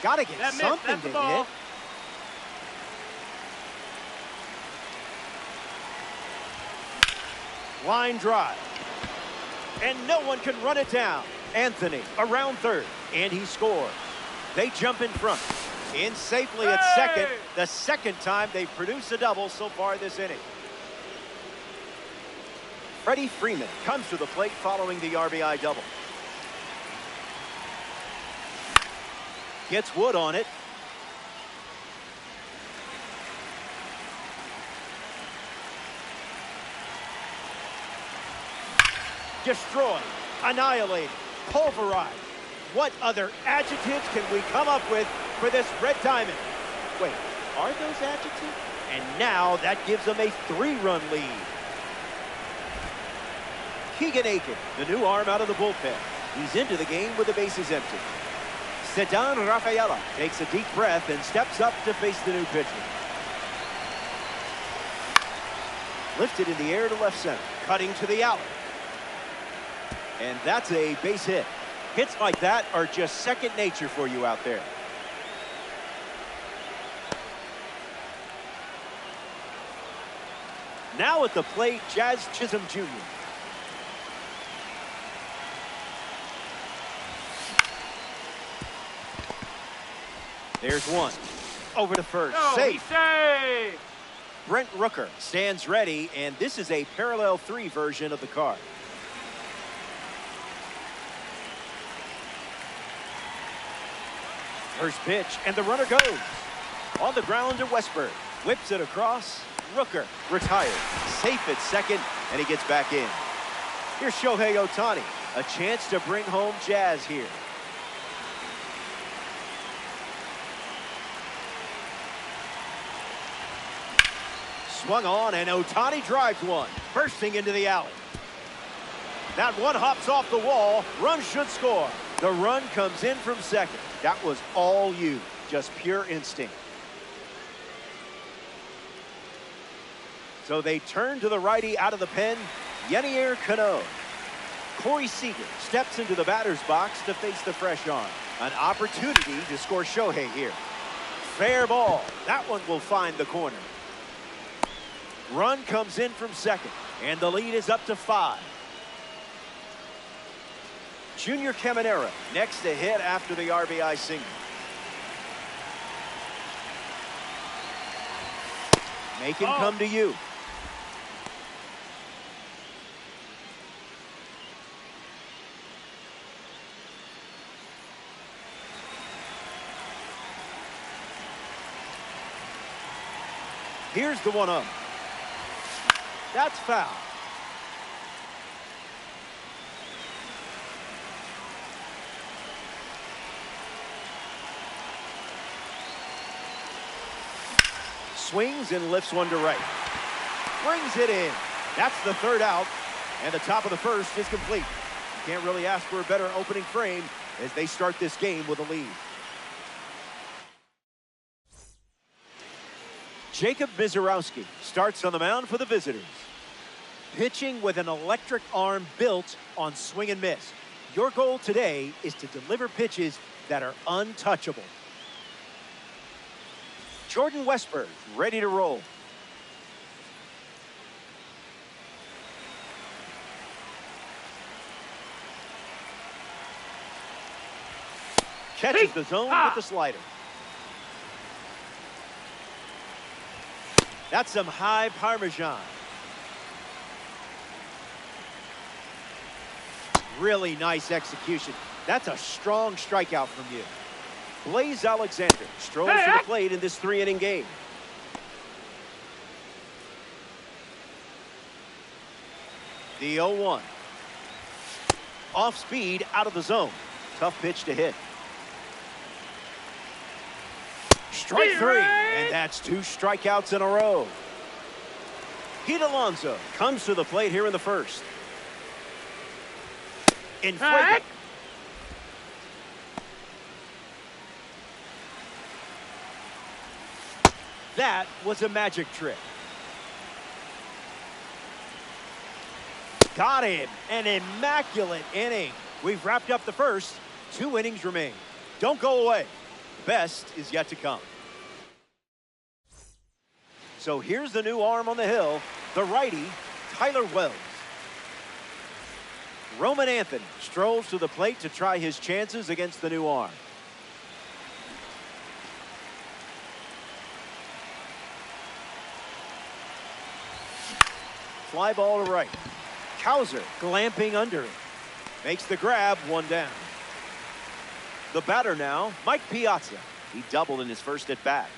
Gotta get something to hit. Line drive. And no one can run it down. Anthony around third, and he scores. They jump in front. In safely at second, the second time they've produced a double so far this inning. Freddie Freeman comes to the plate following the RBI double. Gets Wood on it. Destroyed, annihilated, pulverized. What other adjectives can we come up with for this red diamond? Wait, are those adjectives? And now that gives them a 3-run lead. Keegan Aiken, the new arm out of the bullpen. He's into the game with the bases empty. Ceddanne Rafaela takes a deep breath and steps up to face the new pitcher. Lifted in the air to left center, cutting to the alley. And that's a base hit. Hits like that are just second nature for you out there. Now at the plate, Jazz Chisholm Jr. There's one. Over to first. Safe. Brent Rooker stands ready, and this is a parallel 3 version of the card. First pitch, and the runner goes. On the ground to Westberg. Whips it across. Rooker retired. Safe at second, and he gets back in. Here's Shohei Ohtani. A chance to bring home Jazz here. Swung on, and Ohtani drives one. Bursting into the alley. That one hops off the wall. Run should score. The run comes in from second. That was all you. Just pure instinct. So they turn to the righty out of the pen, Yenier Cano. Corey Seager steps into the batter's box to face the fresh arm. An opportunity to score Shohei here. Fair ball. That one will find the corner. Run comes in from second, and the lead is up to 5. Junior Caminero next to hit after the RBI single. Make him come to you. Here's the 1-0. That's foul. Swings and lifts one to right. Brings it in. That's the 3rd out, and the top of the 1st is complete. You can't really ask for a better opening frame as they start this game with a lead. Jacob Mizorowski starts on the mound for the visitors. Pitching with an electric arm built on swing and miss. Your goal today is to deliver pitches that are untouchable. Jordan Westburg, ready to roll. Catches the zone with the slider. That's some high Parmesan. Really nice execution. That's a strong strikeout from you. Blaze Alexander strolls to the plate in this 3-inning game. The 0-1. Off speed, out of the zone. Tough pitch to hit. Strike 3, and that's 2 strikeouts in a row. Pete Alonso comes to the plate here in the first. Inflated. That was a magic trick. Got him. An immaculate inning. We've wrapped up the first. 2 innings remain. Don't go away. The best is yet to come. So here's the new arm on the hill, the righty, Tyler Wells. Roman Anthony strolls to the plate to try his chances against the new arm. Fly ball to right. Cowser glamping under it. Makes the grab, 1 down. The batter now, Mike Piazza. He doubled in his first at bat.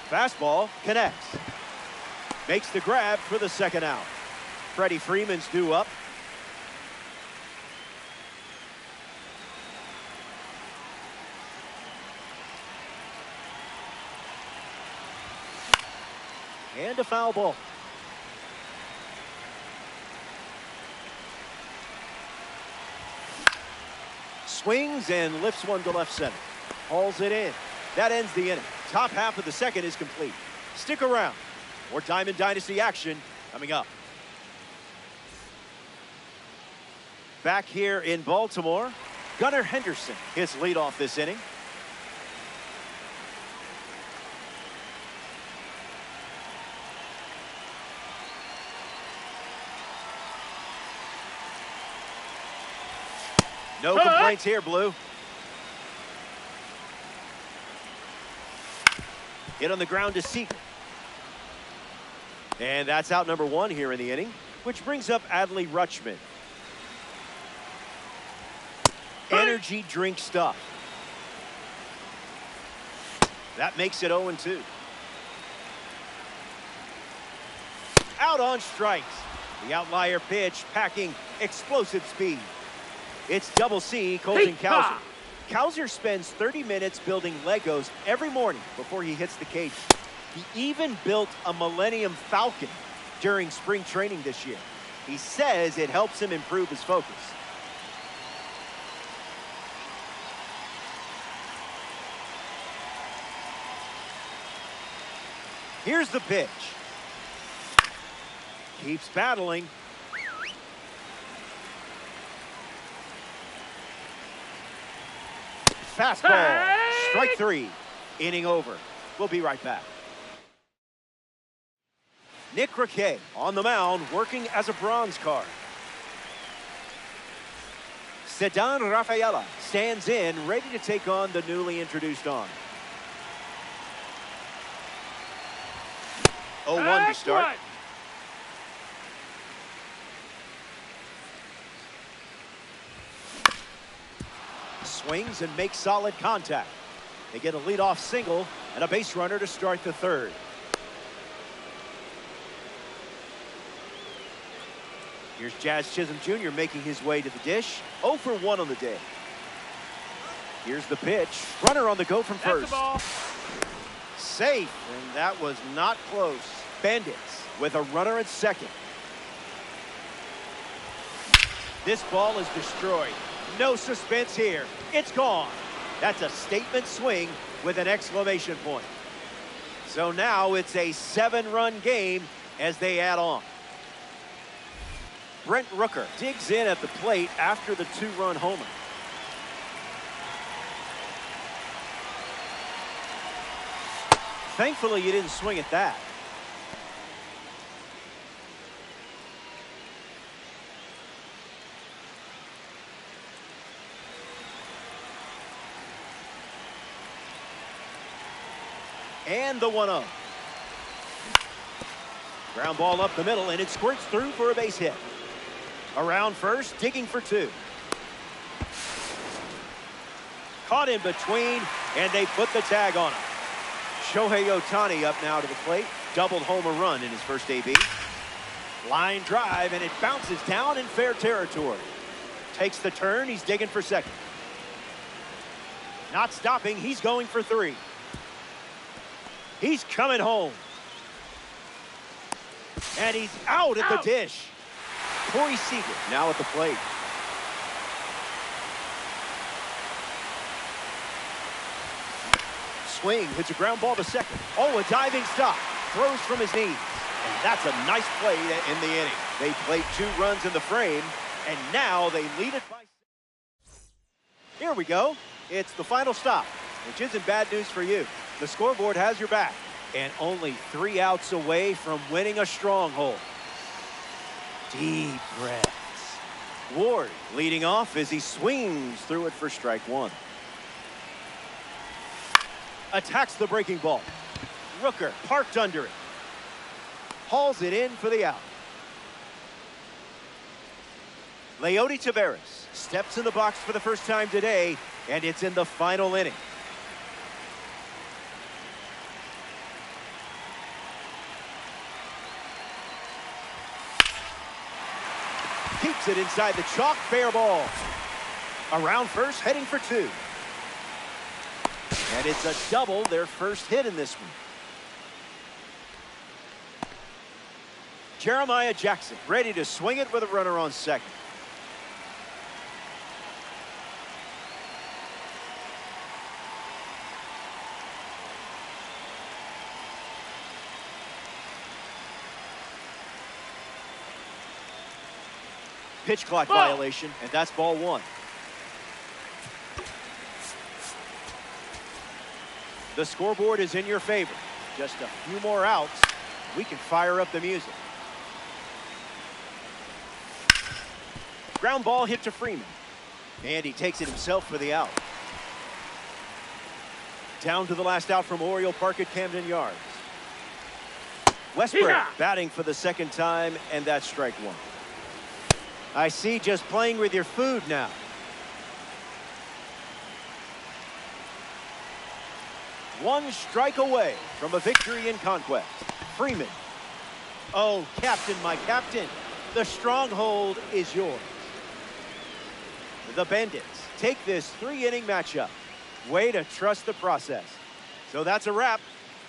Fastball connects. Makes the grab for the 2nd out. Freddie Freeman's due up. And a foul ball. Swings and lifts one to left center. Hauls it in. That ends the inning. Top half of the 2nd is complete. Stick around. More Diamond Dynasty action coming up. Back here in Baltimore, Gunnar Henderson hits leadoff this inning. No complaints here, Blue. Hit on the ground to Seager. And that's out number 1 here in the inning, which brings up Adley Rutschman. Energy drink stuff. That makes it 0-2. Out on strikes. The outlier pitch packing explosive speed. It's Double C, Colton Cowser. Cowser spends 30 minutes building Legos every morning before he hits the cage. He even built a Millennium Falcon during spring training this year. He says it helps him improve his focus. Here's the pitch. Keeps battling. Fastball. Strike 3. Inning over. We'll be right back. Nick Riquet on the mound working as a bronze card. Sedan Rafaela stands in, ready to take on the newly introduced arm. 0-1 to start. Swings and makes solid contact. They get a leadoff single and a base runner to start the 3rd. Here's Jazz Chisholm Jr. making his way to the dish. 0 for 1 on the day. Here's the pitch. Runner on the go from first. Safe, and that was not close. Bandits with a runner at second. This ball is destroyed. No suspense here. It's gone. That's a statement swing with an exclamation point. So now it's a 7-run game as they add on. Brent Rooker digs in at the plate after the 2-run homer. Thankfully, you didn't swing at that. And the 1-0. Ground ball up the middle, and it squirts through for a base hit. Around first, digging for 2. Caught in between, and they put the tag on him. Shohei Ohtani up now to the plate. Doubled homer run in his first AB. Line drive, and it bounces down in fair territory. Takes the turn, he's digging for second. Not stopping, he's going for 3. He's coming home. And he's out at the dish. Corey Seager now at the plate. Swing, hits a ground ball to second. Oh, a diving stop. Throws from his knees. And that's a nice play to end the inning. They played 2 runs in the frame, and now they lead it by 6. Here we go. It's the final stop, which isn't bad news for you. The scoreboard has your back, and only 3 outs away from winning a stronghold. Deep breaths. Ward leading off as he swings through it for strike 1. Attacks the breaking ball. Rooker parked under it. Hauls it in for the out. Leody Taveras steps in the box for the first time today, and it's in the final inning. Keeps it inside the chalk, fair ball. Around first, heading for 2. And it's a double, their first hit in this one. Jeremiah Jackson ready to swing it with a runner on second. Pitch clock violation, and that's ball 1. The scoreboard is in your favor. Just a few more outs. We can fire up the music. Ground ball hit to Freeman. And he takes it himself for the out. Down to the last out from Oriole Park at Camden Yards. Westbrook batting for the second time, and that's strike 1. I see, just playing with your food now. One strike away from a victory in conquest. Freeman. Oh, captain, my captain. The stronghold is yours. The Bandits take this 3-inning matchup. Way to trust the process. So that's a wrap.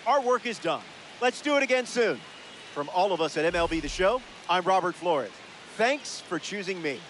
Our work is done. Let's do it again soon. From all of us at MLB The Show, I'm Robert Flores. Thanks for choosing me.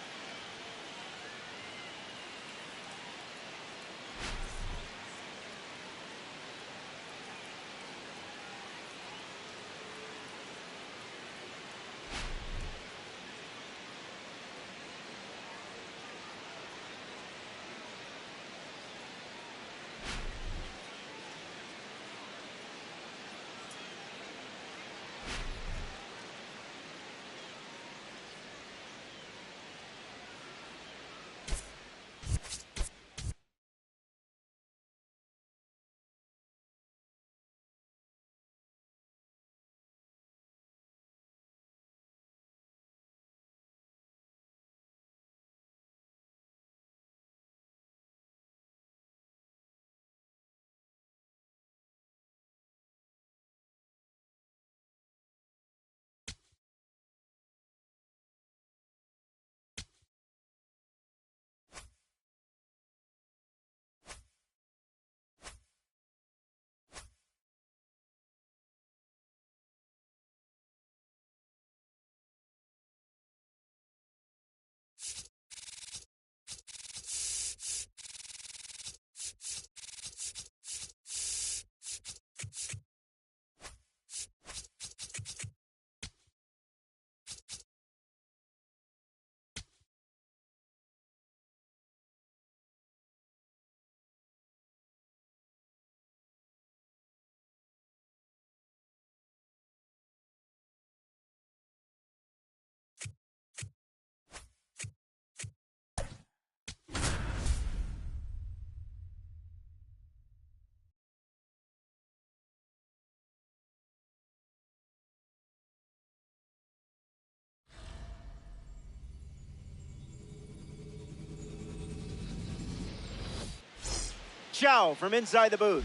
Ciao from inside the booth.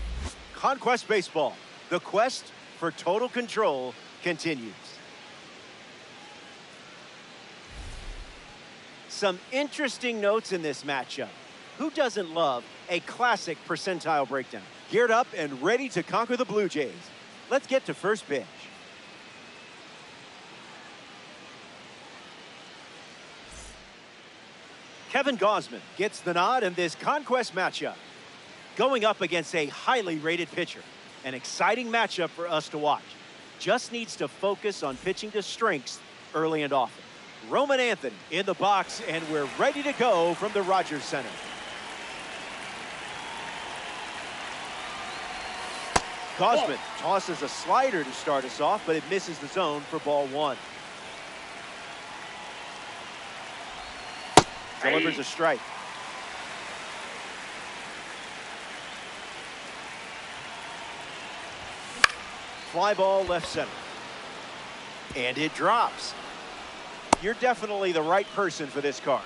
Conquest Baseball. The quest for total control continues. Some interesting notes in this matchup. Who doesn't love a classic percentile breakdown? Geared up and ready to conquer the Blue Jays. Let's get to first pitch. Kevin Gausman gets the nod in this conquest matchup. Going up against a highly rated pitcher. An exciting matchup for us to watch. Just needs to focus on pitching to strengths early and often. Roman Anthony in the box, and we're ready to go from the Rogers Center. Gausman tosses a slider to start us off, but it misses the zone for ball one. Delivers a strike. Fly ball left center. And it drops. You're definitely the right person for this card.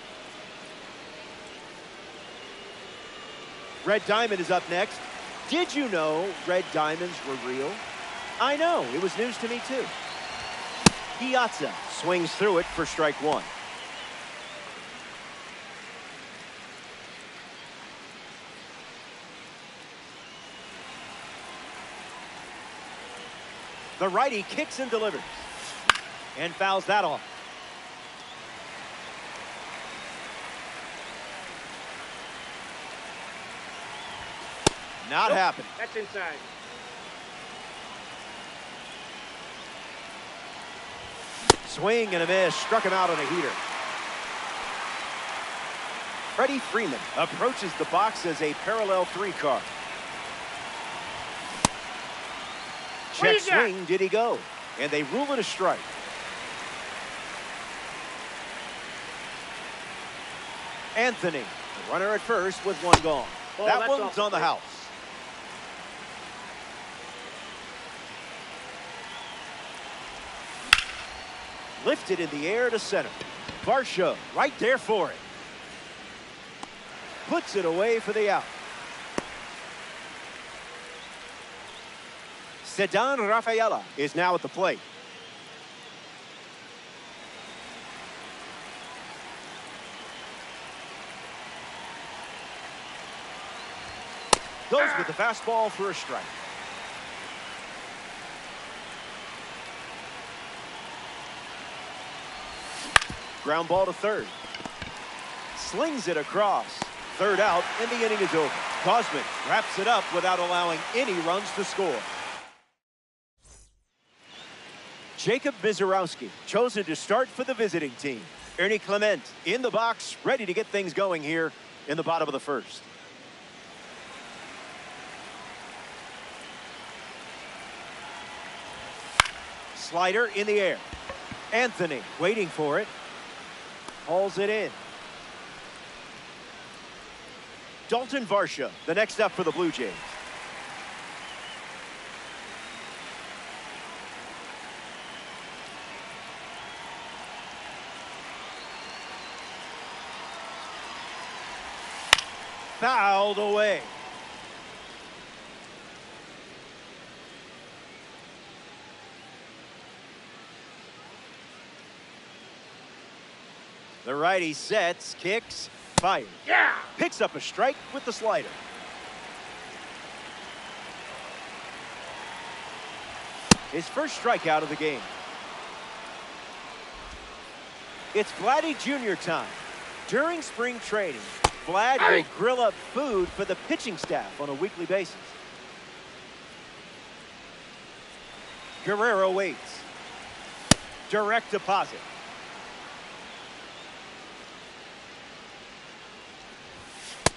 Red Diamond is up next. Did you know red diamonds were real? I know, it was news to me too. Piazza swings through it for strike one. The righty kicks and delivers. And fouls that off. Not happening. That's inside. Swing and a miss. Struck him out on a heater. Freddie Freeman approaches the box as a parallel three card. Check swing, did he go? And they rule it a strike. Anthony, the runner at first with one gone. Oh, that one's on the house. Lifted in the air to center. Varsho right there for it. Puts it away for the out. Sedan Rafaela is now at the plate. Goes with the fastball for a strike. Ground ball to third. Slings it across. Third out, and the inning is over. Gausman wraps it up without allowing any runs to score. Jacob Mizorowski chosen to start for the visiting team. Ernie Clement in the box, ready to get things going here in the bottom of the first. Slider in the air. Anthony waiting for it. Hauls it in. Dalton Varsho, the next up for the Blue Jays. Fouled away. The righty sets, kicks, fires. Yeah! Picks up a strike with the slider. His first strikeout of the game. It's Vladdy Jr. time. During spring training, Vlad will grill up food for the pitching staff on a weekly basis. Guerrero waits. Direct deposit.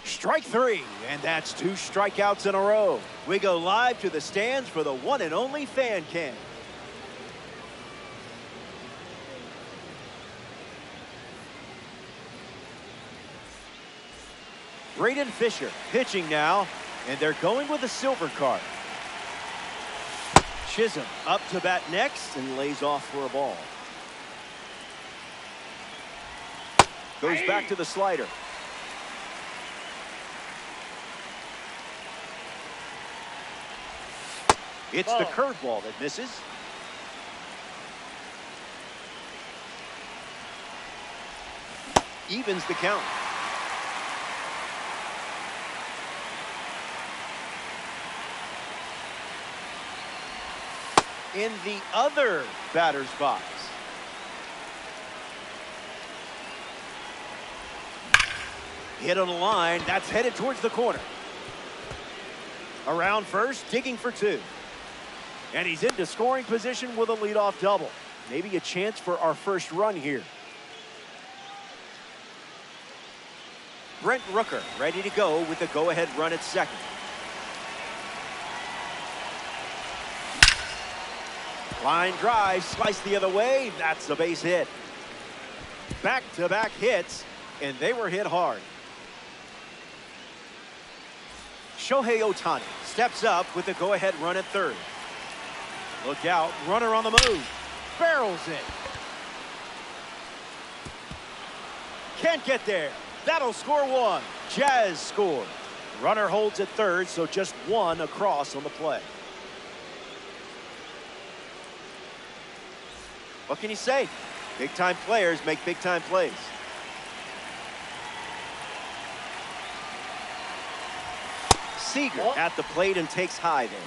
Strike three, and that's two strikeouts in a row. We go live to the stands for the one and only fan cam. Braden Fisher pitching now, and they're going with a silver card. Chisholm up to bat next and lays off for a ball. Goes back to the slider. It's the curveball that misses. Evens the count. In the other batter's box. Hit on the line. That's headed towards the corner. Around first, digging for two. And he's into scoring position with a leadoff double. Maybe a chance for our first run here. Brent Rooker ready to go with the go-ahead run at second. Line drive, slice the other way. That's a base hit. Back-to-back hits, and they were hit hard. Shohei Ohtani steps up with the go-ahead run at third. Look out, runner on the move. Barrels it. Can't get there. That'll score one. Jazz scored. Runner holds at third, so just one across on the play. What can you say? Big-time players make big-time plays. Seager at the plate and takes high there.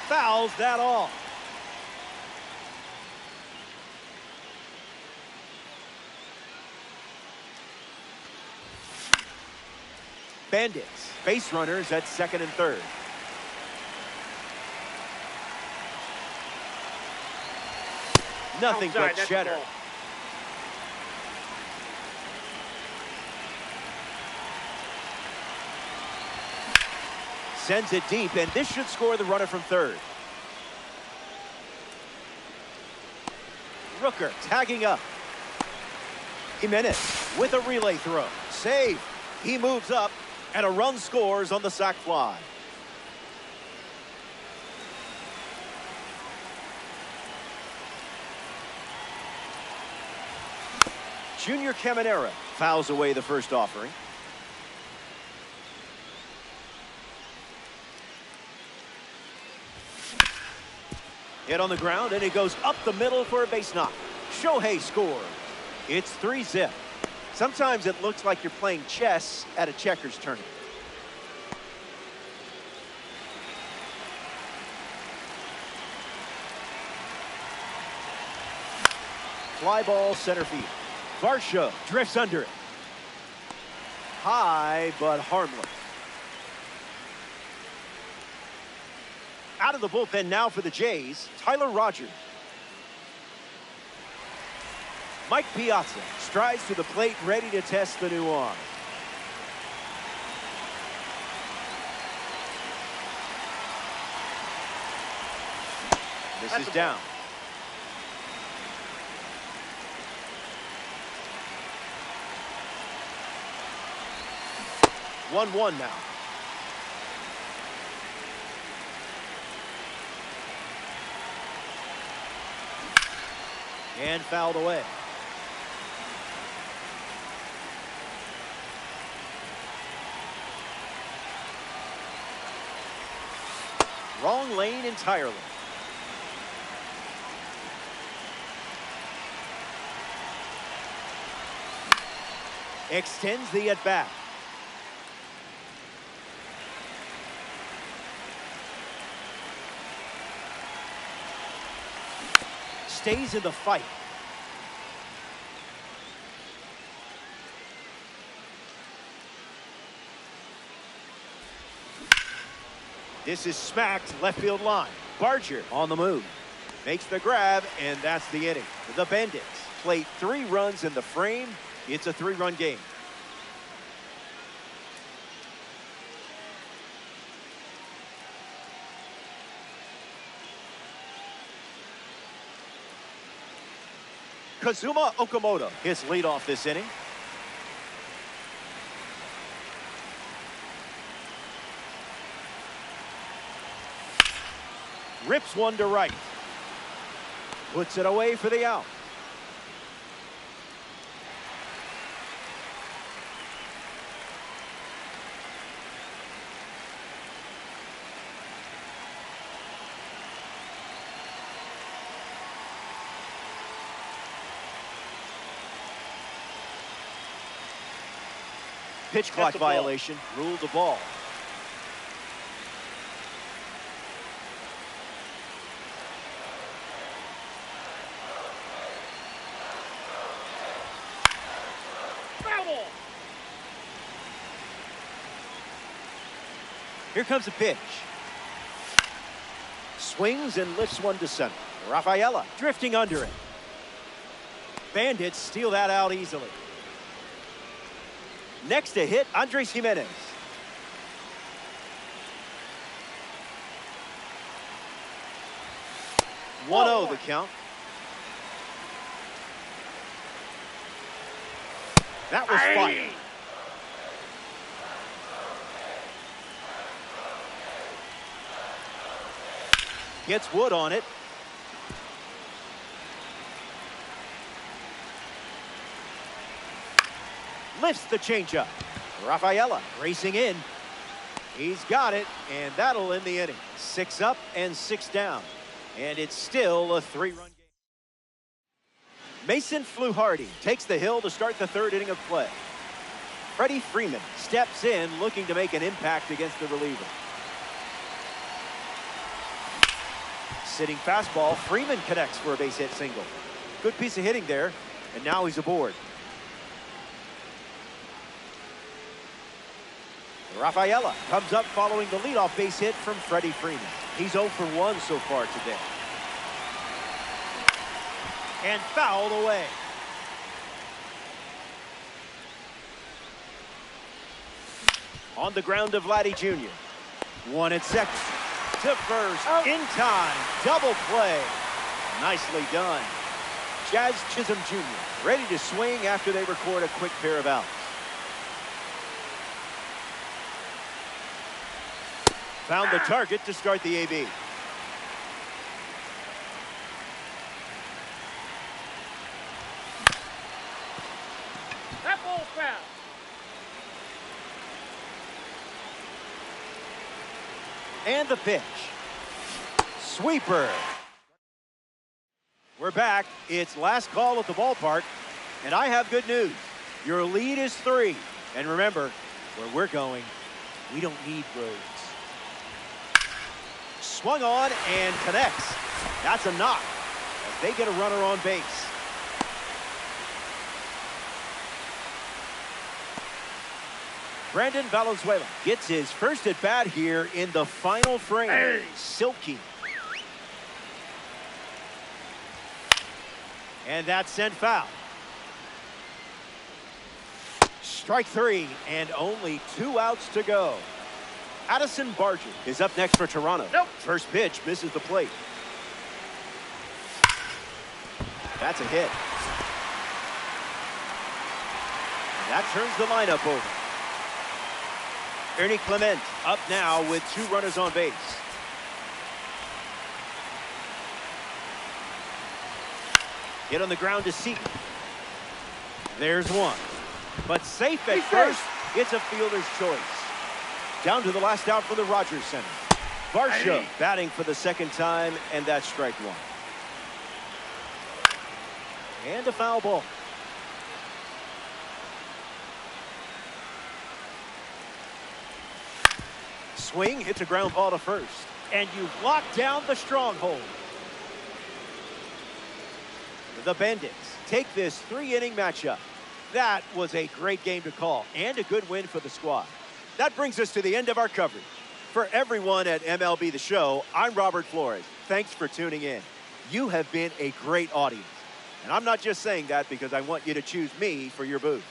Fouls that off. Bandits, base runners at second and third. Nothing but cheddar. Sends it deep, and this should score the runner from third. Rooker tagging up. Jimenez with a relay throw. Save. He moves up, and a run scores on the sac fly. Junior Caminera fouls away the first offering. Hit on the ground, and it goes up the middle for a base knock. Shohei scores. It's 3-zip. Sometimes it looks like you're playing chess at a checkers tournament. Fly ball center field. Varsho drifts under it. High but harmless. Out of the bullpen now for the Jays, Tyler Rogers. Mike Piazza strides to the plate, ready to test the new arm. This is down. One now. And fouled away. Wrong lane entirely. Extends the at-bat. Stays in the fight. This is smacked left field line. Barger on the move. Makes the grab, and that's the inning. The Bandits played 3 runs in the frame. It's a 3-run game. Kazuma Okamoto his leadoff this inning. Rips one to right. Puts it away for the out. Pitch clock violation, ruled a ball. Foul. Here comes a pitch. Swings and lifts one to center. Rafaela drifting under it. Bandits steal that out easily. Next to hit, Andres Jimenez. One 0 the count. That was fine. Gets Wood on it. Lifts the changeup. Rafaela racing in. He's got it, and that'll end the inning. 6 up and 6 down. And it's still a 3-run game. Mason Fluharty takes the hill to start the 3rd inning of play. Freddie Freeman steps in looking to make an impact against the reliever. Sitting fastball, Freeman connects for a base hit single. Good piece of hitting there, and now he's aboard. Rafaela comes up following the leadoff base hit from Freddie Freeman. He's 0 for 1 so far today. And fouled away. On the ground to Vladdy Jr. 1 at second. To first, in time, double play. Nicely done. Jazz Chisholm Jr. ready to swing after they record a quick pair of outs. Found the target to start the AB. That ball's foul. And the pitch. Sweeper. We're back. It's last call at the ballpark, and I have good news. Your lead is 3. And remember, where we're going, we don't need roads. Swung on and connects. That's a knock as they get a runner on base. Brandon Valenzuela gets his first at bat here in the final frame. Hey. Silky. And that's sent foul. Strike 3 and only 2 outs to go. Addison Barger is up next for Toronto. Nope. First pitch misses the plate. That's a hit. And that turns the lineup over. Ernie Clement up now with 2 runners on base. Hit on the ground to Seaton. There's one. But safe at first. It's a fielder's choice. Down to the last out for the Rogers Center. Varsho batting for the 2nd time, and that's strike 1. And a foul ball. Swing, hits a ground ball to first. And you've locked down the stronghold. The Bandits take this 3-inning matchup. That was a great game to call and a good win for the squad. That brings us to the end of our coverage. For everyone at MLB The Show, I'm Robert Flores. Thanks for tuning in. You have been a great audience. And I'm not just saying that because I want you to choose me for your booth.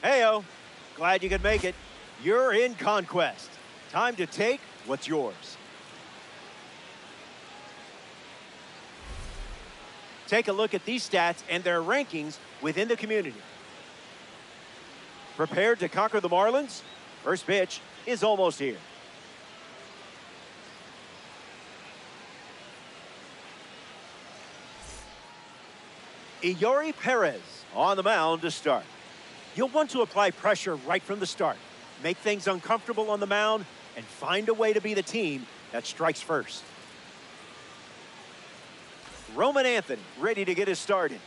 Heyo, glad you could make it. You're in conquest. Time to take what's yours. Take a look at these stats and their rankings within the community. Prepared to conquer the Marlins? First pitch is almost here. Iori Perez on the mound to start. You'll want to apply pressure right from the start. Make things uncomfortable on the mound and find a way to be the team that strikes first. Roman Anthony ready to get us started.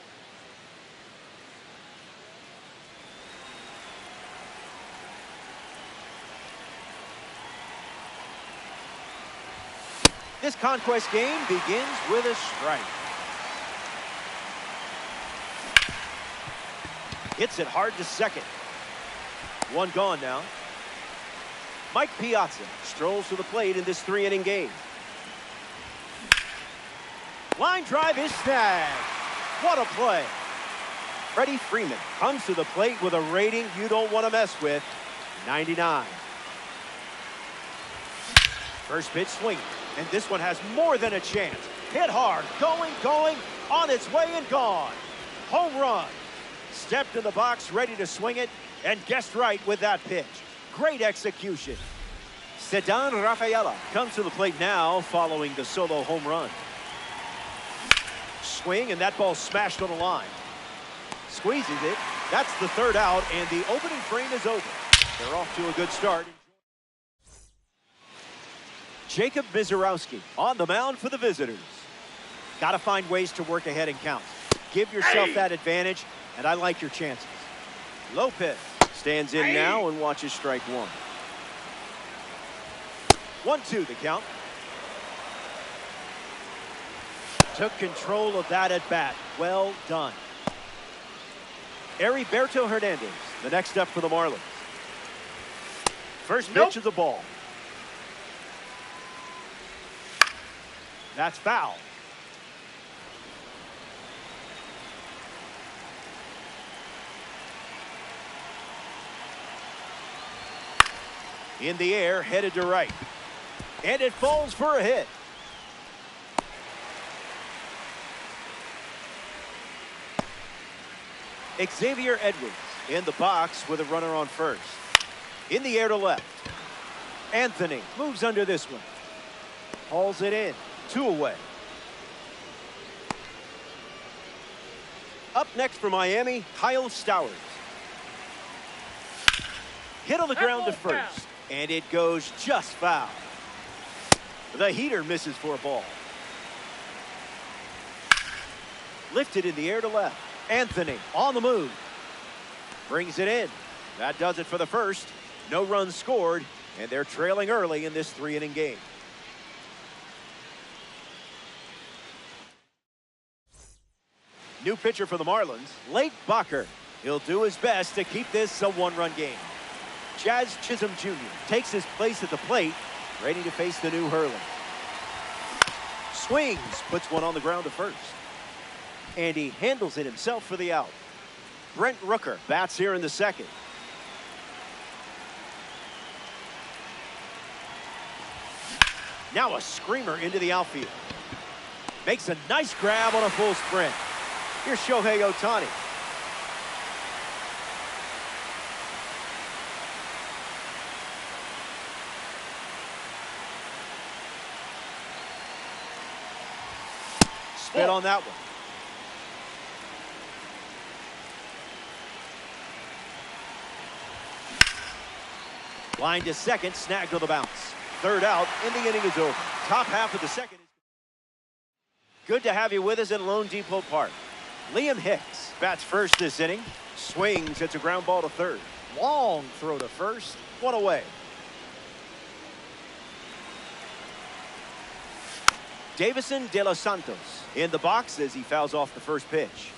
This conquest game begins with a strike. Hits it hard to second. One gone now. Mike Piazza strolls to the plate in this 3-inning game. Line drive is snagged. What a play. Freddie Freeman comes to the plate with a rating you don't want to mess with, 99. First pitch swing, and this one has more than a chance. Hit hard, going, on its way and gone. Home run. Stepped in the box, ready to swing it, and guessed right with that pitch. Great execution. Ceddanne Rafaela comes to the plate now following the solo home run. Swing, and that ball smashed on the line. Squeezes it. That's the third out, and the opening frame is over. They're off to a good start. Jacob Mizorowski on the mound for the visitors. Got to find ways to work ahead in counts. Give yourself that advantage, and I like your chances. Lopez stands in now and watches strike one. 1-2 the count. Took control of that at bat. Well done. Heriberto Hernandez, the next up for the Marlins. First pitch of the ball. That's foul. In the air, headed to right. And it falls for a hit. Xavier Edwards in the box with a runner on first. In the air to left. Anthony moves under this one. Hauls it in. 2 away. Up next for Miami, Kyle Stowers. Hit on the ground to first. And it goes just foul. The heater misses for a ball. Lifted in the air to left. Anthony on the move. Brings it in. That does it for the first. No runs scored, and they're trailing early in this 3-inning game. New pitcher for the Marlins, Lake Bacher. He'll do his best to keep this a one-run game. Jazz Chisholm Jr. takes his place at the plate, ready to face the new Hurley. Swings, puts one on the ground to first. And he handles it himself for the out. Brent Rooker bats here in the second. Now a screamer into the outfield. Makes a nice grab on a full sprint. Here's Shohei Ohtani. Spit on that one. Line to second, snagged to the bounce. Third out, and the inning is over. Top half of the second. Good to have you with us at Lone Depot Park. Liam Hicks bats first this inning. Swings, hits a ground ball to third. Long throw to first, one away. Davison De Los Santos in the box as he fouls off the first pitch.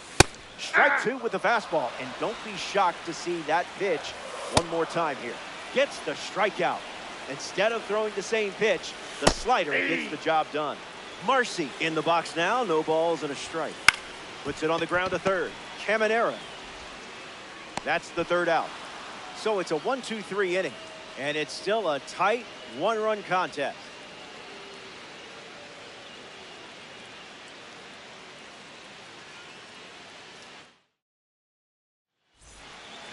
Strike two with the fastball, and don't be shocked to see that pitch one more time here. Gets the strikeout. Instead of throwing the same pitch, the slider gets the job done. Marcy in the box now, no balls and a strike. Puts it on the ground to third. Caminera. That's the third out. So it's a 1-2-3 inning, and it's still a tight one-run contest.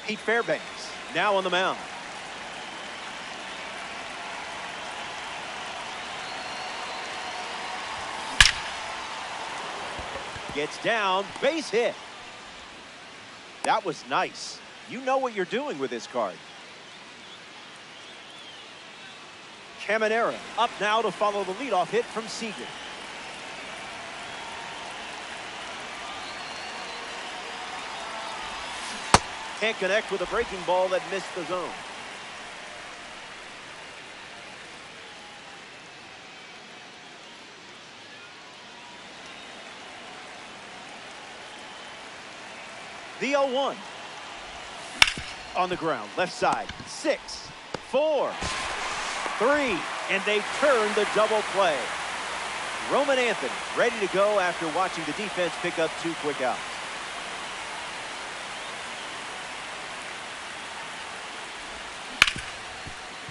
Pete Fairbanks now on the mound. Gets down, base hit. That was nice. You know what you're doing with this card. Caminera up now to follow the leadoff hit from Seager. Can't connect with a breaking ball that missed the zone. The 0-1. On the ground, left side. 6, 4, 3, and they turn the double play. Roman Anthony ready to go after watching the defense pick up 2 quick outs.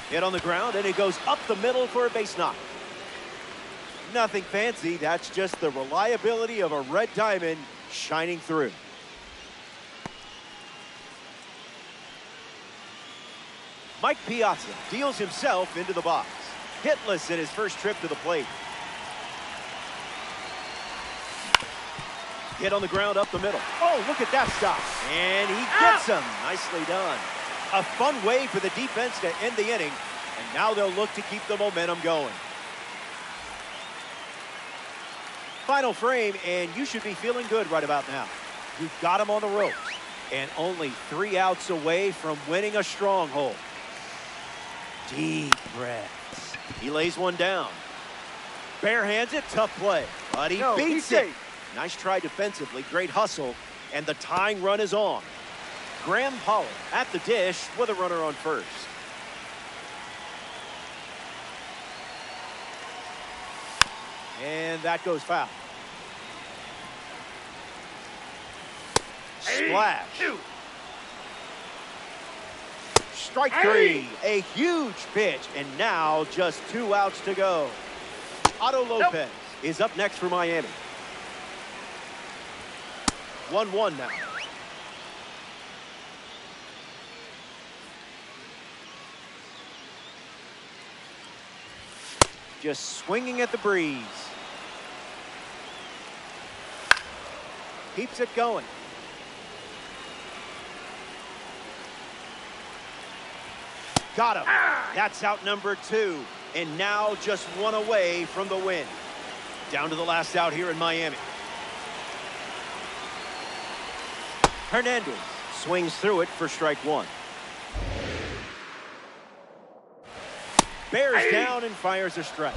Hit on the ground, and it goes up the middle for a base knock. Nothing fancy, that's just the reliability of a red diamond shining through. Mike Piazza deals himself into the box. Hitless in his first trip to the plate. Hit on the ground up the middle. Oh, look at that stop. And he gets him. Nicely done. A fun way for the defense to end the inning. And now they'll look to keep the momentum going. Final frame, and you should be feeling good right about now. You've got him on the ropes. And only 3 outs away from winning a stronghold. Deep breaths. He lays one down. Barehands it, tough play. But he beats it. Nice try defensively, great hustle, and the tying run is on. Graham Pollard at the dish with a runner on first. And that goes foul. Splash. Strike 3, a huge pitch, and now just 2 outs to go. Otto Lopez is up next for Miami. 1-1 now. Just swinging at the breeze. Keeps it going. Got him. That's out number 2. And now just 1 away from the win. Down to the last out here in Miami. Hernandez swings through it for strike 1. Bears down and fires a strike.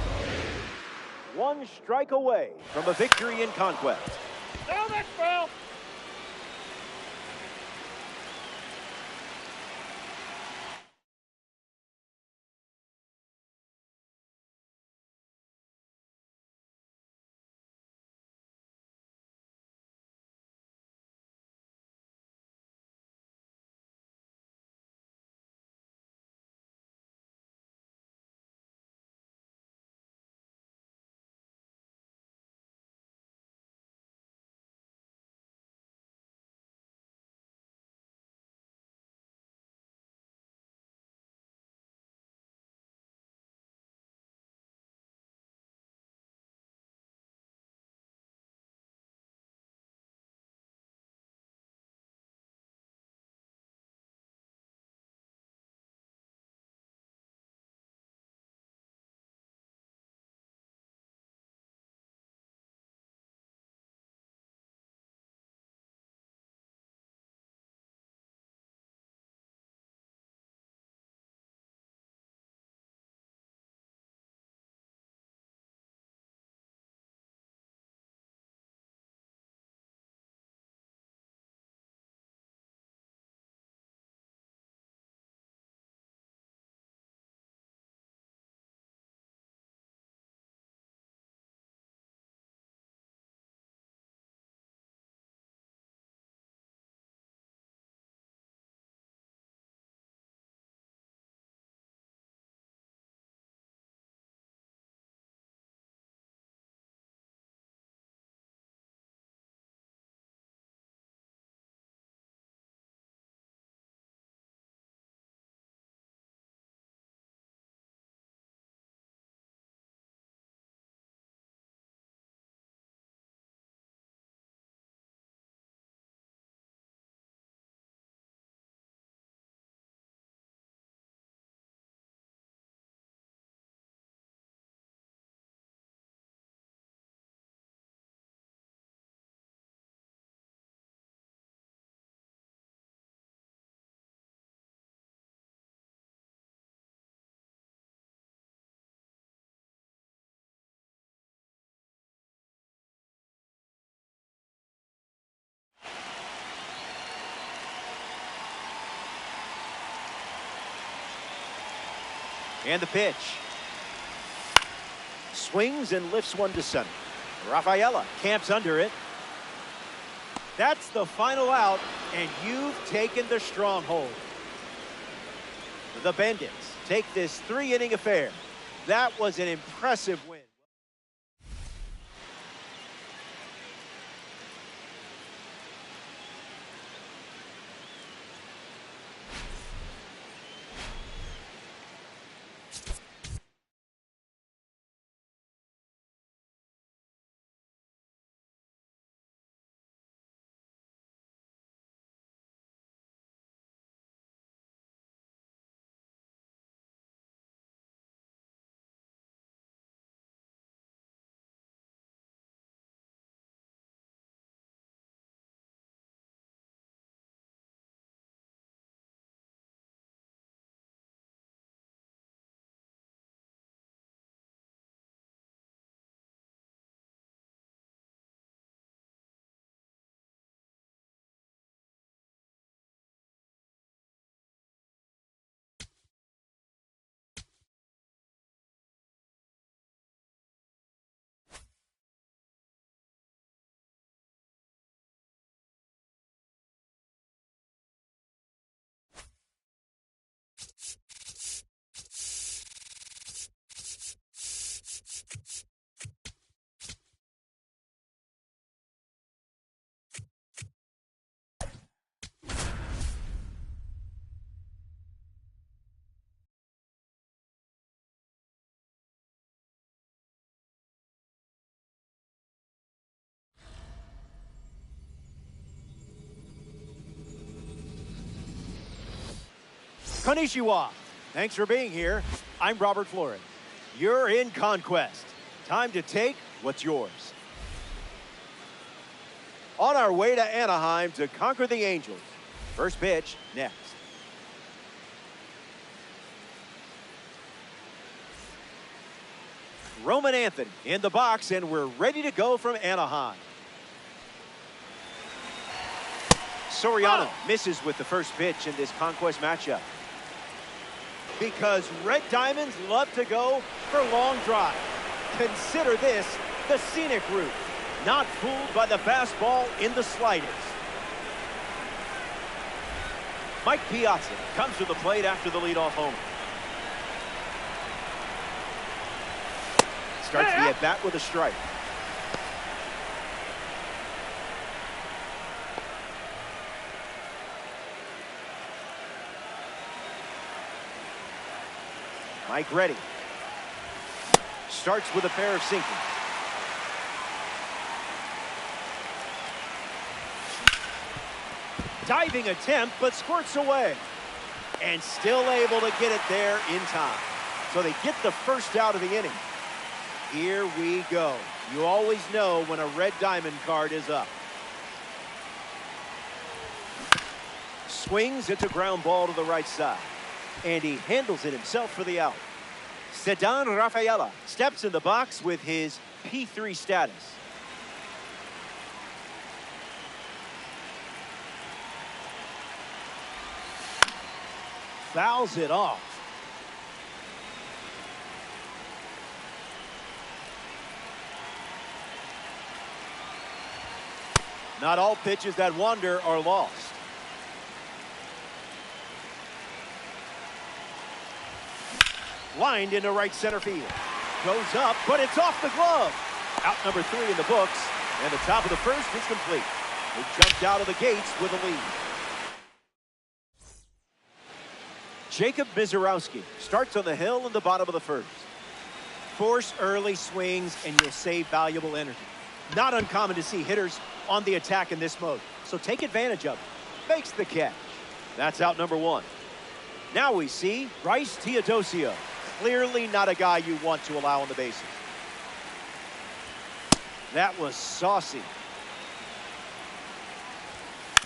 1 strike away from a victory in conquest. Down that foul. And the pitch. Swings and lifts one to center. Rafaela camps under it. That's the final out, and you've taken the stronghold. The Bandits take this 3-inning affair. That was an impressive win. Konnichiwa. Thanks for being here. I'm Robert Flores. You're in Conquest. Time to take what's yours. On our way to Anaheim to conquer the Angels. First pitch next. Roman Anthony in the box, and we're ready to go from Anaheim. Soriano misses with the first pitch in this Conquest matchup. Because Red Diamonds love to go for long drives. Consider this the scenic route. Not fooled by the fastball in the slightest. Mike Piazza comes to the plate after the leadoff homer. Starts the at-bat with a strike. Mike ready. Starts with a pair of sinkers. Diving attempt, but squirts away. And still able to get it there in time. So they get the first out of the inning. Here we go. You always know when a Red Diamond card is up. Swings into ground ball to the right side. And he handles it himself for the out. Sedan Rafaela steps in the box with his P3 status. Fouls it off. Not all pitches that wander are lost. Lined into right center field. Goes up, but it's off the glove. Out number 3 in the books, and the top of the first is complete. They jumped out of the gates with a lead. Jacob Mizorowski starts on the hill in the bottom of the first. Force early swings, and you'll save valuable energy. Not uncommon to see hitters on the attack in this mode, so take advantage of it. Makes the catch. That's out number 1. Now we see Bryce Teodosio. Clearly not a guy you want to allow on the bases. That was saucy.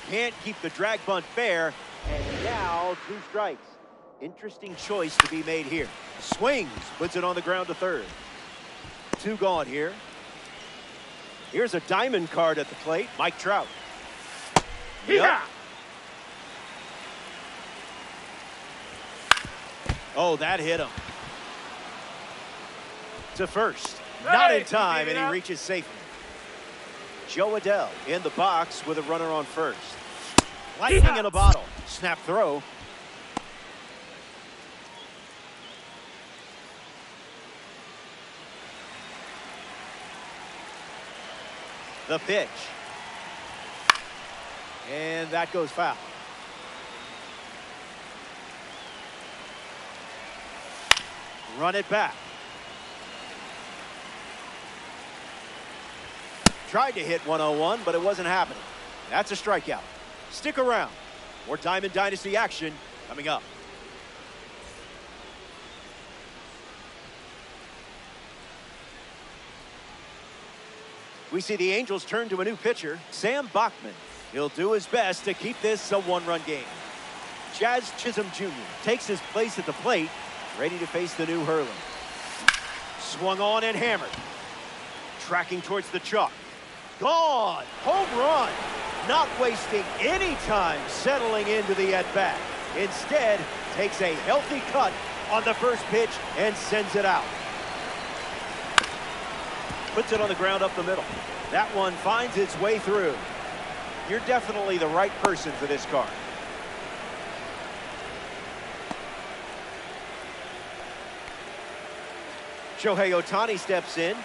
Can't keep the drag bunt fair, and now 2 strikes. Interesting choice to be made here. Swings, puts it on the ground to third. 2 gone here. Here's a diamond card at the plate, Mike Trout. Yeah. Oh, that hit him. to first. Not in Hey, time, keep it and he up. reaches safely. Joe Adell in the box with a runner on first. Lightning in a bottle. Snap throw. The pitch. And that goes foul. Run it back. Tried to hit 101, but it wasn't happening. That's a strikeout. Stick around. More Diamond Dynasty action coming up. We see the Angels turn to a new pitcher, Sam Bachman. He'll do his best to keep this a one-run game. Jazz Chisholm Jr. takes his place at the plate, ready to face the new Hurley. Swung on and hammered. Tracking towards the chalk. Gone! Home run! Not wasting any time settling into the at-bat. Instead, takes a healthy cut on the first pitch and sends it out. Puts it on the ground up the middle. That one finds its way through. You're definitely the right person for this card. Shohei Ohtani steps in.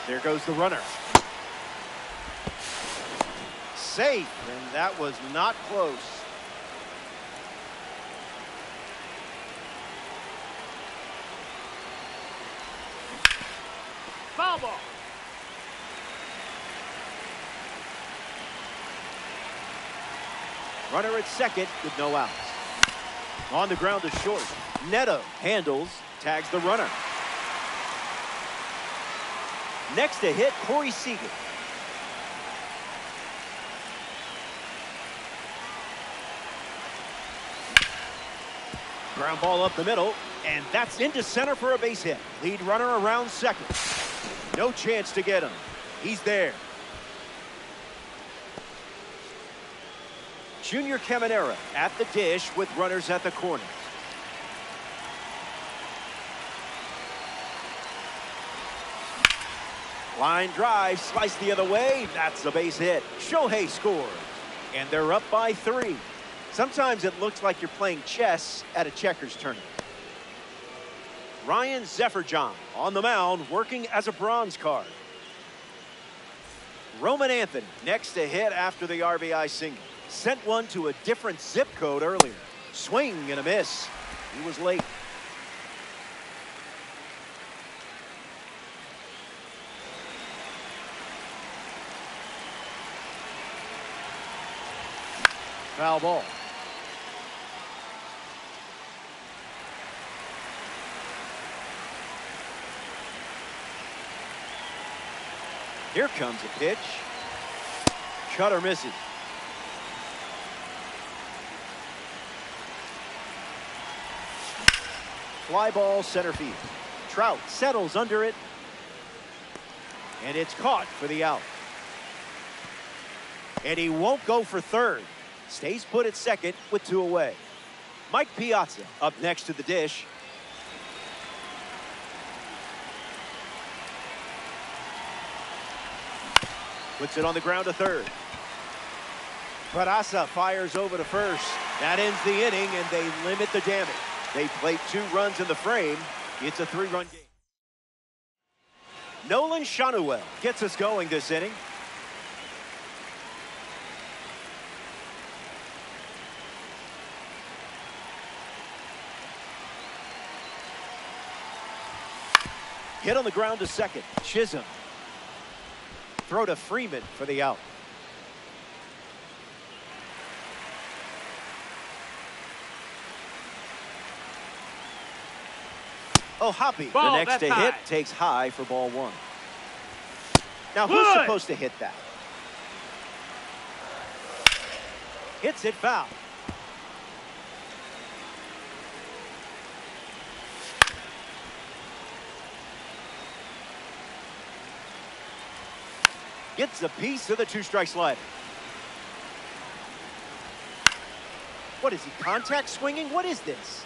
There goes the runner. Safe, and that was not close. Foul ball. Runner at second with no outs. On the ground to short. Neto handles, tags the runner. Next to hit, Corey Seager. Ground ball up the middle, and that's into center for a base hit. Lead runner around second. No chance to get him. He's there. Junior Caminera at the dish with runners at the corners. Line drive, slice the other way. That's a base hit. Shohei scores, and they're up by 3. Sometimes it looks like you're playing chess at a checkers tournament. Ryan Zefferjohn on the mound, working as a bronze card. Roman Anthony next to hit after the RBI single. Sent one to a different zip code earlier. Swing and a miss. He was late. Foul ball. Here comes a pitch. Cutter misses. Fly ball center field. Trout settles under it. And it's caught for the out. And he won't go for third. Stays put at second with 2 away. Mike Piazza up next to the dish. Puts it on the ground to third. Piazza fires over to first. That ends the inning, and they limit the damage. They plate 2 runs in the frame. It's a 3-run game. Nolan Shanuel gets us going this inning. Hit on the ground to second. Chisholm. Throw to Freeman for the out. Hoppy, the next to hit, takes high for ball 1. Now, who's supposed to hit that? Hits it foul. Gets a piece of the 2-strike slider. What is he, contact swinging? What is this?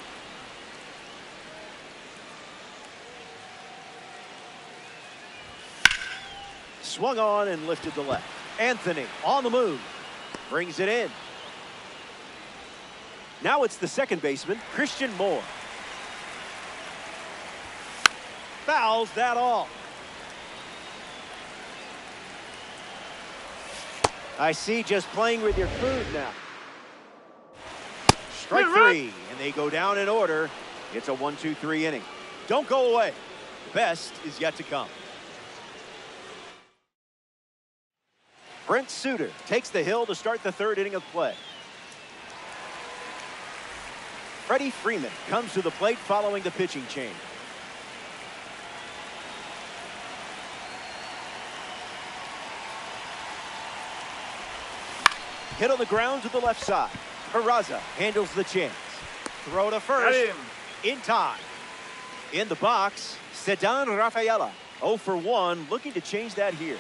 Swung on and lifted the left. Anthony on the move. Brings it in. Now it's the second baseman, Christian Moore. Fouls that off. I see, just playing with your food now. Strike three, and they go down in order. It's a 1-2-3 inning. Don't go away. The best is yet to come. Brent Suter takes the hill to start the third inning of play. Freddie Freeman comes to the plate following the pitching change. Hit on the ground to the left side. Peraza handles the chance. Throw to first. In time. In the box, Sedan Rafaela. 0 for 1, looking to change that here.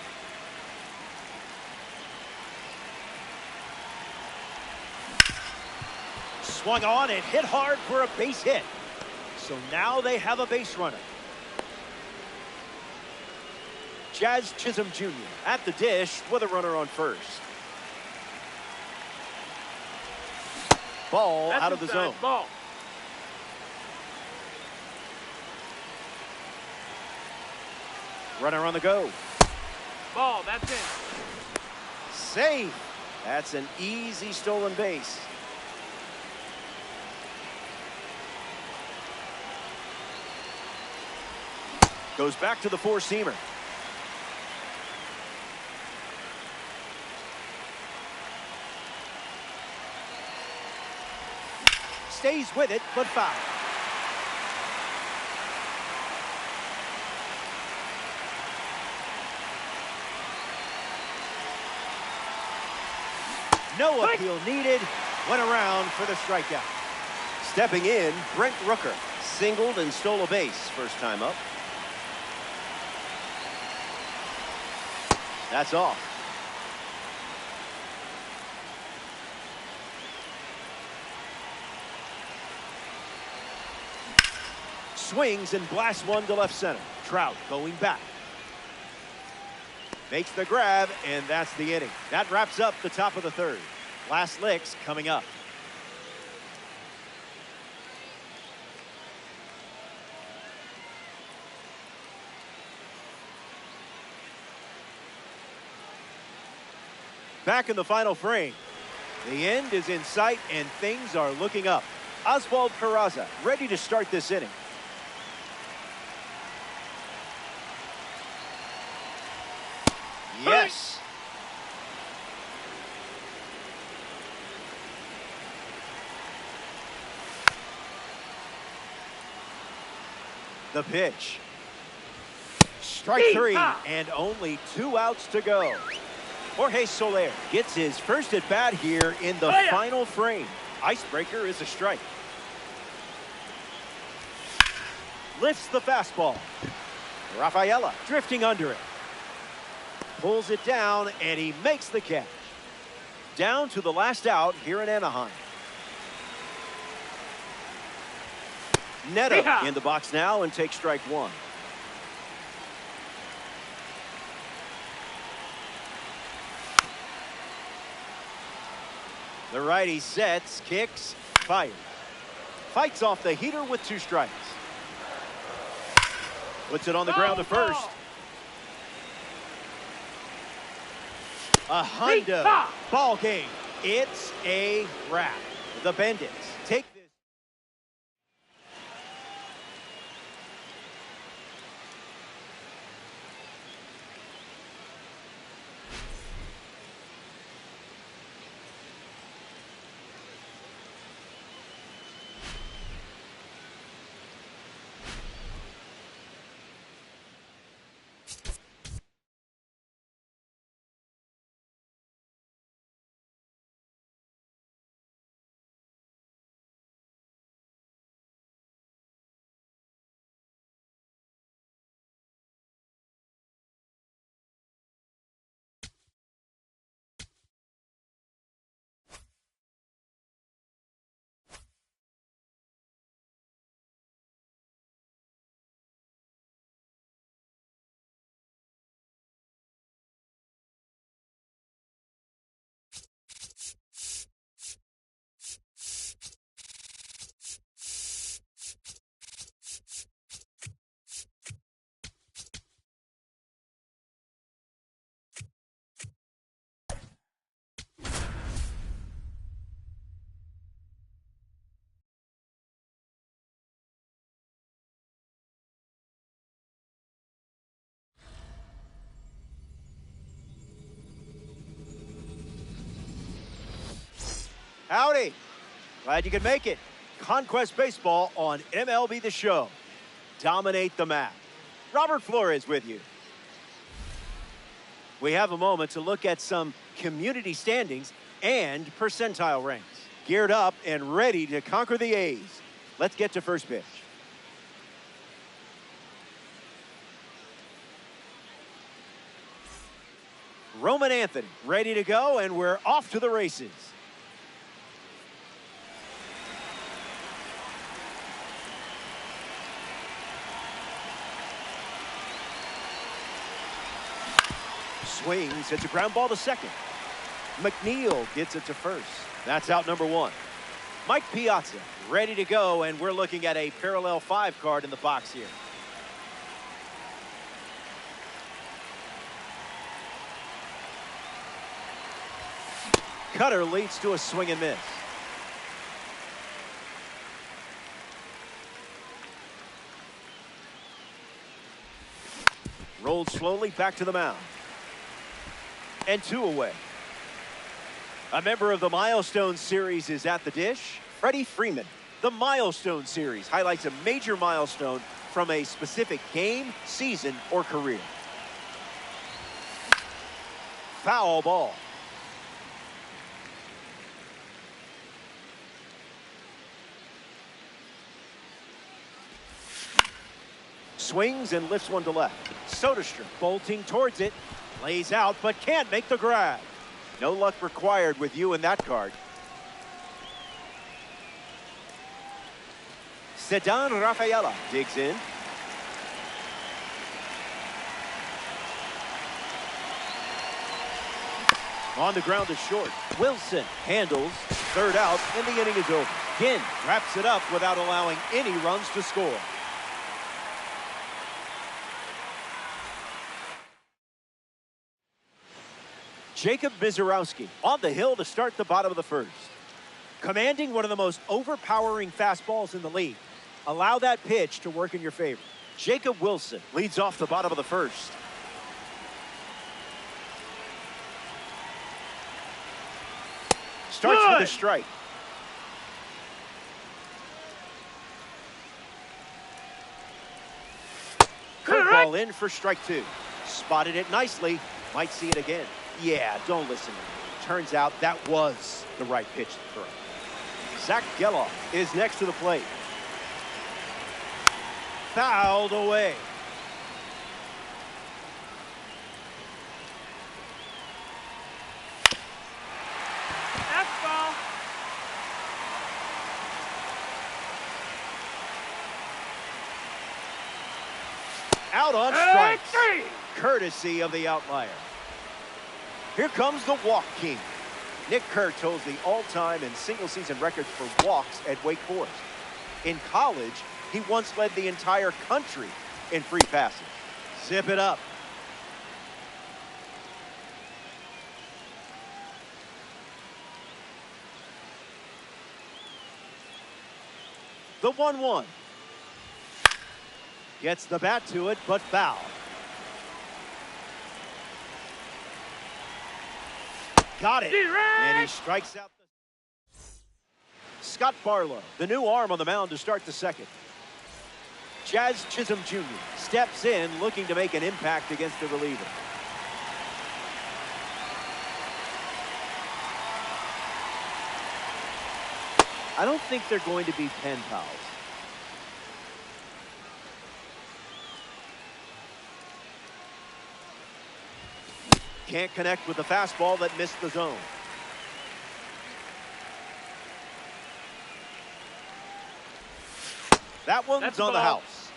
Swung on and hit hard for a base hit. So now they have a base runner. Jazz Chisholm Jr. at the dish with a runner on first. Ball out of the zone. Ball. Runner on the go. Ball, that's it. Safe. That's an easy stolen base. Goes back to the four-seamer. Stays with it, but foul. No appeal needed. Went around for the strikeout. Stepping in, Brent Rooker. Singled and stole a base first time up. That's off. Swings and blasts one to left center. Trout going back. Makes the grab, and that's the inning. That wraps up the top of the third. Last licks coming up. Back in the final frame. The end is in sight, and things are looking up. Oswald Peraza ready to start this inning. Yes. The pitch. Strike three, and only 2 outs to go. Jorge Soler gets his first at bat here in the final frame. Icebreaker is a strike. Lifts the fastball. Rafaela drifting under it. Pulls it down, and he makes the catch. Down to the last out here in Anaheim. Neto in the box now and takes strike one. The righty sets, kicks, fires. Fights off the heater with 2 strikes. Puts it on the ground to first. A hundo ball game. It's a wrap. The Bandits take Howdy. Glad you could make it. Conquest Baseball on MLB The Show. Dominate the map. Robert Flores with you. We have a moment to look at some community standings and percentile ranks. Geared up and ready to conquer the A's. Let's get to first pitch. Roman Anthony ready to go, and we're off to the races. Swings, hits a ground ball to second. McNeil gets it to first. That's out number one. Mike Piazza ready to go, and we're looking at a parallel 5 card in the box here. Cutter leads to a swing and miss. Rolled slowly back to the mound. And 2 away. A member of the Milestone Series is at the dish. Freddie Freeman. The Milestone Series highlights a major milestone from a specific game, season, or career. Foul ball. Swings and lifts one to left. Soderstrom bolting towards it. Lays out, but can't make the grab. No luck required with you in that card. Sedan Rafaela digs in. On the ground is short. Wilson handles. Third out, and the inning is over. Ginn wraps it up without allowing any runs to score. Jacob Mizorowski on the hill to start the bottom of the first. Commanding one of the most overpowering fastballs in the league. Allow that pitch to work in your favor. Jacob Wilson leads off the bottom of the first. Starts with a strike. Curveball in for strike 2. Spotted it nicely. Might see it again. Yeah, don't listen to me. Turns out that was the right pitch to throw. Zach Geloff is next to the plate. Fouled away. That's ball. Out on strikes. Courtesy of the outlier. Here comes the walk king. Nick Kurtz holds the all-time and single-season record for walks at Wake Forest. In college, he once led the entire country in free passes. Zip it up. The 1-1. Gets the bat to it, but foul. Got it. And he strikes out. Scott Barlow, the new arm on the mound to start the second. Jazz Chisholm Jr. steps in looking to make an impact against the reliever. I don't think they're going to be pen pals. Can't connect with the fastball that missed the zone. That one's on the house.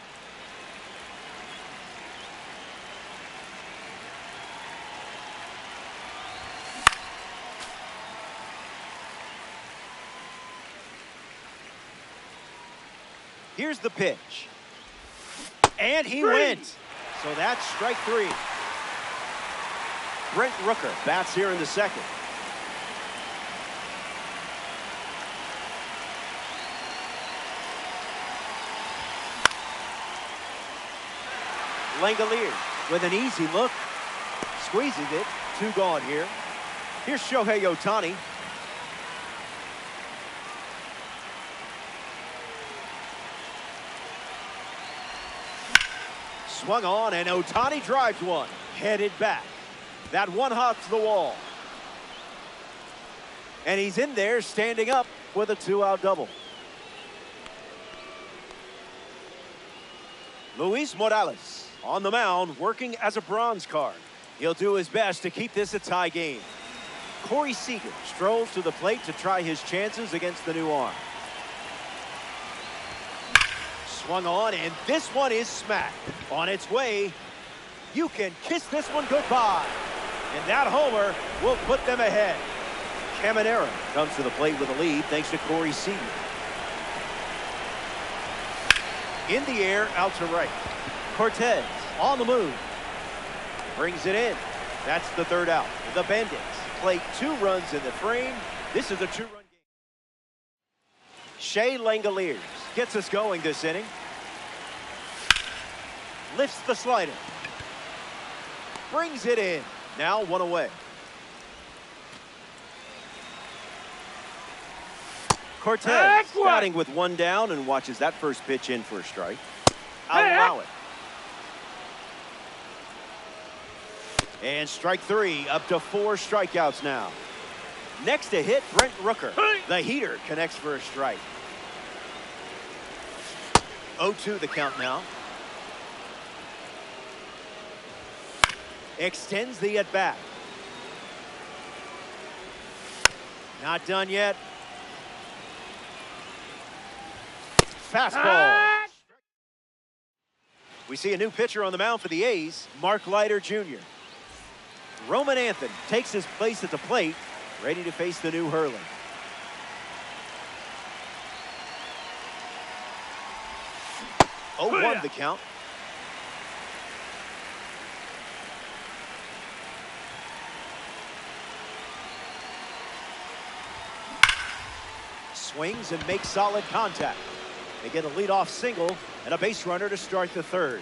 Here's the pitch. And he went. So that's strike 3. Brent Rooker bats here in the second. Langolier with an easy look. Squeezes it. 2 gone here. Here's Shohei Ohtani. Swung on, and Ohtani drives one. Headed back. That one hops the wall. And he's in there standing up with a 2-out double. Luis Morales on the mound, working as a bronze card. He'll do his best to keep this a tie game. Corey Seager strolls to the plate to try his chances against the new arm. Swung on, and this one is smacked. On its way. You can kiss this one goodbye. And that homer will put them ahead. Caminero comes to the plate with a lead thanks to Corey Seager. In the air, out to right. Cortez on the move. Brings it in. That's the 3rd out. The Bandits play 2 runs in the frame. This is a 2-run game. Shea Langoliers gets us going this inning. Lifts the slider. Brings it in. Now 1 away. Cortez batting with 1 down and watches that first pitch in for a strike. Allow it. And strike 3, up to 4 strikeouts now. Next to hit, Brent Rooker. The heater connects for a strike. 0-2 the count now. Extends the at-bat. Not done yet. Fastball. We see a new pitcher on the mound for the A's, Mark Leiter Jr. Roman Anthony takes his place at the plate, ready to face the new Hurley. Oh, 0-1 the count. Swings and makes solid contact. They get a leadoff single and a base runner to start the 3rd.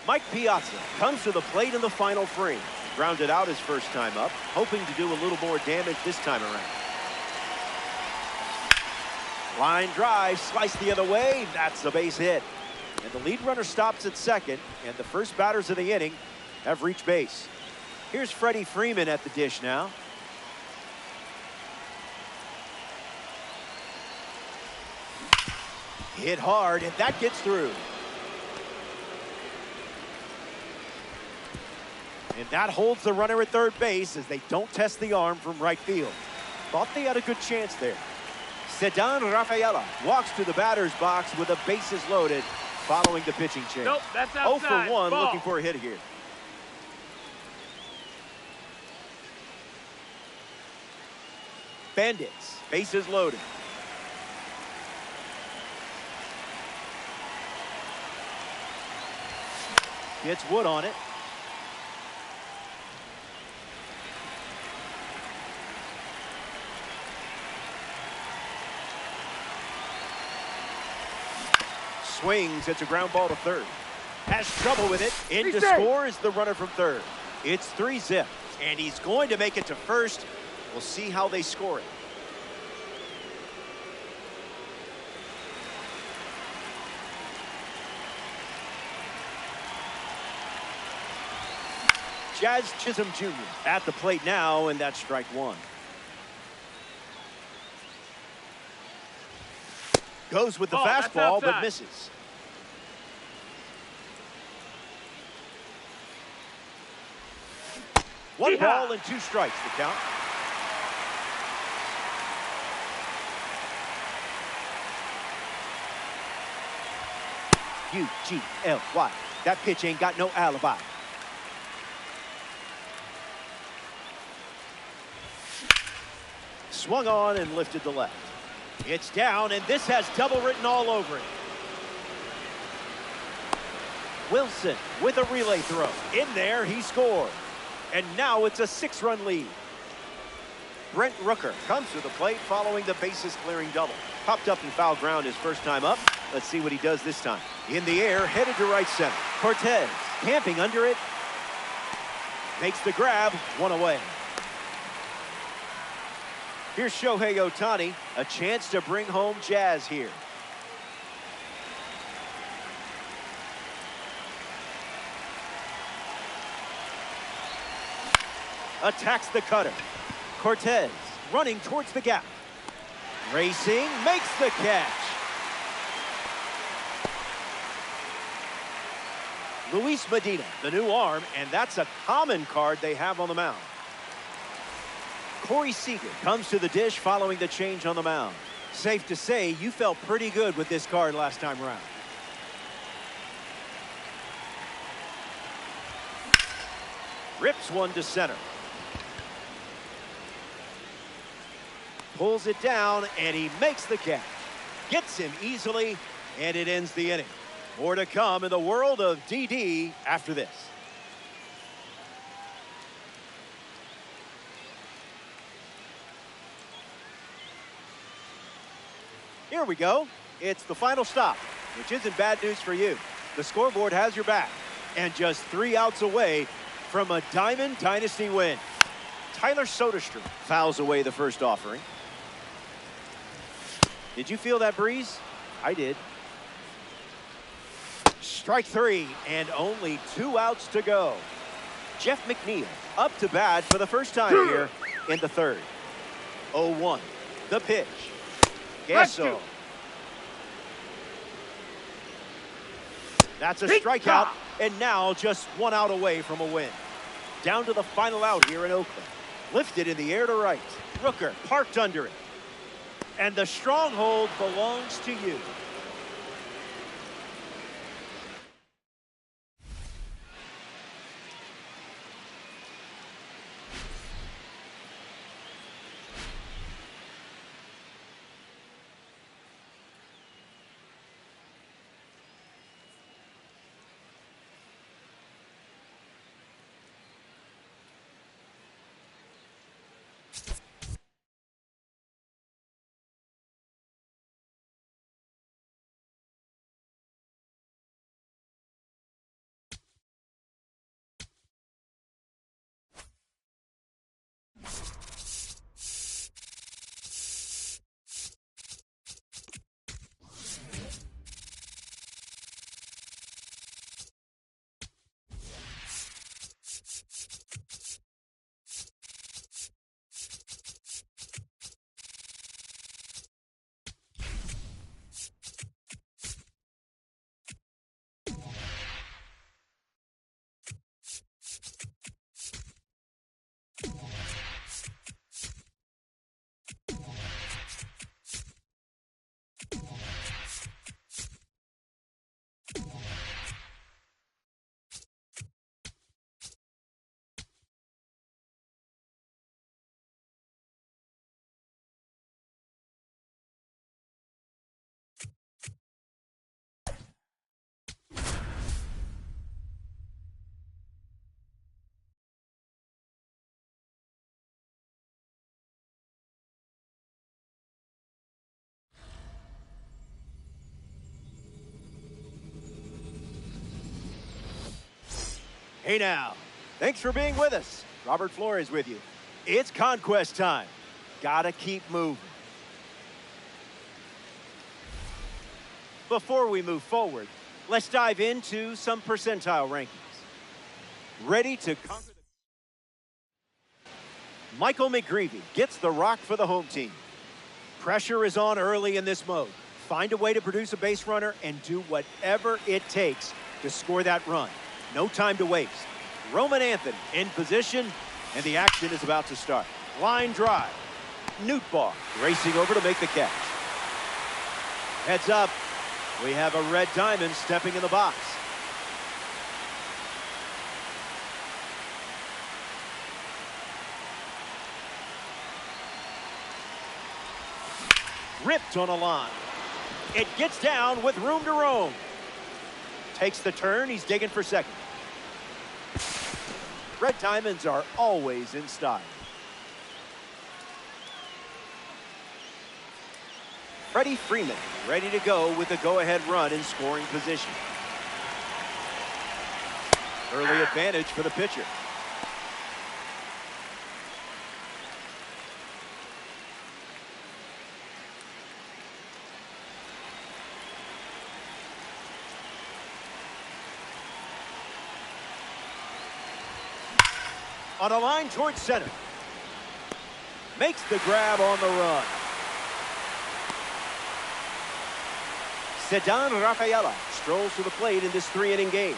Mike Piazza comes to the plate in the final frame. Grounded out his first time up, hoping to do a little more damage this time around. Line drive, sliced the other way. That's a base hit. And the lead runner stops at second, and the first batters of the inning have reached base. Here's Freddie Freeman at the dish now. Hit hard, and that gets through. And that holds the runner at 3rd base as they don't test the arm from right field. Thought they had a good chance there. Ceddanne Rafaela walks to the batter's box with the bases loaded following the pitching change. Nope, that's outside. 0 for 1, Ball. looking for a hit here. Bandits, bases loaded. Gets Wood on it. Swings, it's a ground ball to 3rd. Has trouble with it. In to score is the runner from 3rd. It's 3-0, and he's going to make it to 1st. We'll see how they score it. Jazz Chisholm Jr. at the plate now, and that's strike 1. Goes with the fastball, but misses. One ball and 2 strikes to count. UGLY. That pitch ain't got no alibi. Swung on and lifted to left. It's down, and this has double written all over it. Wilson with a relay throw. In there, he scored. And now it's a 6-run lead. Brent Rooker comes to the plate following the bases clearing double. Popped up in foul ground his first time up. Let's see what he does this time. In the air, headed to right center. Cortez camping under it. Makes the grab, 1 away. Here's Shohei Ohtani, a chance to bring home Jazz here. attacks the cutter. Cortez running towards the gap. Racing, makes the catch. Luis Medina, the new arm, and that's a common card they have on the mound. Corey Seager comes to the dish following the change on the mound. Safe to say you felt pretty good with this card last time around. Rips one to center. Pulls it down, and he makes the catch. Gets him easily, and it ends the inning. More to come in the world of DD after this. Here we go. It's the final stop, which isn't bad news for you. The scoreboard has your back, and just 3 outs away from a Diamond Dynasty win. Tyler Soderstrom fouls away the first offering. Did you feel that breeze? I did. Strike 3, and only 2 outs to go. Jeff McNeil up to bat for the first time here in the third. 0-1, the pitch. Gesso. That's a strikeout, and now just 1 out away from a win. Down to the final out here in Oakland. Lifted in the air to right. Rooker parked under it. And the stronghold belongs to you. Hey now, thanks for being with us. Robert Flores with you. It's conquest time. Gotta keep moving. Before we move forward, let's dive into some percentile rankings. Ready to conquer the... Michael McGreevy gets the rock for the home team. Pressure is on early in this mode. Find a way to produce a base runner and do whatever it takes to score that run. No time to waste. Roman Anthony in position, and the action is about to start. Line drive. Nootbaugh racing over to make the catch. Heads up. We have a red diamond stepping in the box. Ripped on a line. It gets down with room to roam. Takes the turn. He's digging for second. Red Diamonds are always in style. Freddie Freeman ready to go with a go-ahead run in scoring position. Early advantage for the pitcher. On a line towards center. Makes the grab on the run. Ceddanne Rafaela strolls to the plate in this 3-inning game.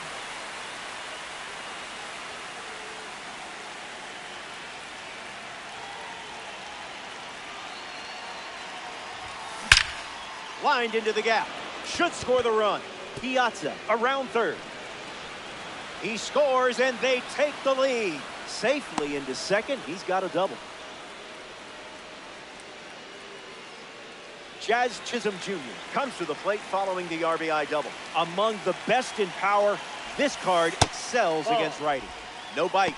Lined into the gap. Should score the run. Piazza around third. He scores, and they take the lead. Safely into second. He's got a double. Jazz Chisholm Jr. comes to the plate following the RBI double. Among the best in power, this card excels against righty. No bite.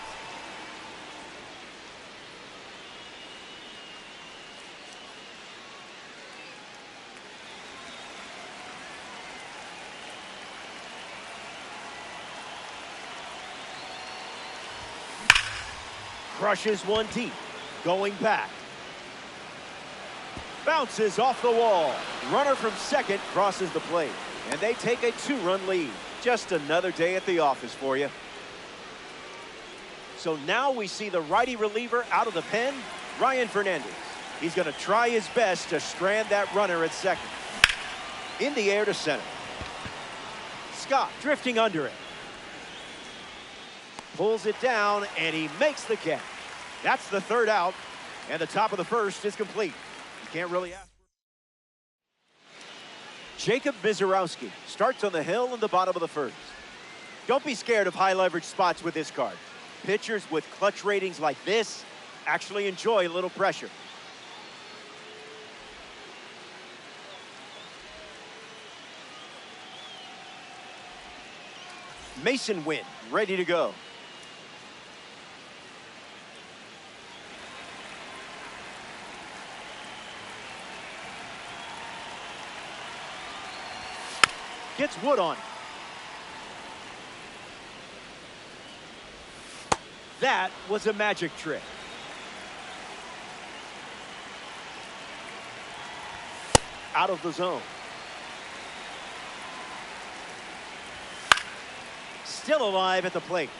Crushes one deep. Going back. Bounces off the wall. Runner from second crosses the plate. And they take a 2-run lead. Just another day at the office for you. So now we see the righty reliever out of the pen, Ryan Fernandez. He's going to try his best to strand that runner at second. In the air to center. Scott drifting under it. Pulls it down, and he makes the catch. That's the third out, and the top of the first is complete. You can't really ask. Jacob Mizorowski starts on the hill in the bottom of the first. Don't be scared of high leverage spots with this card. Pitchers with clutch ratings like this actually enjoy a little pressure. Mason Wynn ready to go. Gets Wood on. That was a magic trick. Out of the zone. Still alive at the plate.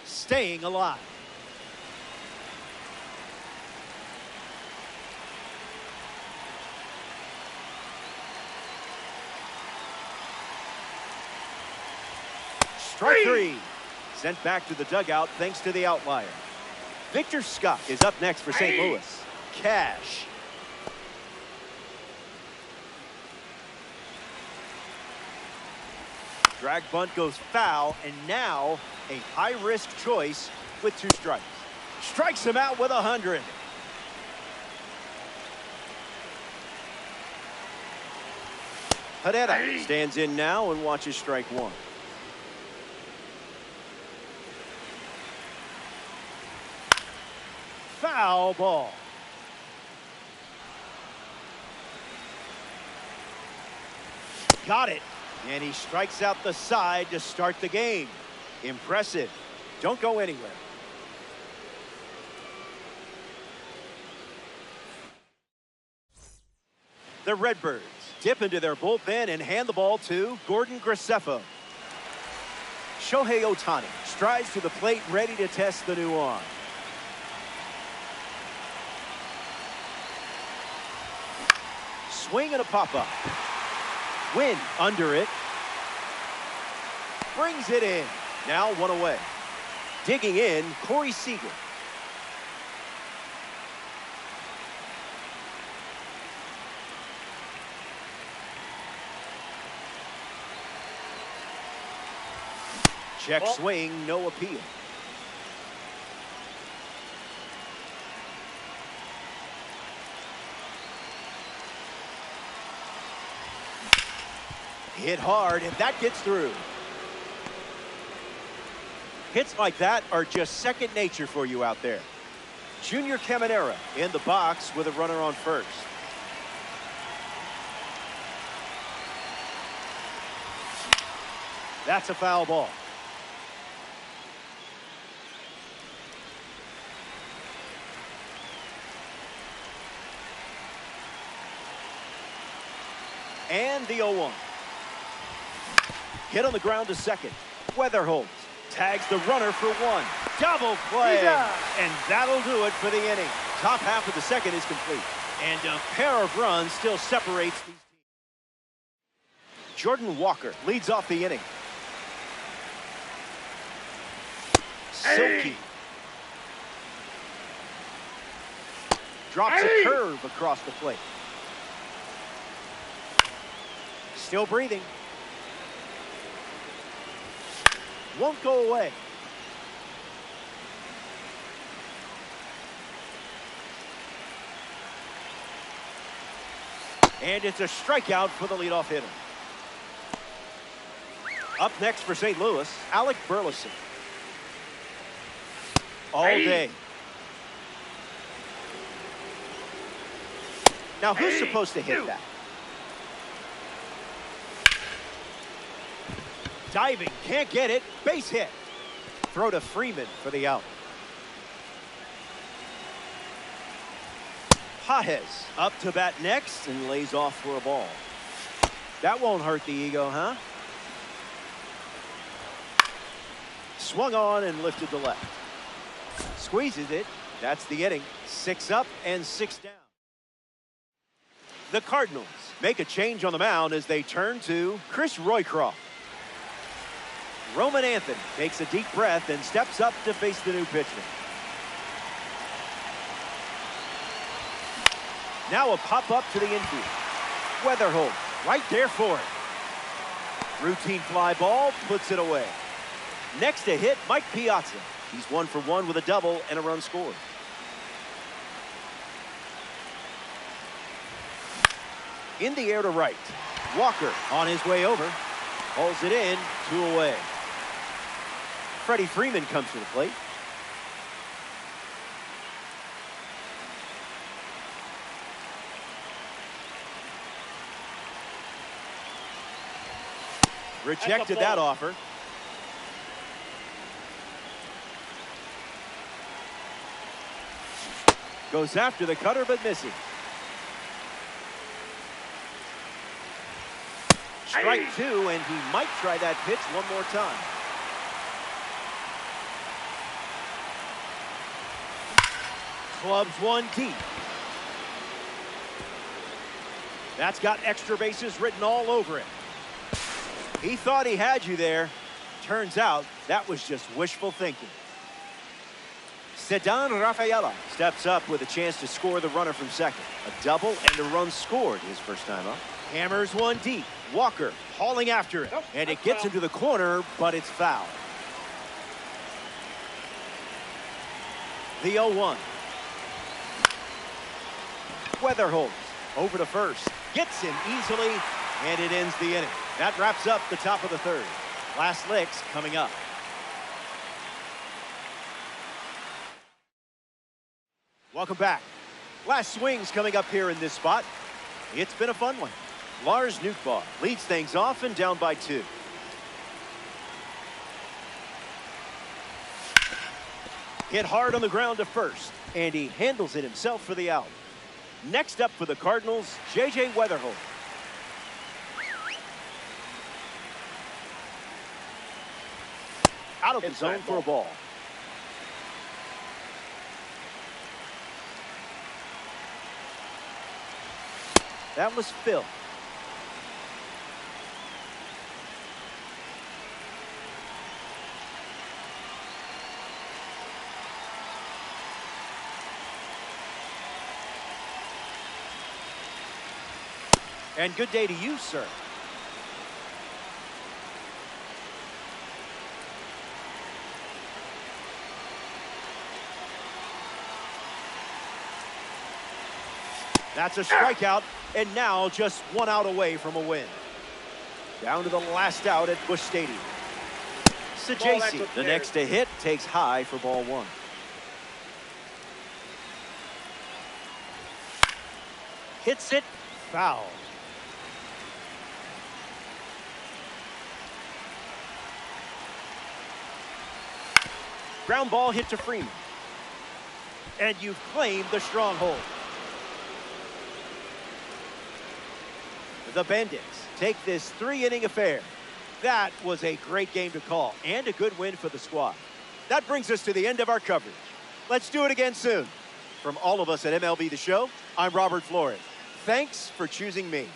Staying alive. Strike three. Sent back to the dugout thanks to the outlier. Victor Scott is up next for St. Louis. Cash. Drag bunt goes foul, and now a high-risk choice with 2 strikes. Strikes him out with 100. Herrera stands in now and watches strike 1. Foul ball. Got it. And he strikes out the side to start the game. Impressive. Don't go anywhere. The Redbirds dip into their bullpen and hand the ball to Gordon Graceffo. Shohei Ohtani strides to the plate, ready to test the new arm. Swing and a pop-up. Win under it. Brings it in. Now 1 away. Digging in, Corey Seager. Check swing, no appeal. Hit hard, and that gets through. Hits like that are just second nature for you out there. Junior Caminera in the box with a runner on first. That's a foul ball. And the 0-1. Hit on the ground to second. Weather holds. Tags the runner for one. Double play. And that'll do it for the inning. Top half of the second is complete. And a pair of runs still separates these teams. Jordan Walker leads off the inning. Silky. Drops a curve across the plate. Still breathing. Won't go away. And it's a strikeout for the leadoff hitter. Up next for St. Louis, Alec Burleson. All day. Now, who's supposed to hit that? Diving, can't get it. Base hit. Throw to Freeman for the out. Pages up to bat next and lays off for a ball. That won't hurt the ego, huh? Swung on and lifted to left. Squeezes it. That's the inning. 6 up and 6 down. The Cardinals make a change on the mound as they turn to Chris Roycroft. Roman Anthony takes a deep breath and steps up to face the new pitcher. Now a pop-up to the infield. Weatherholt right there for it. Routine fly ball, puts it away. Next to hit, Mike Piazza. He's 1 for 1 with a double and a run scored. In the air to right. Walker on his way over. Pulls it in, 2 away. Freddie Freeman comes to the plate. Rejected that offer. Goes after the cutter but misses. Strike 2, and he might try that pitch one more time. Clubs one deep. That's got extra bases written all over it. He thought he had you there. Turns out that was just wishful thinking. Ceddanne Rafaela steps up with a chance to score the runner from second. A double and a run scored his first time up. Hammers one deep. Walker hauling after it. And it gets into the corner, but it's foul. The 0-1. Weatherholt over to first. Gets him easily, and it ends the inning. That wraps up the top of the third. Last licks coming up. Welcome back. Last swings coming up here in this spot. It's been a fun one. Lars Nootbaar leads things off and down by 2. Hit hard on the ground to first, and he handles it himself for the out. Next up for the Cardinals, J.J. Weatherholt. Out of the zone for a ball. That was Phil. And good day to you, sir. That's a strikeout, and now just 1 out away from a win. Down to the last out at Busch Stadium. Sajaci, the next to hit, takes high for ball 1. Hits it, foul. Ground ball hit to Freeman. And you've claimed the stronghold. The Bandits take this 3-inning affair That was a great game to call and a good win for the squad. That brings us to the end of our coverage. Let's do it again soon. From all of us at MLB The Show, I'm Robert Flores. Thanks for choosing me.